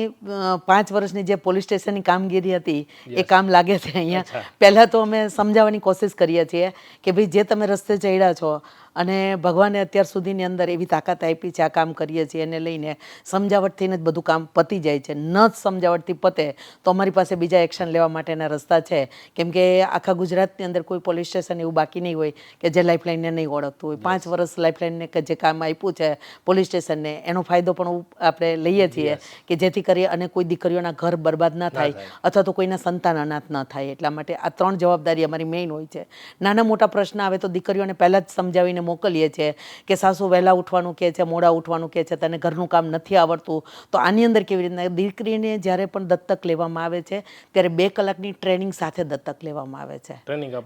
5 વર્ષની જે પોલીસ સ્ટેશનની કામગીરી હતી એ કામ લાગે છે અહીંયા. પહેલાં તો અમે સમજાવવાની કોશિશ કરીએ છીએ કે ભાઈ જે તમે રસ્તે ચડ્યા છો અને ભગવાને અત્યાર સુધીની અંદર એવી તાકાત આપી છે, આ કામ કરીએ છીએ એને લઈને સમજાવટથી જ બધું કામ પતી જાય છે. ન જ સમજાવટથી પતે તો અમારી પાસે બીજા એક્શન લેવા માટેના રસ્તા છે, કેમ કે આખા ગુજરાતની અંદર કોઈ પોલીસ સ્ટેશન એવું બાકી નહીં હોય કે જે લાઇફલાઇનને નહીં ઓળખતું હોય. 5 વર્ષ લાઇફલાઇનને કે જે કામ આપ્યું છે પોલીસ સ્ટેશનને એનો ફાયદો પણ આપણે લઈએ છીએ કે જેથી કરી અને કોઈ દીકરીઓના ઘર બરબાદ ના થાય અથવા તો કોઈના સંતાન અનાથ ન થાય. એટલા માટે આ 3 જવાબદારી અમારી મેઇન હોય છે. નાના મોટા પ્રશ્ન આવે તો દીકરીઓને પહેલાં જ સમજાવીને મોકલીએ છીએ કે સાસુ વહેલા ઉઠવાનું કહે છે, મોડા ઉઠવાનું કહે છે, તને ઘરનું કામ નથી આવડતું. તો આની અંદર કેવી રીતના દીકરીને જ્યારે પણ દત્તક લેવામાં આવે છે ત્યારે 2 કલાકની ટ્રેનિંગ સાથે દત્તક લેવામાં આવે છે.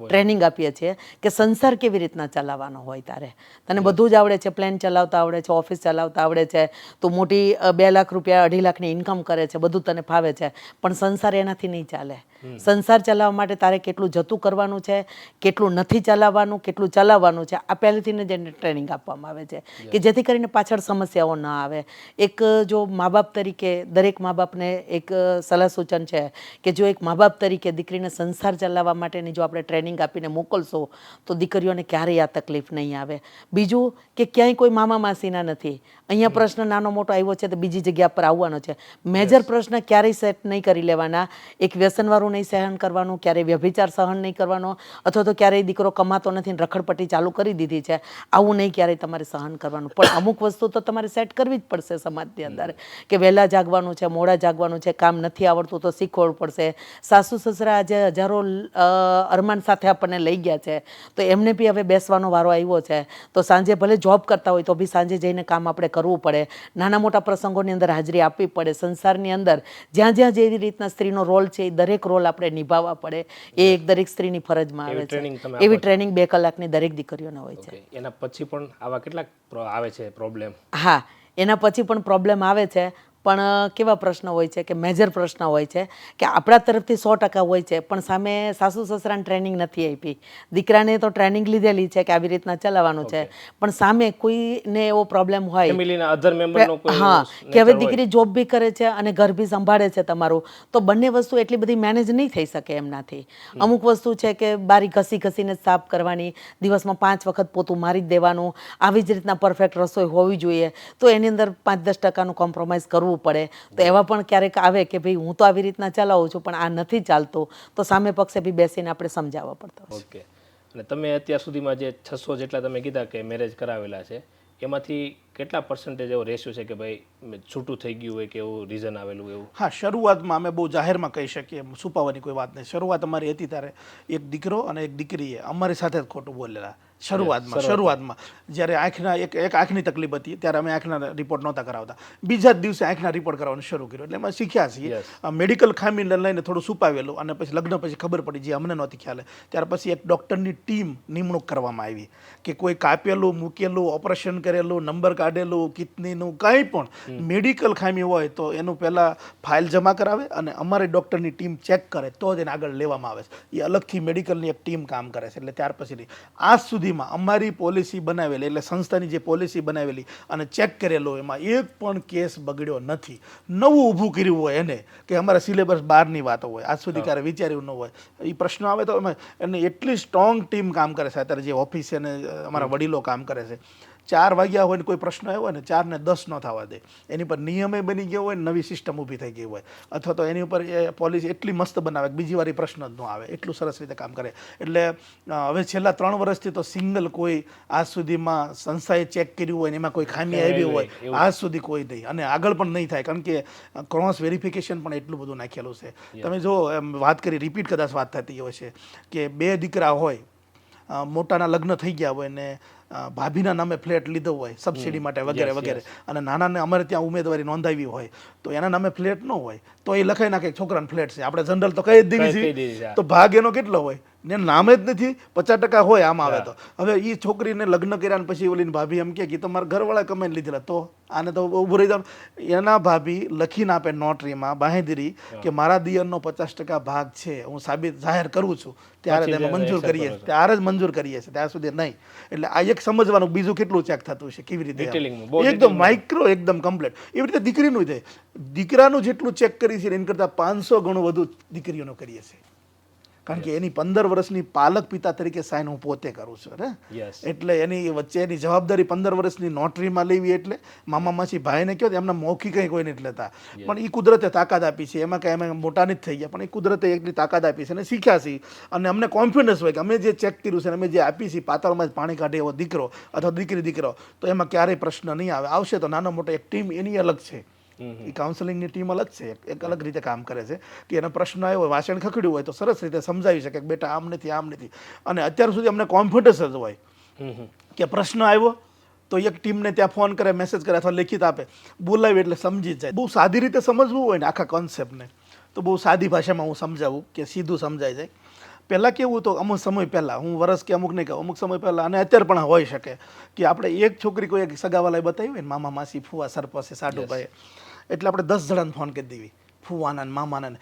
ટ્રેનિંગ આપીએ છીએ કે સંસાર કેવી રીતના ચલાવવાનો હોય, તારે તને બધું જ આવડે છે, પ્લેન ચલાવતા આવડે છે, ઓફિસ ચલાવતા આવડે છે, તું મોટી 2 લાખ રૂપિયા 2.5 લાખની ઇન્કમ કરે છે, બધું તને ફાવે છે, પણ સંસાર એનાથી નહીં ચાલે. સંસાર ચલાવવા માટે તારે કેટલું જતું કરવાનું છે, કેટલું નથી ચલાવવાનું, કેટલું ચલાવવાનું છે, આ પહેલેથી જ એને ટ્રેનિંગ આપવામાં આવે છે કે જેથી કરીને પાછળ સમસ્યાઓ ન આવે. એક જો મા બાપ તરીકે દરેક મા બાપને એક સલાહ સૂચન છે કે જો એક મા બાપ તરીકે દીકરીને સંસાર ચલાવવા માટેની જો આપણે ટ્રેનિંગ આપીને મોકલશો તો દીકરીઓને ક્યારેય આ તકલીફ નહીં આવે. બીજું કે ક્યાંય કોઈ મામા માસીના નથી, અહીંયા પ્રશ્ન નાનો મોટો આવ્યો છે તો બીજી જગ્યા પર આવવાનો છે. મેજર પ્રશ્ન ક્યારેય સેટ નહીં કરી લેવાના. એક વ્યસનવાળું નહીં સહન કરવાનું, ક્યારેય વ્યભિચાર સહન નહીં કરવાનો, અથવા તો ક્યારેય દીકરો કમાતો નથી ને રખડપટ્ટી ચાલુ કરી દીધી છે, આવું નહીં ક્યારેય તમારે સહન કરવાનું. પણ અમુક વસ્તુ તો તમારે સેટ કરવી જ પડશે સમાજની અંદર કે વહેલા જાગવાનું છે, મોડા જાગવાનું છે, કામ નથી આવડતું તો શીખવવું પડશે. સાસુ સસરા આજે હજારો અરમાન સાથે આપણને લઈ ગયા છે તો એમને બી હવે બેસવાનો વારો આવ્યો છે. તો સાંજે ભલે જોબ કરતા હોય તો બી સાંજે જઈને કામ આપણે કરવું પડે, નાના મોટા પ્રસંગોની અંદર હાજરી આપવી પડે. સંસારની અંદર જ્યાં જ્યાં જેવી રીતના સ્ત્રીનો રોલ છે એ દરેક રોલ આપણે નિભાવવા પડે, એ એક દરેક સ્ત્રીની ફરજમાં આવે છે. એવી ટ્રેનિંગ 2 કલાકની દરેક દીકરીઓને હોય છે. એના પછી પણ આવા કેટલાક આવે છે પ્રોબ્લેમ? હા, એના પછી પણ પ્રોબ્લેમ આવે છે, પણ કેવા પ્રશ્ન હોય છે કે મેજર પ્રશ્ન હોય છે કે આપણા તરફથી 100% હોય છે પણ સામે સાસુ સસરાને ટ્રેનિંગ નથી આપી. દીકરાને તો ટ્રેનિંગ લીધેલી છે કે આવી રીતના ચલાવવાનું છે, પણ સામે કોઈને એવો પ્રોબ્લેમ હોય ફેમિલીના અધર મેમ્બરનો કોઈ હા કે હવે દીકરી જોબ બી કરે છે અને ઘર બી સંભાળે છે તમારું, તો બંને વસ્તુ એટલી બધી મેનેજ નહીં થઈ શકે એમનાથી. અમુક વસ્તુ છે કે બારી ઘસીને સાફ કરવાની, દિવસમાં 5 વખત પોતું મારી જ દેવાનું, આવી જ રીતના પરફેક્ટ રસોઈ હોવી જોઈએ, તો એની અંદર 5-10% કોમ્પ્રોમાઇઝ કરવું પડે. તો એવા પણ ક્યારેક આવે કે ભાઈ હું તો આવી રીતના ચલાવું છું પણ આ નથી ચાલતું, તો સામે પક્ષે બી બેસીને આપણે સમજાવવા પડતો. ઓકે. અને તમે અત્યાર સુધીમાં જે 600 જેટલા તમે કીધા કે મેરેજ કરાવેલા છે, એમાંથી કેટલા પર્સન્ટેજ એવો રેશિયો છે કે ભાઈ છૂટું થઈ ગયું હોય કે એવું રીઝન આવેલું એવું? હા, શરૂઆતમાં અમે બહુ જાહેરમાં કહી શકીએ, છુપાવવાની કોઈ વાત નહીં. શરૂઆત અમારી હતી ત્યારે એક દીકરો અને એક દીકરીએ અમારી સાથે જ ખોટું બોલેલા. શરૂઆતમાં જ્યારે એક આંખની તકલીફ હતી ત્યારે અમે આંખના રિપોર્ટ નહોતા કરાવતા, બીજા જ દિવસે આંખના રિપોર્ટ કરાવવાનું શરૂ કર્યું. એટલે અમે શીખ્યા છીએ. મેડિકલ ખામીને લઈને થોડું છુપાવેલું અને પછી લગ્ન પછી ખબર પડી, જે અમને નહોતી ખ્યાલ. ત્યાર પછી એક ડૉક્ટરની ટીમ નિમણૂક કરવામાં આવી કે કોઈ કાપેલું મૂકેલું ઓપરેશન કરેલું નંબર કાઢેલું કિડનીનું કંઈ પણ મેડિકલ ખામી હોય તો એનું પહેલાં ફાઇલ જમા કરાવે અને અમારી ડૉક્ટરની ટીમ ચેક કરે તો જ એને આગળ લેવામાં આવે છે. એ અલગથી મેડિકલની એક ટીમ કામ કરે છે. એટલે ત્યાર પછી આજ સુધી અમારી પોલિસી બનાવેલી, એટલે સંસ્થાની જે પોલિસી બનાવેલી અને ચેક કરેલો, એમાં એક પણ કેસ બગડ્યો નથી. નવું ઊભું કર્યું હોય એને કે અમારા સિલેબસ બહારની વાતો હોય, આજ સુધી ક્યારે વિચાર્યું ન હોય, એ પ્રશ્ન આવે તો અમે એને એટલી સ્ટ્રોંગ ટીમ કામ કરે છે. અત્યારે જે ઓફિસ અને અમારા વડીલો કામ કરે છે, 4 વાગ્યા હોય ને કોઈ પ્રશ્ન આવ્યો હોય ને 4 ને 10 ન થવા દે. એની પર નિયમે બની ગયો હોય, નવી સિસ્ટમ ઊભી થઈ ગઈ હોય, અથવા તો એની ઉપર એ પોલિસી એટલી મસ્ત બનાવે કે બીજી વાર પ્રશ્ન જ ન આવે, એટલું સરસ રીતે કામ કરે. એટલે હવે છેલ્લા 3 વર્ષથી તો સિંગલ કોઈ આજ સુધીમાં સંસ્થાએ ચેક કર્યું હોય ને એમાં કોઈ ખામી આવી હોય આજ સુધી કોઈ નહીં, અને આગળ પણ નહીં થાય, કારણ કે ક્રોસ વેરિફિકેશન પણ એટલું બધું નાખેલું છે. તમે જો વાત કરી, રિપીટ કદાચ વાત થતી હોય છે કે 2 દીકરા હોય, મોટાના લગ્ન થઈ ગયા હોય ને ભાભીના નામે ફ્લેટ લીધો હોય સબસિડી માટે વગેરે વગેરે, અને નાનાને અમારે ત્યાં ઉમેદવારી નોંધાવી હોય તો એના નામે ફ્લેટ ન હોય તો એ લખાઈ નાખે છોકરાનો ફ્લેટ છે. આપણે જનરલ તો કહી જ દીધી છે, તો ભાગ એનો કેટલો હોય? ને નામ જ નથી, 50% હોય આમ આવે તો. હવે એ છોકરીને લગ્ન કર્યા ને પછી ઓલીને ભાભી એમ કે તમારા ઘરવાળા કમાઈને લીધેલા, તો આને તો ઊભું રહી જાવ. એના ભાભી લખીને આપે નોટરીમાં બાંહેધરી કે મારા દિયરનો 50% ભાગ છે, હું સાબિત જાહેર કરું છું, ત્યારે તમે મંજૂર કરીએ, ત્યારે જ મંજૂર કરીએ છીએ, ત્યાં સુધી નહીં. એટલે આ એક સમજવાનું, બીજું કેટલું ચેક થતું છે, કેવી રીતે એકદમ માઇક્રો, એકદમ કમ્પ્લીટ. એવી રીતે દીકરીનું થાય, દીકરાનું જેટલું ચેક કરી છે એના કરતાં 500 ગણું વધુ દીકરીઓનું કરીએ છીએ. કારણ કે એની 15 વર્ષની પાલક પિતા તરીકે સાઇન હું પોતે કરું છું ને. એટલે એની વચ્ચે એની જવાબદારી 15 વર્ષની નોટરીમાં લેવી. એટલે મામા માસી ભાઈને કહો એમના મૌખિક કંઈ કોઈ નથી લેતા, પણ એ કુદરતે તાકાત આપી છે, એમાં કાંઈ અમે મોટા નથી થઈ ગયા, પણ એ કુદરતે એટલી તાકાત આપી છે અને શીખ્યા છીએ. અને અમને કોન્ફિડન્સ હોય કે અમે જે ચેક કર્યું છે, અમે જે આપી છીએ, પાતળમાં જ પાણી કાઢે એવો દીકરો અથવા દીકરો, તો એમાં ક્યારેય પ્રશ્ન નહીં આવે. આવશે તો નાનો મોટો એક ટીમ એની અલગ છે, એ કાઉન્સેલિંગની ટીમ અલગ છે, એક અલગ રીતે કામ કરે છે. કે એનો પ્રશ્ન આવ્યો હોય, વાસણ ખખડ્યું હોય તો સરસ રીતે સમજાવી શકે કે બેટા આમ નથી, આમ નથી. અને અત્યાર સુધી અમને કોન્ફિડન્સ જ હોય કે પ્રશ્ન આવ્યો તો એક ટીમને ત્યાં ફોન કરે, મેસેજ કરે અથવા લેખિત આપે, બોલાવી એટલે સમજી જાય. બહુ સાદી રીતે સમજવું હોય ને આખા કોન્સેપ્ટને, તો બહુ સાદી ભાષામાં હું સમજાવું કે સીધું સમજાઈ જાય. પહેલાં કેવું તો અમુક સમય પહેલાં, હું વરસ કે અમુક નહીં કહું, અમુક સમય પહેલાં અને અત્યારે પણ હોઈ શકે કે આપણે એક છોકરી કોઈ એક સગાવાલાએ બતાવી હોય ને, મામા માસી ફુવા સરપસે સાડુભાઈ, એટલે આપણે 10 જણાને ફોન કરી દેવી, ફુવાના ને મામાના ને,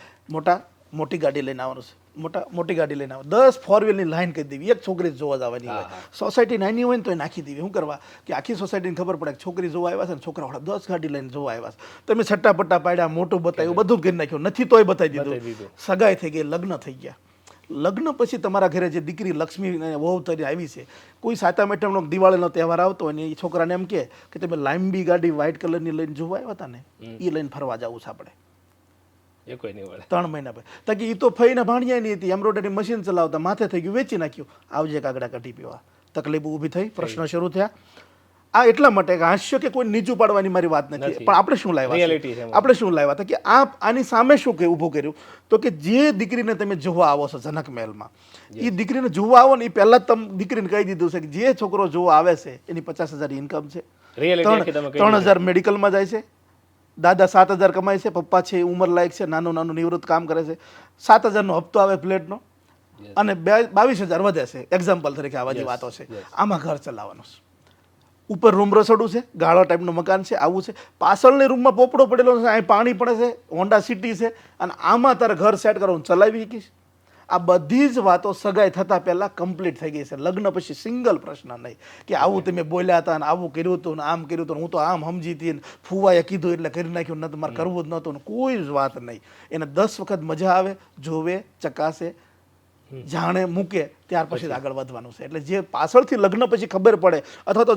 મોટી ગાડી લઈને આવવાનું છે, મોટી ગાડી લઈને આવો, 10 4 વ્હીલની લાઈન કરી દેવી, એક છોકરી જોવા જવાની હોય. સોસાયટી નાની હોય ને તો એ નાખી દેવી. શું કરવા કે આખી સોસાયટીને ખબર પડે કે છોકરી જોવા આવ્યા છે ને છોકરાવાળા 10 ગાડી લઈને જોવા આવ્યા છે. તમે છટ્ટા પટ્ટા પાડ્યા, મોટું બતાવ્યું, બધું કરી નાખ્યું, નથી તોય બતાવી દીધું. સગાઈ થઈ ગઈ, લગ્ન થઈ ગયા. લગ્ન પછી તમારા ઘરે જે દીકરી લક્ષ્મી વહુ તરીકે આવી છે, કોઈ 7મ 8મનો દિવાળીનો તહેવાર આવતો હોય ને એ છોકરાને એમ કે તમે લાંબી ગાડી વ્હાઇટ કલરની લઈને જોવા આવ્યા હતા ને, એ લઈને ફરવા જવું છે આપણે. એ કોઈ નહીં વળે. 3 મહિના પછી તાકી એ તો ફઈને ભાણિયા નહીં હતી, એમ્બ્રોઇડરી મશીન ચલાવતા, માથે થઈ ગયું, વેચી નાખ્યું, આવજે કાગડા કઢી પીવા. તકલીફ ઊભી થઈ, પ્રશ્ન શરૂ થયા. આ એટલા માટે કે હાસ્ય કે કોઈ નીચું પાડવાની મારી વાત નથી, પણ આપણે શું લાવ્યા, આપણે શું લાવ્યા હતા કે આની સામે શું કે ઊભું કર્યું તો કે જે દીકરીને તમે જોવા આવો છો જનક મહેલમાં, એ દીકરીને જોવા આવો ને એ પહેલા જ તમે દીકરીને કહી દીધું છે કે જે છોકરો જોવા આવે છે એની 50,000 ઇન્કમ છે, 3,000 મેડિકલમાં જાય છે, દાદા 7,000 કમાય છે, પપ્પા છે ઉંમર લાયક છે, નાનું નિવૃત્ત કામ કરે છે, 7,000નો હપ્તો આવે ફ્લેટનો અને 22,000 વધે છે. એક્ઝામ્પલ તરીકે આવા જે વાતો છે, આમાં ઘર ચલાવવાનું છે. ઉપર રૂમ રસોડું છે, ગાળો ટાઈપનું મકાન છે, આવું છે, પાછળની રૂમમાં પોપડો પડેલો છે, અહીં પાણી પડે છે, હોન્ડા સિટી છે, અને આમાં તારે ઘર સેટ કરવાનું ચલાવી શકીશ. આ બધી જ વાતો સગાઈ થતાં પહેલાં કમ્પ્લીટ થઈ ગઈ છે. લગ્ન પછી સિંગલ પ્રશ્ન નહીં કે આવું તમે બોલ્યા હતા ને આવું કર્યું હતું ને આમ કર્યું હતું, હું તો આમ સમજી હતી ને ફુવાએ કીધું એટલે કરી નાખ્યું, ન તમારે કરવું જ નહોતું ને, કોઈ જ વાત નહીં. એને 10 વખત મજા આવે, જોવે, ચકાસે, જાણે, મૂકે, ત્યાર પછી આગળ વધવાનું છે. એટલે જે પાછળથી લગ્ન પછી ખબર પડે અથવા તો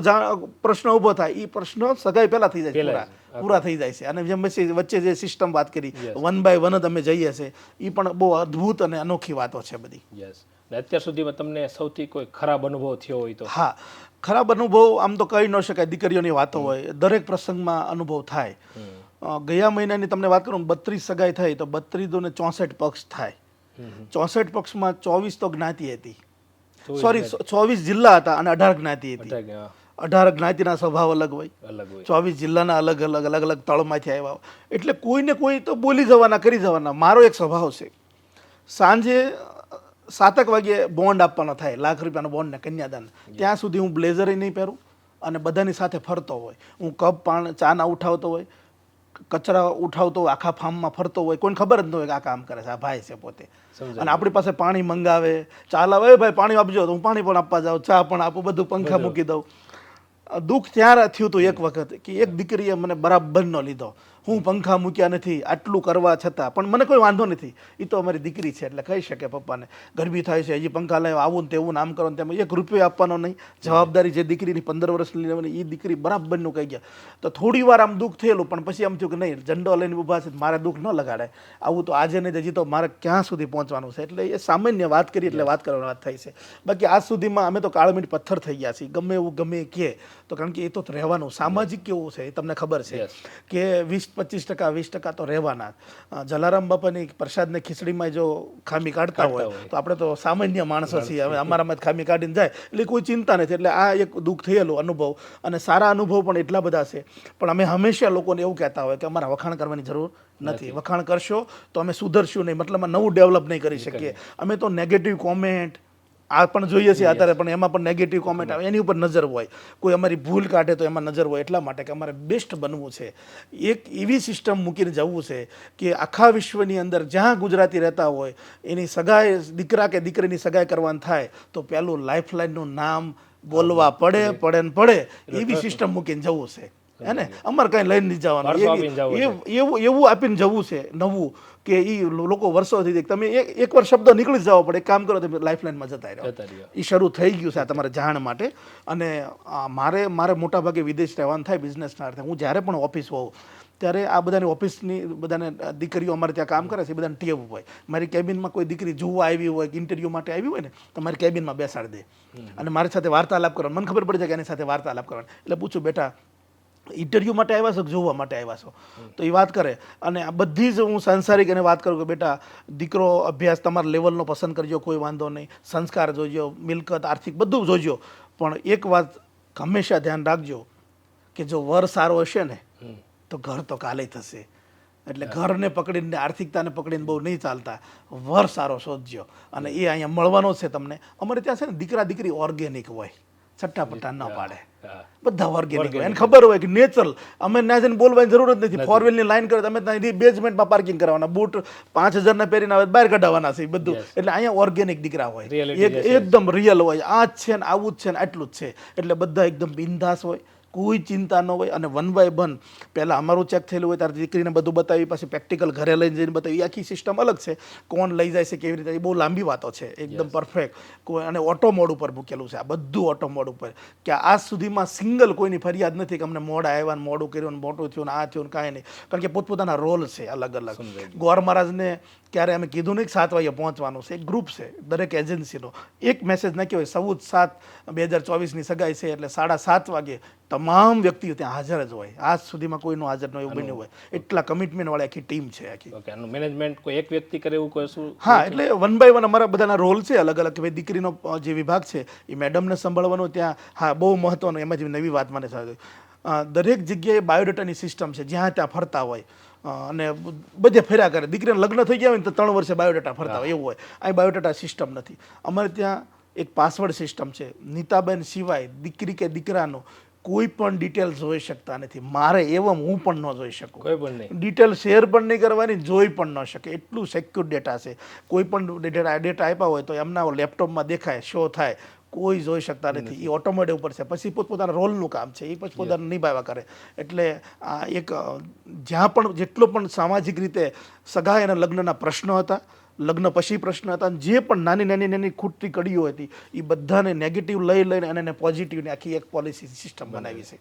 પ્રશ્ન ઊભો થાય, એ પ્રશ્ન સગાઈ પહેલા થઈ જાય, પૂરા થઈ જાય છે. અને જેમ વચ્ચે જે સિસ્ટમ વાત કરી, 1 by 1 જ અમે જઈએ છીએ, એ પણ બહુ અદ્ભુત અને અનોખી વાતો છે બધી. અત્યાર સુધીમાં તમને સૌથી કોઈ ખરાબ અનુભવ થયો હોય તો? હા, ખરાબ અનુભવ આમ તો કહી ન શકાય, દીકરીઓની વાતો હોય, દરેક પ્રસંગમાં અનુભવ થાય. ગયા મહિનાની તમને વાત કરું, 32 સગાઈ થઈ તો 32 ને 64 પક્ષ થાય. 64 પક્ષમાં 24 તો જ્ઞાતિ હતી, સોરી 24 જિલ્લા હતા અને 18 જ્ઞાતિ હતી. 18 જ્ઞાતિના સ્વભાવ અલગ હોય, 24 જિલ્લાના અલગ અલગ તળમાંથી આવ્યા. એટલે કોઈને કોઈ તો બોલી જવાના, કરી જવાના. મારો એક સ્વભાવ છે, સાંજે 7 વાગે બોન્ડ આપવાનો થાય, લાખ રૂપિયાનો બોન્ડ ને કન્યાદાન, ત્યાં સુધી હું બ્લેઝરે નહીં પહેરું અને બધાની સાથે ફરતો હોય. હું કપ ચા ના ઉઠાવતો હોય, કચરા ઉઠાવતો હોય, આખા ફાર્મમાં ફરતો હોય, કોઈને ખબર જ ન હોય કે આ કામ કરે છે, આ ભાઈ છે પોતે. અને આપણી પાસે પાણી મંગાવે, ચા લાવે, ભાઈ પાણી આપજો, તો હું પાણી પણ આપવા જાઉં, ચા પણ આપું, બધું પંખા મૂકી દઉં. દુઃખ ત્યારે થયું હતું એક વખત કે એક દીકરીએ મને બરાબર ન લીધો. હું પંખા મૂક્યા નથી, આટલું કરવા છતાં પણ મને કોઈ વાંધો નથી, એ તો અમારી દીકરી છે એટલે કહી શકે પપ્પાને ગરબી થાય છે, હજી પંખા લાવ, આવું ને તેવું, નામ કરો ને તેમ, 1 રૂપિયો આપવાનો નહીં. જવાબદારી જે દીકરીની 15 વર્ષની લેવાની, એ દીકરી બરાબરનું કહી ગયા. તો થોડી વાર આમ દુઃખ થયેલું, પણ પછી આમ થયું કે નહીં, ઝંડો લઈને ઊભા છે, મારે દુઃખ ન લગાડાય, આવું તો આજે નહીં, હજી તો મારે ક્યાં સુધી પહોંચવાનું છે. એટલે એ સામાન્ય વાત કરી એટલે વાત કરવાની વાત થઈ છે. બાકી આજ સુધીમાં અમે તો કાળમીટ પથ્થર થઈ ગયા છીએ, ગમે એવું ગમે કે, તો કારણ કે એ તો રહેવાનું. સામાજિક કેવું છે એ તમને ખબર છે કે 20 25% 20% તો રહેવાના. જલારામ બાપાની પ્રસાદને ખીચડીમાં જો ખામી કાઢતા હોય તો આપણે તો સામાન્ય માણસો છીએ, હવે અમારામાં જ ખામી કાઢીને જાય એટલે કોઈ ચિંતા નથી. એટલે આ એક દુઃખ થયેલું અનુભવ, અને સારા અનુભવ પણ એટલા બધા છે. પણ અમે હંમેશા લોકોને એવું કહેતા હોય કે અમારા વખાણ કરવાની જરૂર નથી. વખાણ કરશો તો અમે સુધરશું નહીં, મતલબમાં નવું ડેવલપ નહીં કરી શકીએ. અમે તો નેગેટિવ કોમેન્ટ આ પણ જોઈએ છીએ અત્યારે, પણ એમાં પણ નેગેટિવ કોમેન્ટ આવે એની ઉપર નજર હોય, કોઈ અમારી ભૂલ કાઢે તો એમાં નજર હોય. એટલા માટે કે અમારે બેસ્ટ બનવું છે, એક એવી સિસ્ટમ મૂકીને જવું છે કે આખા વિશ્વની અંદર જ્યાં ગુજરાતી રહેતા હોય એની સગાઈ, દીકરા કે દીકરીની સગાઈ કરવાનું થાય તો પહેલું લાઈફલાઈનનું નામ બોલવા પડે એવી સિસ્ટમ મૂકીને જવું છે. હે ને, અમારે કાંઈ લઈને નહીં જવાનું, એવું આપીને જવું છે નવું કે એ લોકો વર્ષોથી તમે એકવાર શબ્દ નીકળી જવા પડે. એક કામ કરો, તમે લાઈફલાઈનમાં જતા રહ્યો. એ શરૂ થઈ ગયું છે આ તમારા જાણ માટે. અને મારે મોટા ભાગે વિદેશ રહેવાનું થાય બિઝનેસના અર્થે. હું જ્યારે પણ ઓફિસ હોઉં ત્યારે આ બધાની ઓફિસની બધાને દીકરીઓ અમારે ત્યાં કામ કરે છે, એ બધાને ટેવ હોય. મારી કેબિનમાં કોઈ દીકરી જોવા આવી હોય કે ઇન્ટરવ્યૂ માટે આવી હોય ને તો મારી કેબિનમાં બેસાડી દે અને મારી સાથે વાર્તાલાપ કરવાનો. મને ખબર પડી જાય કે એની સાથે વાર્તાલાપ કરવાનો. એટલે પૂછું, બેટા ઇન્ટરવ્યૂ માટે આવ્યા છો કે જોવા માટે આવ્યા છો? તો એ વાત કરે. અને આ બધી જ હું સાંસારિક એને વાત કરું કે બેટા દીકરો અભ્યાસ તમારા લેવલનો પસંદ કરજો, કોઈ વાંધો નહીં, સંસ્કાર જોજો, મિલકત, આર્થિક બધું જોજો, પણ એક વાત હંમેશા ધ્યાન રાખજો કે જો વર સારો હશે ને તો ઘર તો કાલે થશે. એટલે ઘરને પકડીને, આર્થિકતાને પકડીને બહુ નહીં ચાલતા, વર સારો શોધજો. અને એ અહીંયા મળવાનો છે તમને. અમારે ત્યાં છે ને દીકરા દીકરી ઓર્ગેનિક હોય, ચટ્ટાપટ્ટા ન પાડે, બધા ઓર્ગેનિક હોય. એને ખબર હોય કે નેચરલ, અમે ના જઈને બોલવાની જરૂર જ નથી. 4 વ્હીલની લાઈન કરે, તમે ત્યાં બેઝમેન્ટમાં પાર્કિંગ કરવાના, બૂટ 5000 પહેરીને આવે બહાર કઢાવવાના છે બધું. એટલે અહીંયા ઓર્ગેનિક દીકરા હોય, એકદમ રિયલ હોય. આ જ છે ને આવું જ છે ને આટલું જ છે. એટલે બધા એકદમ બિંદાસ હોય, કોઈ ચિંતા ન હોય. અને 1 by 1 પહેલાં અમારું ચેક થયેલું હોય ત્યારે દીકરીને બધું બતાવી, પછી પ્રેક્ટિકલ ઘરે લઈને જઈને બતાવી. આખી સિસ્ટમ અલગ છે. કોણ લઈ જાય છે, કેવી રીતે, એ બહુ લાંબી વાતો છે, એકદમ પરફેક્ટ. કોઈ અને ઓટો મોડ ઉપર મૂકેલું છે આ બધું, ઓટો મોડ ઉપર. કે આજ સુધીમાં સિંગલ કોઈની ફરિયાદ નથી કે અમને મોડા આવ્યા ને મોડું કર્યું ને મોટું થયું ને આ થયું ને કાંઈ નહીં. કારણ કે પોતપોતાના રોલ છે અલગ અલગ. ગોર મહારાજને ક્યારે અમે કીધું નહીં કે 7 વાગે પહોંચવાનું છે. એક ગ્રુપ છે દરેક એજન્સીનો, એક મેસેજ નાખ્યો હોય 14/7/2024ની સગાઈ છે એટલે 7:30 વાગે તમામ વ્યક્તિઓ ત્યાં હાજર જ હોય. આજ સુધીમાં કોઈનું હાજર ન એવું બન્યું હોય. એટલા કમિટમેન્ટ વાળી આખી ટીમ છે આખી. ઓકે, આનું મેનેજમેન્ટ કોઈ એક વ્યક્તિ કરે એવું કોઈ શું? હા, એટલે 1 by 1 અમારા બધાના રોલ છે અલગ અલગ. કે ભાઈ દીકરીનો જે વિભાગ છે એ મેડમને સંભાળવાનો ત્યાં. હા, બહુ મહત્વનું એમાં જે નવી વાત મને થાય, દરેક જગ્યાએ બાયોડેટાની સિસ્ટમ છે, જ્યાં ત્યાં ફરતા હોય અને બધે ફર્યા કરે. દીકરીને લગ્ન થઈ ગયા હોય ને તો 3 વર્ષે બાયોડેટા ફરતા હોય એવું હોય. અહીં બાયોડેટા સિસ્ટમ નથી. અમારે ત્યાં એક પાસવર્ડ સિસ્ટમ છે. નીતાબેન સિવાય દીકરી કે દીકરાનો કોઈ પણ ડિટેલ જોઈ શકતા નથી. મારે એવમ હું પણ ન જોઈ શકું. કોઈ પણ નહીં. ડિટેલ શેર પણ નહીં કરવાની, જોઈ પણ ન શકે. એટલું સિક્યોર ડેટા છે. કોઈ પણ ડેટા આપ્યા હોય તો એમના લેપટોપમાં દેખાય, શો થાય, કોઈ જોઈ શકતા નથી. એ ઓટોમેટિક ઉપર છે. પછી પોતપોતાના રોલનું કામ છે, એ પછી પોતાનું નિભાવ્યા કરે. એટલે આ એક જ્યાં પણ જેટલો પણ સામાજિક રીતે સગાઈ અને લગ્નના પ્રશ્નો હતા, લગ્ન પછી પ્રશ્ન હતા, જે પણ નાની ખૂટતી કડીઓ હતી એ બધાને નેગેટિવ લઈને અને એને પોઝિટિવની આખી એક પોલિસી સિસ્ટમ બનાવી છે.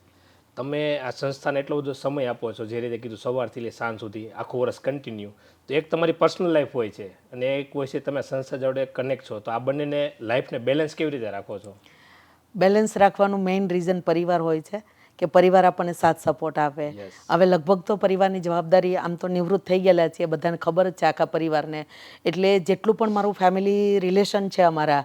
તમે આ સંસ્થાને એટલો બધો સમય આપો છો, જે રીતે કીધું સવારથી લઈ સાંજ સુધી આખું વર્ષ કન્ટિન્યુ, તો એક તમારી પર્સનલ લાઈફ હોય છે અને એક હોય છે તમે સંસ્થા જોડે કનેક્ટ છો, તો આ બંનેને લાઈફને બેલેન્સ કેવી રીતે રાખો છો? બેલેન્સ રાખવાનું મેઇન રીઝન પરિવાર હોય છે કે પરિવાર આપણને સાથ સપોર્ટ આપે. હવે લગભગ તો પરિવારની જવાબદારી આમ તો નિવૃત્ત થઈ ગયેલા છીએ, બધાને ખબર જ છે આખા પરિવારને. એટલે જેટલું પણ મારું ફેમિલી રિલેશન છે અમારા,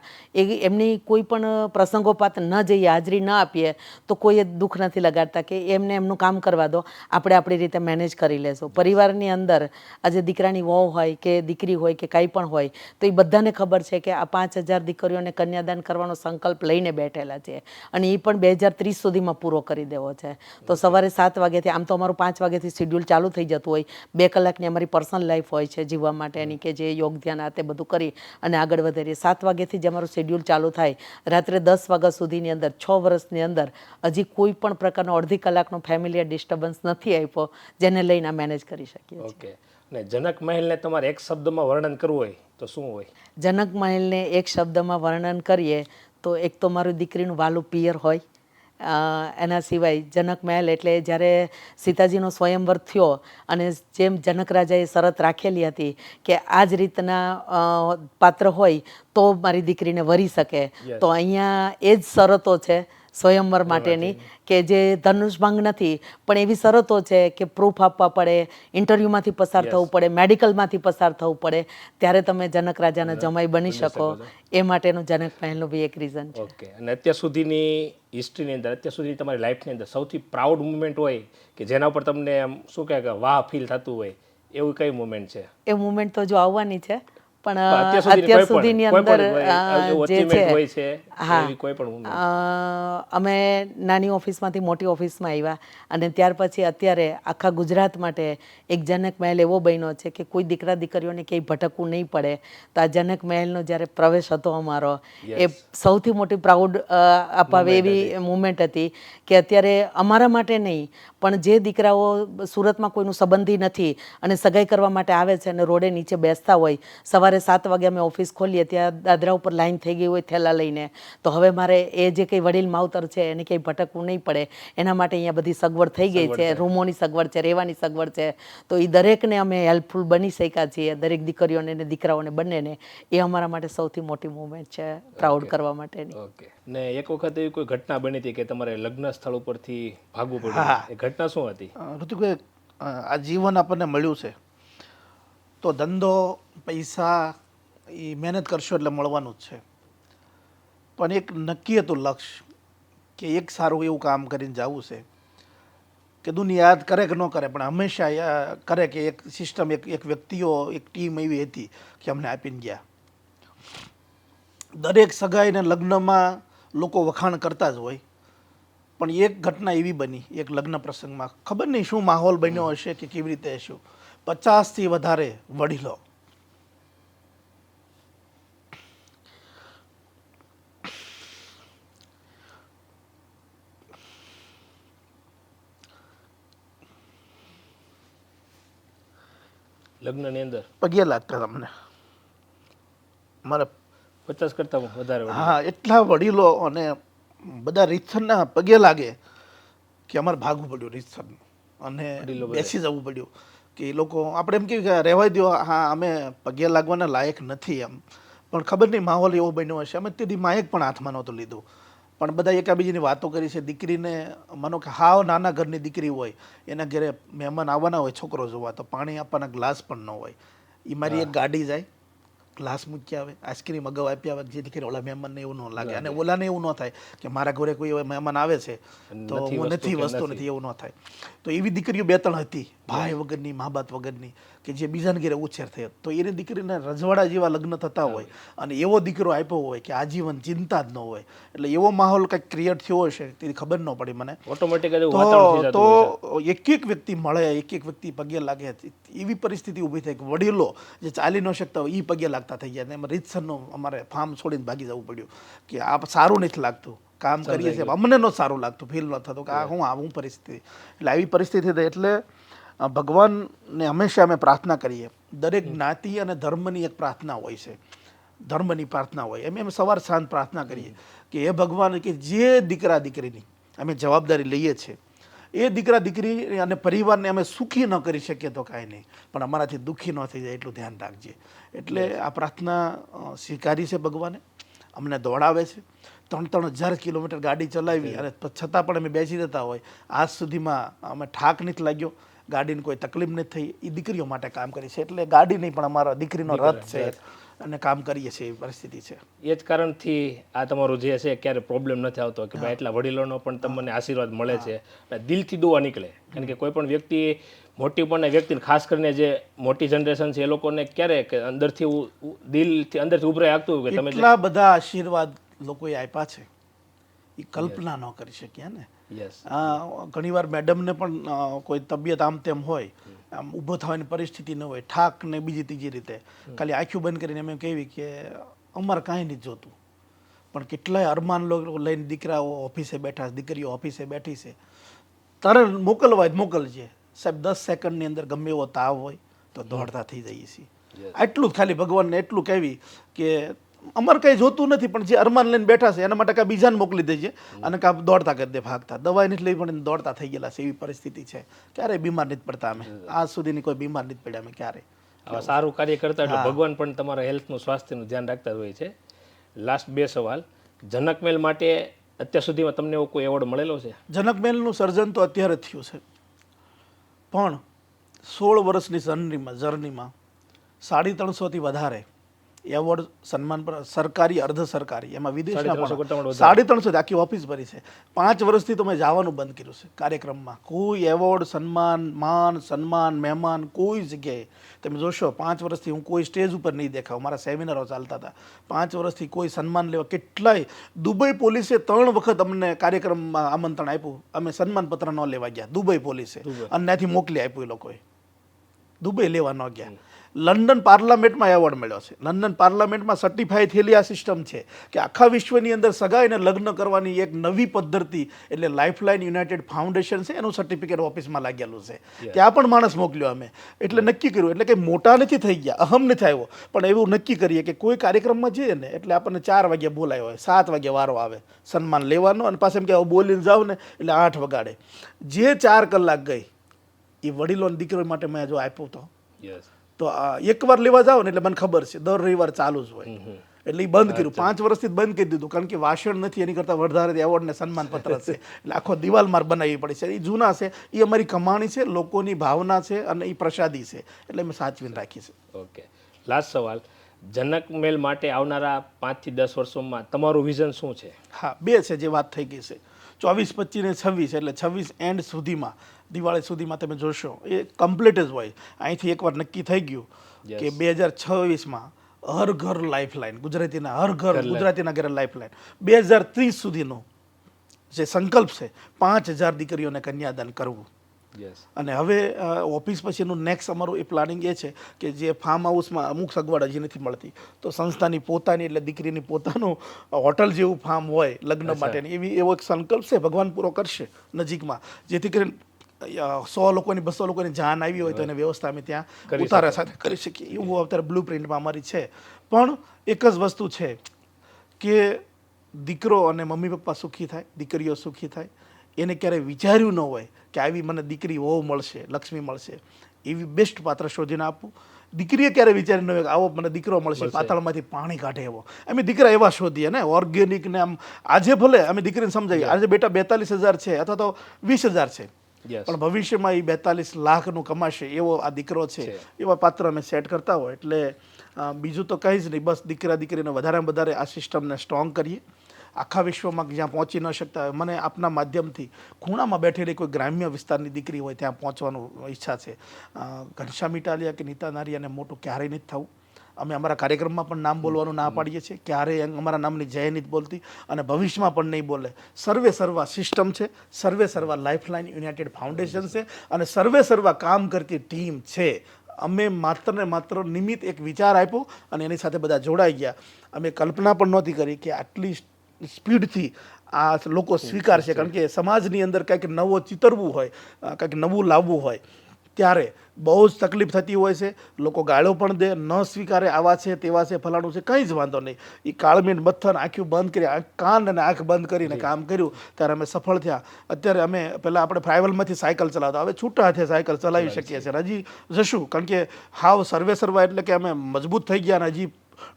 એમની કોઈ પણ પ્રસંગોપાત ન જઈએ, હાજરી ન આપીએ તો કોઈ દુઃખ નથી લગાડતા કે એમને એમનું કામ કરવા દો, આપણે આપણી રીતે મેનેજ કરી લેશું. પરિવારની અંદર આજે દીકરાની વહુ હોય કે દીકરી હોય કે કાંઈ પણ હોય તો એ બધાને ખબર છે કે આ 5000 દીકરીઓને કન્યાદાન કરવાનો સંકલ્પ લઈને બેઠેલા છે અને એ પણ 2030 સુધીમાં પૂરો કરી દેવો છે. તો સવારે 7 વાગ્યાથી, આમ તો અમારું 5 વાગ્યાથી શેડ્યુલ ચાલુ થઈ જતું હોય, 2 કલાકની અમારી પર્સનલ લાઈફ હોય છે જીવવા માટેની, કે જે યોગ ધ્યાન આ તે બધું કરી અને આગળ વધે રહીએ. 7 વાગ્યાથી જ અમારું શેડ્યુલ ચાલુ થાય. રાત્રે 10 વાગ્યા સુધીની અંદર 6 વર્ષની અંદર હજી કોઈ પણ પ્રકારનો અડધી કલાકનો ફેમિલી ડિસ્ટર્બન્સ નથી આપ્યો જેને લઈને મેનેજ કરી શકીએ. ઓકે, અને જનક મહેલને તમારે એક શબ્દમાં વર્ણન કરવું હોય તો શું હોય? જનક મહેલને એક શબ્દમાં વર્ણન કરીએ તો એક તો મારું દીકરીનું વાલું પિયર હોય. એના સિવાય જનક મહેલ એટલે જ્યારે સીતાજીનો સ્વયંવર થયો અને જેમ જનક રાજાએ શરત રાખેલી હતી કે આ જ રીતના પાત્ર હોય તો મારી દીકરીને વરી શકે, તો અહીંયા એ જ શરતો છે. સ્વયંવર માટેની, કે જે ધનુષભંગ નથી પણ એવી શરતો છે કે પ્રૂફ આપવા પડે, ઇન્ટરવ્યૂમાંથી પસાર થવું પડે, મેડિકલમાંથી પસાર થવું પડે, ત્યારે તમે જનક રાજાના જમાઈ બની શકો. એ માટેનું જનક મહેલનું બી એક રીઝન છે. ઓકે. અને અત્યાર સુધીની હિસ્ટ્રીની અંદર, અત્યાર સુધી તમારી લાઈફની અંદર સૌથી પ્રાઉડ મુમેન્ટ હોય કે જેના ઉપર તમને આમ શું કહે કે વાહ ફીલ થતું હોય, એવું કઈ મુમેન્ટ છે? એ મુમેન્ટ તો જો આવવાની છે, પણ અત્યાર અત્યાર સુધીની અંદર જે હોય છે, છે એવી કોઈ પણ moment? અમે નાની ઓફિસમાંથી મોટી ઓફિસમાં આવ્યા અને ત્યાર પછી અત્યારે આખા ગુજરાત માટે એક જનક મહેલ એવો બન્યો છે કે કોઈ દીકરા દીકરીઓને ક્યાંય ભટકવું નહીં પડે. તો આ જનક મહેલનો જ્યારે પ્રવેશ હતો અમારો, એ સૌથી મોટી પ્રાઉડ અપાવે એવી મુમેન્ટ હતી કે અત્યારે અમારા માટે નહીં પણ જે દીકરાઓ સુરતમાં કોઈનું સંબંધી નથી અને સગાઈ કરવા માટે આવે છે અને રોડે નીચે બેસતા હોય, સવારે 7 વાગે અમે ઓફિસ ખોલીએ ત્યાં દાદરા ઉપર લાઈન થઈ ગઈ હોય થેલા લઈને, તો હવે મારે એ જે કંઈ વડીલ માવતર છે એને ક્યાંય ભટકવું નહીં પડે એના માટે અહીંયા બધી સગવડ થઈ ગઈ છે, રૂમોની સગવડ છે, રહેવાની સગવડ છે. તો એ દરેકને અમે હેલ્પફુલ બની શક્યા છીએ, દરેક દીકરીઓને ને દીકરાઓને બંનેને. એ અમારા માટે સૌથી મોટી મુવમેન્ટ છે પ્રાઉડ કરવા માટેની. ઓકે. ને એક વખત એવી કોઈ ઘટના બની હતી કે તમારે લગ્ન સ્થળ ઉપરથી ભાગવું પડ્યું, એ ઘટના શું હતી? ઋતિકભાઈ, આ જીવન આપણને મળ્યું છે તો ધંધો પૈસા એ મહેનત કરશો એટલે મળવાનું જ છે, પણ એક નક્કી હતું લક્ષ્ય કે એક સારું એવું કામ કરીને જવું છે કે દુનિયા યાદ કરે કે ન કરે પણ હંમેશા કરે કે એક સિસ્ટમ, એક વ્યક્તિઓ, એક ટીમ એવી હતી કે અમને આપીને ગયા. દરેક સગાઈ ને લગ્નમાં લોકો વખાણ કરતા જ હોય, પણ એક ઘટના એવી બની એક લગ્ન પ્રસંગમાં, ખબર નહીં શું માહોલ બન્યો હશે કે કેવી રીતે હશે, 50થી વધારે વડીલો લગ્નની અંદર પગે લાગતા તમને, મારા 50 કરતા વધારે? હા, એટલા વડીલો અને બધા રીતસરના પગે લાગે કે અમારે ભાગવું પડ્યું રીતસરનું અને બેસી જવું પડ્યું કે એ લોકો આપણે એમ કહ્યું કે રહેવાય દો, હા અમે પગે લાગવાના લાયક નથી એમ, પણ ખબર નહીં માહોલ એવો બન્યો હશે. અમે તેથી માયક પણ હાથમાં નહોતું લીધું, પણ બધા એકાબીજીની વાતો કરી છે. દીકરીને માનો કે હાવ નાના ઘરની દીકરી હોય, એના ઘરે મહેમાન આવવાના હોય છોકરો જોવા, તો પાણી આપવાના ગ્લાસ પણ ન હોય. એ મારી એક ગાડી જાય, ગ્લાસ મૂકી આવે, આઈસ્ક્રીમ અગાઉ આપી આવે, જેથી કરીને ઓલા મહેમાનને એવું ન લાગે અને ઓલાને એવું ન થાય કે મારા ઘરે કોઈ એવા મહેમાન આવે છે તો હું નથી, વસ્તુ નથી, એવું ન થાય. તો એવી દીકરીઓ 2-3 હતી, ભાઈ વગરની, મા બાપ વગરની, કે જે બીજાને ઘરે ઉછેર થયો, તો એની દીકરીને રજવાડા જેવા લગ્ન થતા હોય અને એવો દીકરો આપ્યો હોય કે આજીવન ચિંતા જ ન હોય, એટલે એવો માહોલ કંઈક ક્રિએટ થયો હશે, તેની ખબર ન પડી મને. ઓટોમેટિક તો એક એક વ્યક્તિ મળે, એક એક વ્યક્તિ પગે લાગે, એવી પરિસ્થિતિ ઊભી થઈ કે વડીલો જે ચાલી ન શકતા હોય એ પગે લાગતા થઈ ગયા. એમાં રીતસરનું અમારે ફાર્મ છોડીને ભાગી જવું પડ્યું કે આ સારું નથી લાગતું, કામ કરીએ છીએ અમને ન સારું લાગતું, ફીલ ન થતું કે આ હું પરિસ્થિતિ. એટલે આવી પરિસ્થિતિ થઈ. એટલે ભગવાનને હંમેશા અમે પ્રાર્થના કરીએ, દરેક જ્ઞાતિ અને ધર્મની એક પ્રાર્થના હોય છે, ધર્મની પ્રાર્થના હોય, એમ સવાર સાંજ પ્રાર્થના કરીએ કે હે ભગવાન, કે જે દીકરા દીકરીની અમે જવાબદારી લઈએ છીએ એ દીકરા દીકરી અને પરિવારને અમે સુખી ન કરી શકીએ તો કાંઈ નહીં, પણ અમારાથી દુઃખી ન થઈ જાય એટલું ધ્યાન રાખજે. એટલે આ પ્રાર્થના સ્વીકારી છે ભગવાને, અમને દોડાવે છે. 3,000 કિલોમીટર ગાડી ચલાવી અને છતાં પણ અમે બેસી જતા હોય, આજ સુધીમાં અમે ઠાક નથી લાગ્યો, ગાડીને કોઈ તકલીફ નથી થઈ. એ દીકરીઓ માટે કામ કરી છે, એટલે ગાડી નહીં પણ અમારા દીકરીનો રથ છે અને કામ કરીએ છીએ, એવી પરિસ્થિતિ છે. એ જ કારણથી આ તમારું જે છે ક્યારે પ્રોબ્લેમ નથી આવતો કે ભાઈ એટલા વડીલોનો પણ તમને આશીર્વાદ મળે છે, દિલથી દુઆ નીકળે. કારણ કે કોઈ પણ વ્યક્તિ, મોટી પણ વ્યક્તિને, ખાસ કરીને જે મોટી જનરેશન છે એ લોકોને ક્યારે કે અંદરથી દિલથી અંદરથી ઉભરાઈ આગતું કે તમે એટલા બધા આશીર્વાદ લોકોએ આપ્યા છે એ કલ્પના ન કરી શક્યા ને. ઘણીવાર મેડમને પણ કોઈ તબિયત આમ તેમ હોય, આમ ઊભો થવાની પરિસ્થિતિ ન હોય, ઠાક ને બીજી ત્રીજી રીતે ખાલી આંખો બંધ કરીને એમ કહેવી કે અમારે કાંઈ નથી જોતું, પણ કેટલાય અરમાન લોકો લઈને દીકરાઓ ઓફિસે બેઠા, દીકરીઓ ઓફિસે બેઠી છે, તરત મોકલવા જ મોકલજે સાહેબ, 10 સેકન્ડની અંદર ગમે એવો તાવ હોય તો દોડતા થઈ જઈએ છીએ. આટલું જ ખાલી ભગવાનને એટલું કહેવી કે અમારે કંઈ જોતું નથી, પણ જે અરમાન લઈને બેઠા છે એના માટે કાં બીજાને મોકલી દેજે અને કાં દોડતા કરી દે, ભાગતા. દવાઈ નથી લઈ પણ દોડતા થઈ ગયેલા છે, એવી પરિસ્થિતિ છે. ક્યારેય બીમાર નથી પડતા અમે, આજ સુધીની કોઈ બીમાર નથી પડ્યા અમે ક્યારેય. આવા સારું કાર્ય કરતા એટલે ભગવાન પણ તમારા હેલ્થનું, સ્વાસ્થ્યનું ધ્યાન રાખતા હોય છે. લાસ્ટ 2 સવાલ. જનકમહેલ માટે અત્યાર સુધીમાં તમને એવો કોઈ એવોર્ડ મળેલો છે? જનકમહેલનું સર્જન તો અત્યારે થયું છે, પણ 16 વર્ષની જર્નીમાં 350થી વધારે એવોર્ડ સન્માન પર સરકારી અર્ધ સરકારી એમાં વિદેશના 350 કરતાં પણ પણ 350 આખી ઓફિસ ભરી છે. 5 વર્ષથી તો મેં જવાનું બંધ કર્યું છે કાર્યક્રમમાં. કોઈ એવોર્ડ સન્માન મહેમાન કોઈ જગ્યાએ તમે જોશો 5 વર્ષથી હું કોઈ સ્ટેજ ઉપર નહીં દેખાવ. મારા સેમિનારો ચાલતા હતા. 5 વર્ષથી કોઈ સન્માન લેવા કેટલાય દુબઈ પોલીસે 3 વખત અમને કાર્યક્રમમાં આમંત્રણ આપ્યું, અમે સન્માન પત્ર ન લેવા ગયા દુબઈ પોલીસે, અને ત્યાંથી મોકલી આપ્યું એ લોકોએ. દુબઈ લેવા ન ગયા. લંડન પાર્લામેન્ટમાં એવોર્ડ મળ્યો છે. લંડન પાર્લામેન્ટમાં સર્ટિફાઈ થયેલી આ સિસ્ટમ છે કે આખા વિશ્વની અંદર સગાઈને લગ્ન કરવાની એક નવી પદ્ધતિ એટલે લાઇફલાઇન યુનાઇટેડ ફાઉન્ડેશન છે એનું સર્ટિફિકેટ ઓફિસમાં લાગેલું છે. ત્યાં પણ માણસ મોકલ્યો અમે. એટલે નક્કી કર્યું, એટલે કે મોટા નથી થઈ ગયા, અહમ નથી આવ્યો, પણ એવું નક્કી કરીએ કે કોઈ કાર્યક્રમમાં જઈએ ને એટલે આપણને 4 વાગે બોલાયો હોય, 7 વાગે વારો આવે સન્માન લેવાનો, અને પાછા એમ કે બોલીને જાવ ને એટલે 8 વગાડે. જે 4 કલાક ગઈ એ વડીલો દીકરીઓ માટે મેં જો આપ્યું તો એકવાર લેવા જાઓ ને એટલે મને ખબર છે દર રવિવાર ચાલુ જ હોય, એટલે એ બંધ કર્યું. 5 વર્ષથી જ બંધ કરી દીધું, કારણ કે વાસણ નથી, એની કરતાં વધારે એવોર્ડ ને સન્માન પત્ર છે, એટલે આખો દિવાલ માર બનાવવી પડે છે. એ જૂના છે, એ અમારી કમાણી છે, લોકોની ભાવના છે, અને એ પ્રસાદી છે, એટલે અમે સાચવીને રાખી છે. ઓકે, લાસ્ટ સવાલ, જનકમહેલ માટે આવનારા 5 થી 10 વર્ષોમાં તમારું વિઝન શું છે? હા, 2 છે જે વાત થઈ ગઈ છે, 24, 25 ને 26, એટલે 26 એન્ડ સુધીમાં, દિવાળી સુધીમાં તમે જોશો એ કમ્પ્લીટ જ હોય. અહીંથી એકવાર નક્કી થઈ ગયું કે 2026માં હર ઘર લાઈફલાઈન, ગુજરાતીના હર ઘર, ગુજરાતીના ઘરે લાઈફલાઈન. 2030 સુધીનો જે સંકલ્પ છે 5000 દીકરીઓને કન્યાદાન કરવું. અને હવે ઓફિસ પછીનું નેક્સ્ટ અમારું એ પ્લાનિંગ એ છે કે જે ફાર્મ હાઉસમાં અમુક સગવડ હજી નથી મળતી, તો સંસ્થાની પોતાની એટલે દીકરીની પોતાનું હોટલ જેવું ફાર્મ હોય લગ્ન માટેની, એવો એક સંકલ્પ છે. ભગવાન પૂરો કરશે નજીકમાં, જેથી કરીને 100 લોકોની 200 લોકોની જાન આવી હોય તો એની વ્યવસ્થા અમે ત્યાં ઉતારા સાથે કરી શકીએ. એવું અત્યારે બ્લુ પ્રિન્ટમાં અમારી છે. પણ એક જ વસ્તુ છે કે દીકરો અને મમ્મી પપ્પા સુખી થાય, દીકરીઓ સુખી થાય. એને ક્યારેય વિચાર્યું ન હોય કે આવી મને દીકરી વહુ મળશે, લક્ષ્મી મળશે, એવી બેસ્ટ પાત્ર શોધીને આપવું. દીકરીએ ક્યારે વિચાર્યું ન હોય કે આવો મને દીકરો મળશે, પાતાળમાંથી પાણી કાઢે એવો. અમે દીકરા એવા શોધીએ ને, ઓર્ગેનિક ને. આમ આજે ભલે અમે દીકરીને સમજાવીએ, આજે બેટા 42000 છે અથવા તો 20000 છે, પણ ભવિષ્યમાં એ 42 લાખનું કમાશે એવો આ દીકરો છે, એવા પાત્ર અમે સેટ કરતા હોય. એટલે બીજું તો કંઈ જ નહીં, બસ દીકરા દીકરીને વધારેમાં વધારે આ સિસ્ટમને સ્ટ્રોંગ કરીએ. આખા વિશ્વમાં જ્યાં પહોંચી ન શકતા હોય, મને આપના માધ્યમથી ખૂણામાં બેઠેલી કોઈ ગ્રામ્ય વિસ્તારની દીકરી હોય ત્યાં પહોંચવાનું ઈચ્છા છે. ઘનશ્યામ ઇટાલિયા કે નીતા નારિયાને મોટું ક્યારેય નથી થવું. અમે અમારા કાર્યક્રમમાં પણ નામ બોલવાનું ના પાડીએ છીએ, ક્યારેય અમારા નામની જય નથી બોલતી, અને ભવિષ્યમાં પણ નહીં બોલે. સર્વે સર્વા સિસ્ટમ છે, સર્વે સર્વા લાઈફલાઇન યુનાઇટેડ ફાઉન્ડેશન છે, અને સર્વે સર્વા કામ કરતી ટીમ છે. અમે માત્ર ને માત્ર નિમિત્ત એક વિચાર આપ્યો અને એની સાથે બધા જોડાઈ ગયા. અમે કલ્પના પણ નહોતી કરી કે આટલી સ્પીડથી આ લોકો સ્વીકારશે, કારણ કે સમાજની અંદર કંઈક નવો ચિતરવું હોય, કંઈક નવું લાવવું હોય ત્યારે બહુ જ તકલીફ થતી હોય છે. લોકો ગાળો પણ દે, ન સ્વીકારે, આવા છે તેવા છે ફલાણું છે, કંઈ જ વાંધો નહીં. એ કાળમીન મથન આંખ્યું બંધ કરી, કાન અને આંખ બંધ કરીને કામ કર્યું ત્યારે અમે સફળ થયા. અત્યારે અમે પહેલાં આપણે ટ્રાવેલમાંથી સાયકલ ચલાવતા, હવે છૂટા હાથે સાયકલ ચલાવી શકીએ છીએ. હજી જશું, કારણ કે હાવ સર્વે સર્વા એટલે કે અમે મજબૂત થઈ ગયા અને હજી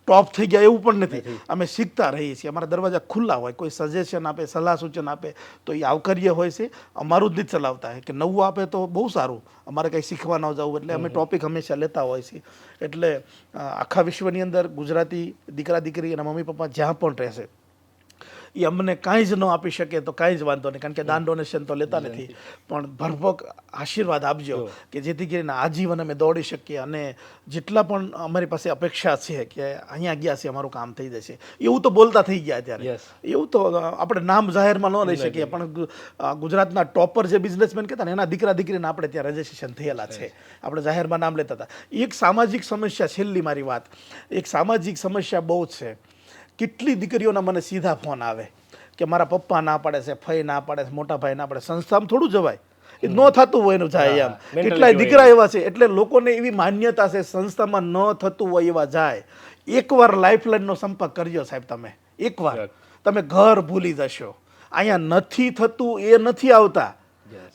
ટોપ થઈ ગયા એવું પણ નથી. અમે શીખતા રહીએ છીએ. અમારા દરવાજા ખુલ્લા હોય, કોઈ સજેશન આપે, સલાહ સૂચન આપે તો એ આવકાર્ય હોય છે. અમારું જ નથી ચલાવતા કે નવું આપે તો બહુ સારું, અમારે કંઈ શીખવા ન જવું, એટલે અમે ટોપિક હંમેશા લેતા હોય છીએ. એટલે આખા વિશ્વની અંદર ગુજરાતી દીકરા દીકરી અને મમ્મી પપ્પા જ્યાં પણ રહેશે એ અમને કાંઈ જ ન આપી શકે તો કાંઈ જ વાંધો નહીં, કારણ કે દાન ડોનેશન તો લેતા નથી, પણ ભરપક આશીર્વાદ આપજો કે જેથી કરીને આજીવન અમે દોડી શકીએ. અને જેટલા પણ અમારી પાસે અપેક્ષા છે કે અહીંયા ગયા છે અમારું કામ થઈ જશે, એવું તો બોલતા થઈ ગયા અત્યારે. એવું તો આપણે નામ જાહેરમાં ન લઈ શકીએ, પણ ગુજરાતના ટોપર જે બિઝનેસમેન કહેતા ને એના દીકરા દીકરીને આપણે ત્યાં રજીસ્ટ્રેશન થયેલા છે. આપણે જાહેરમાં નામ લેતા હતા. એક સામાજિક સમસ્યા, છેલ્લી મારી વાત, એક સામાજિક સમસ્યા બહુ છે. કેટલી દીકરીઓના મને સીધા ફોન આવે કે મારા પપ્પા ના પાડે છે, ફઈ ના પાડે છે, મોટા ભાઈ ના પાડે. સંસ્થામાં થોડું જવાય, એ ન થતું હોય એનું જાય એમ. કેટલાય દીકરા એવા છે, એટલે લોકોને એવી માન્યતા છે સંસ્થામાં ન થતું હોય એવા જાય. એકવાર લાઈફલાઈનનો સંપર્ક કરજો સાહેબ. તમે એકવાર તમે ઘર ભૂલી જશો. અહીંયા નથી થતું એ નથી આવતા.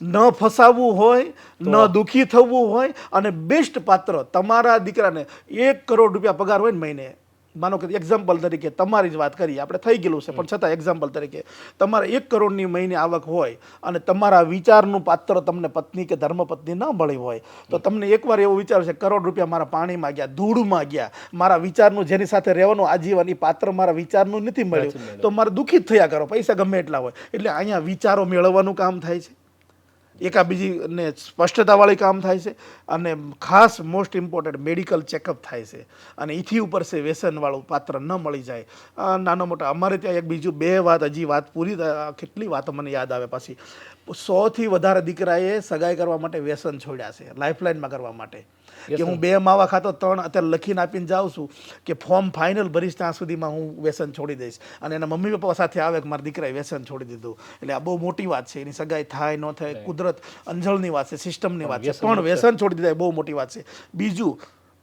ન ફસાવવું હોય, ન દુઃખી થવું હોય, અને બેસ્ટ પાત્ર તમારા દીકરાને 1 કરોડ રૂપિયા પગાર હોય ને મહિને, માનો કે એક્ઝામ્પલ તરીકે તમારી જ વાત કરીએ, આપણે થઈ ગયેલું છે પણ છતાં એક્ઝામ્પલ તરીકે તમારે 1 કરોડની મહિને આવક હોય અને તમારા વિચારનું પાત્ર તમને પત્ની કે ધર્મપત્ની ન મળી હોય તો તમને એકવાર એવું વિચાર છે કરોડ રૂપિયા મારા પાણીમાં ગયા, ધૂળમાં ગયા, મારા વિચારનું જેની સાથે રહેવાનું આજીવન એ પાત્ર મારા વિચારનું નથી મળ્યું તો મારે દુઃખિત થયા કરો, પૈસા ગમે એટલા હોય. એટલે અહીંયા વિચારો મેળવવાનું કામ થાય છે, એકાબીજીને સ્પષ્ટતાવાળી કામ થાય છે અને ખાસ મોસ્ટ ઇમ્પોર્ટન્ટ મેડિકલ ચેકઅપ થાય છે અને એથી ઉપર છે વ્યસનવાળું પાત્ર ન મળી જાય. નાનો મોટા અમારે ત્યાં એક બીજું 2 વાત હજી વાત પૂરી કેટલી વાતો મને યાદ આવે પાછી. 100થી વધારે દીકરાએ સગાઈ કરવા માટે વ્યસન છોડ્યા છે લાઈફલાઈનમાં કરવા માટે કે હું 2 માવા ખાતો 3 અત્યારે લખીને આપીને જાઉં છું કે ફોર્મ ફાઇનલ ભરીશ ત્યાં સુધીમાં હું વ્યસન છોડી દઈશ અને એના મમ્મી પપ્પા સાથે આવે કે મારા દીકરાએ વ્યસન છોડી દીધું. એટલે આ બહુ મોટી વાત છે, એની સગાઈ થાય ન થાય કુદરત અંજળની વાત છે, સિસ્ટમની વાત છે, પણ વ્યસન છોડી દીધા એ બહુ મોટી વાત છે. બીજું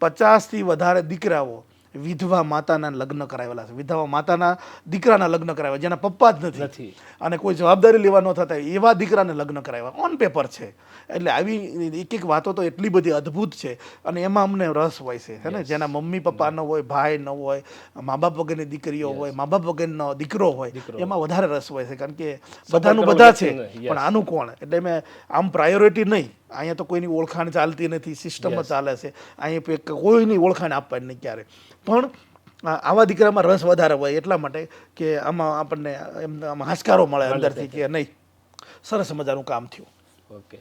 50થી વધારે દીકરાઓ વિધવા માતાના લગ્ન કરાવેલા છે, વિધવા માતાના દીકરાના લગ્ન કરાવ્યા જેના પપ્પા જ નથી અને કોઈ જવાબદારી લેવા ન થતા એવા દીકરાને લગ્ન કરાવ્યા ઓન પેપર છે. એટલે આવી એક વાતો તો એટલી બધી અદ્ભુત છે અને એમાં અમને રસ હોય છે હે ને. જેના મમ્મી પપ્પા ન હોય, ભાઈ ન હોય, મા બાપ વગરની દીકરીઓ હોય, મા બાપ વગરનો દીકરો હોય, એમાં વધારે રસ હોય છે કારણ કે બધાનું બધા છે પણ આનું કોણ. એટલે મેં આમ પ્રાયોરિટી નહીં, અહીંયા તો કોઈની ઓળખાણ ચાલતી નથી, સિસ્ટમ જ ચાલે છે, અહીંયા કોઈની ઓળખાણ આપવાની નહીં ક્યારે. પણ આવા દીકરામાં રસ વધારે હોય એટલા માટે કે આમાં આપણને એમ હાશકારો મળે અંદરથી કે નહીં સરસ મજાનું કામ થયું. ઓકે,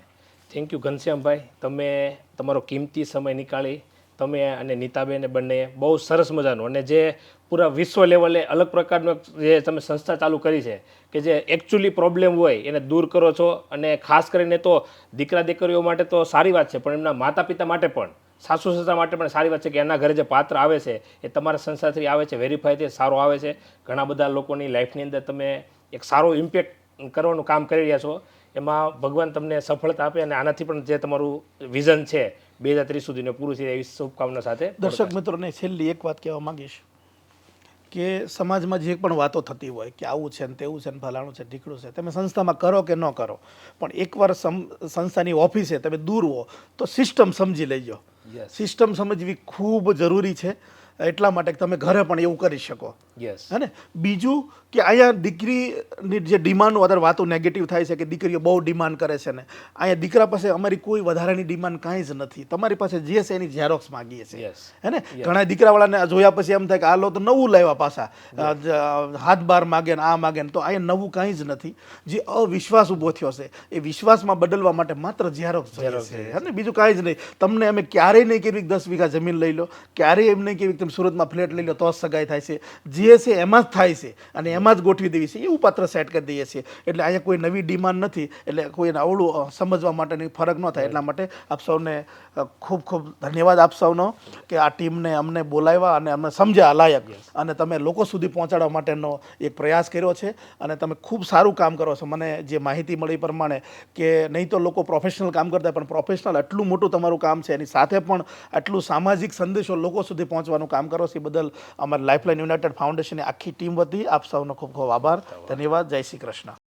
થેન્ક યુ ઘનશ્યામભાઈ. તમે તમારો કિંમતી સમય નીકાળી તમે અને નીતાબેને બંને બહુ સરસ મજાનું અને જે પૂરા વિશ્વ લેવલે અલગ પ્રકારનો જે તમે સંસ્થા ચાલુ કરી છે કે જે એકચ્યુઅલી પ્રોબ્લેમ હોય એને દૂર કરો છો અને ખાસ કરીને તો દીકરા દીકરીઓ માટે તો સારી વાત છે પણ એમના માતા પિતા માટે પણ, સાસુ સસરા માટે પણ સારી વાત છે કે એના ઘરે જે પાત્ર આવે છે એ તમારા સંસ્થાથી આવે છે, વેરીફાઈ થઈ સારો આવે છે. ઘણા બધા લોકોની લાઈફની અંદર તમે એક સારો ઇમ્પેક્ટ કરવાનું કામ કરી રહ્યા છો. એમાં ભગવાન તમને સફળતા આપે અને આનાથી પણ જે તમારું વિઝન છે 2030 સુધીને પૂરું થાય એવી શુભકામના સાથે દર્શક મિત્રોને છેલ્લી એક વાત કહેવા માંગીશ કે સમાજમાં જે પણ વાતો થતી હોય કે આવું છે ને તેવું છે ને ફલાણું છે ઢીકડું છે, તમે સંસ્થામાં કરો કે ન કરો પણ એકવાર સંસ્થાની ઓફિસે તમે દૂર હો તો સિસ્ટમ સમજી લેજો. સિસ્ટમ સમજવી ખૂબ જરૂરી છે એટલા માટે તમે ઘરે પણ એવું કરી શકો. હે ને. બીજું કે અહીંયા દીકરીની જે ડિમાન્ડ વધારે વાતો નેગેટિવ થાય છે કે દીકરીઓ બહુ ડિમાન્ડ કરે છે ને અહીંયા દીકરા પાસે અમારી કોઈ વધારાની ડિમાન્ડ કાંઈ જ નથી, તમારી પાસે જે છે એની ઝેરોક્સ માગીએ છીએ હે ને. ઘણા દીકરાવાળાને જોયા પછી એમ થાય કે આ લો તો નવું લાવ્યા પાછા, હાથ બાર માગે ને આ માગે ને, તો અહીંયા નવું કાંઈ જ નથી. જે અવિશ્વાસ ઊભો થયો છે એ વિશ્વાસમાં બદલવા માટે માત્ર ઝેરોક્સ જોઈએ છે હે ને, બીજું કાંઈ જ નહીં. તમને અમે ક્યારેય નહીં કેવી 10 વીઘા જમીન લઈ લો, ક્યારેય એમ નહીં કેવી તમે સુરતમાં ફ્લેટ લઈ લો તો જ સગાઈ થાય છે, જે છે એમાં જ થાય છે અને એમાં જ ગોઠવી દેવી છે એવું પાત્ર સેટ કરી દઈએ છીએ. એટલે અહીંયા કોઈ નવી ડિમાન્ડ નથી, એટલે કોઈને અવળું સમજવા માટેની ફરક ન થાય એટલા માટે આપ સૌને ખૂબ ખૂબ ધન્યવાદ આપ સૌનો કે આ ટીમને અમને બોલાવ્યા અને અમને સમજ્યા લાયક અને તમે લોકો સુધી પહોંચાડવા માટેનો એક પ્રયાસ કર્યો છે અને તમે ખૂબ સારું કામ કરો છો. મને જે માહિતી મળી પ્રમાણે કે નહીં તો લોકો પ્રોફેશનલ કામ કરતા પણ પ્રોફેશનલ આટલું મોટું તમારું કામ છે એની સાથે પણ આટલું સામાજિક સંદેશો લોકો સુધી પહોંચવાનું કામ કરો છો એ બદલ અમારી લાઈફલાઈન યુનાઇટેડ ફાઉન્ડેશનની આખી ટીમ વતી આપ સૌનો ખૂબ ખૂબ આભાર, ધન્યવાદ. જય શ્રી કૃષ્ણ.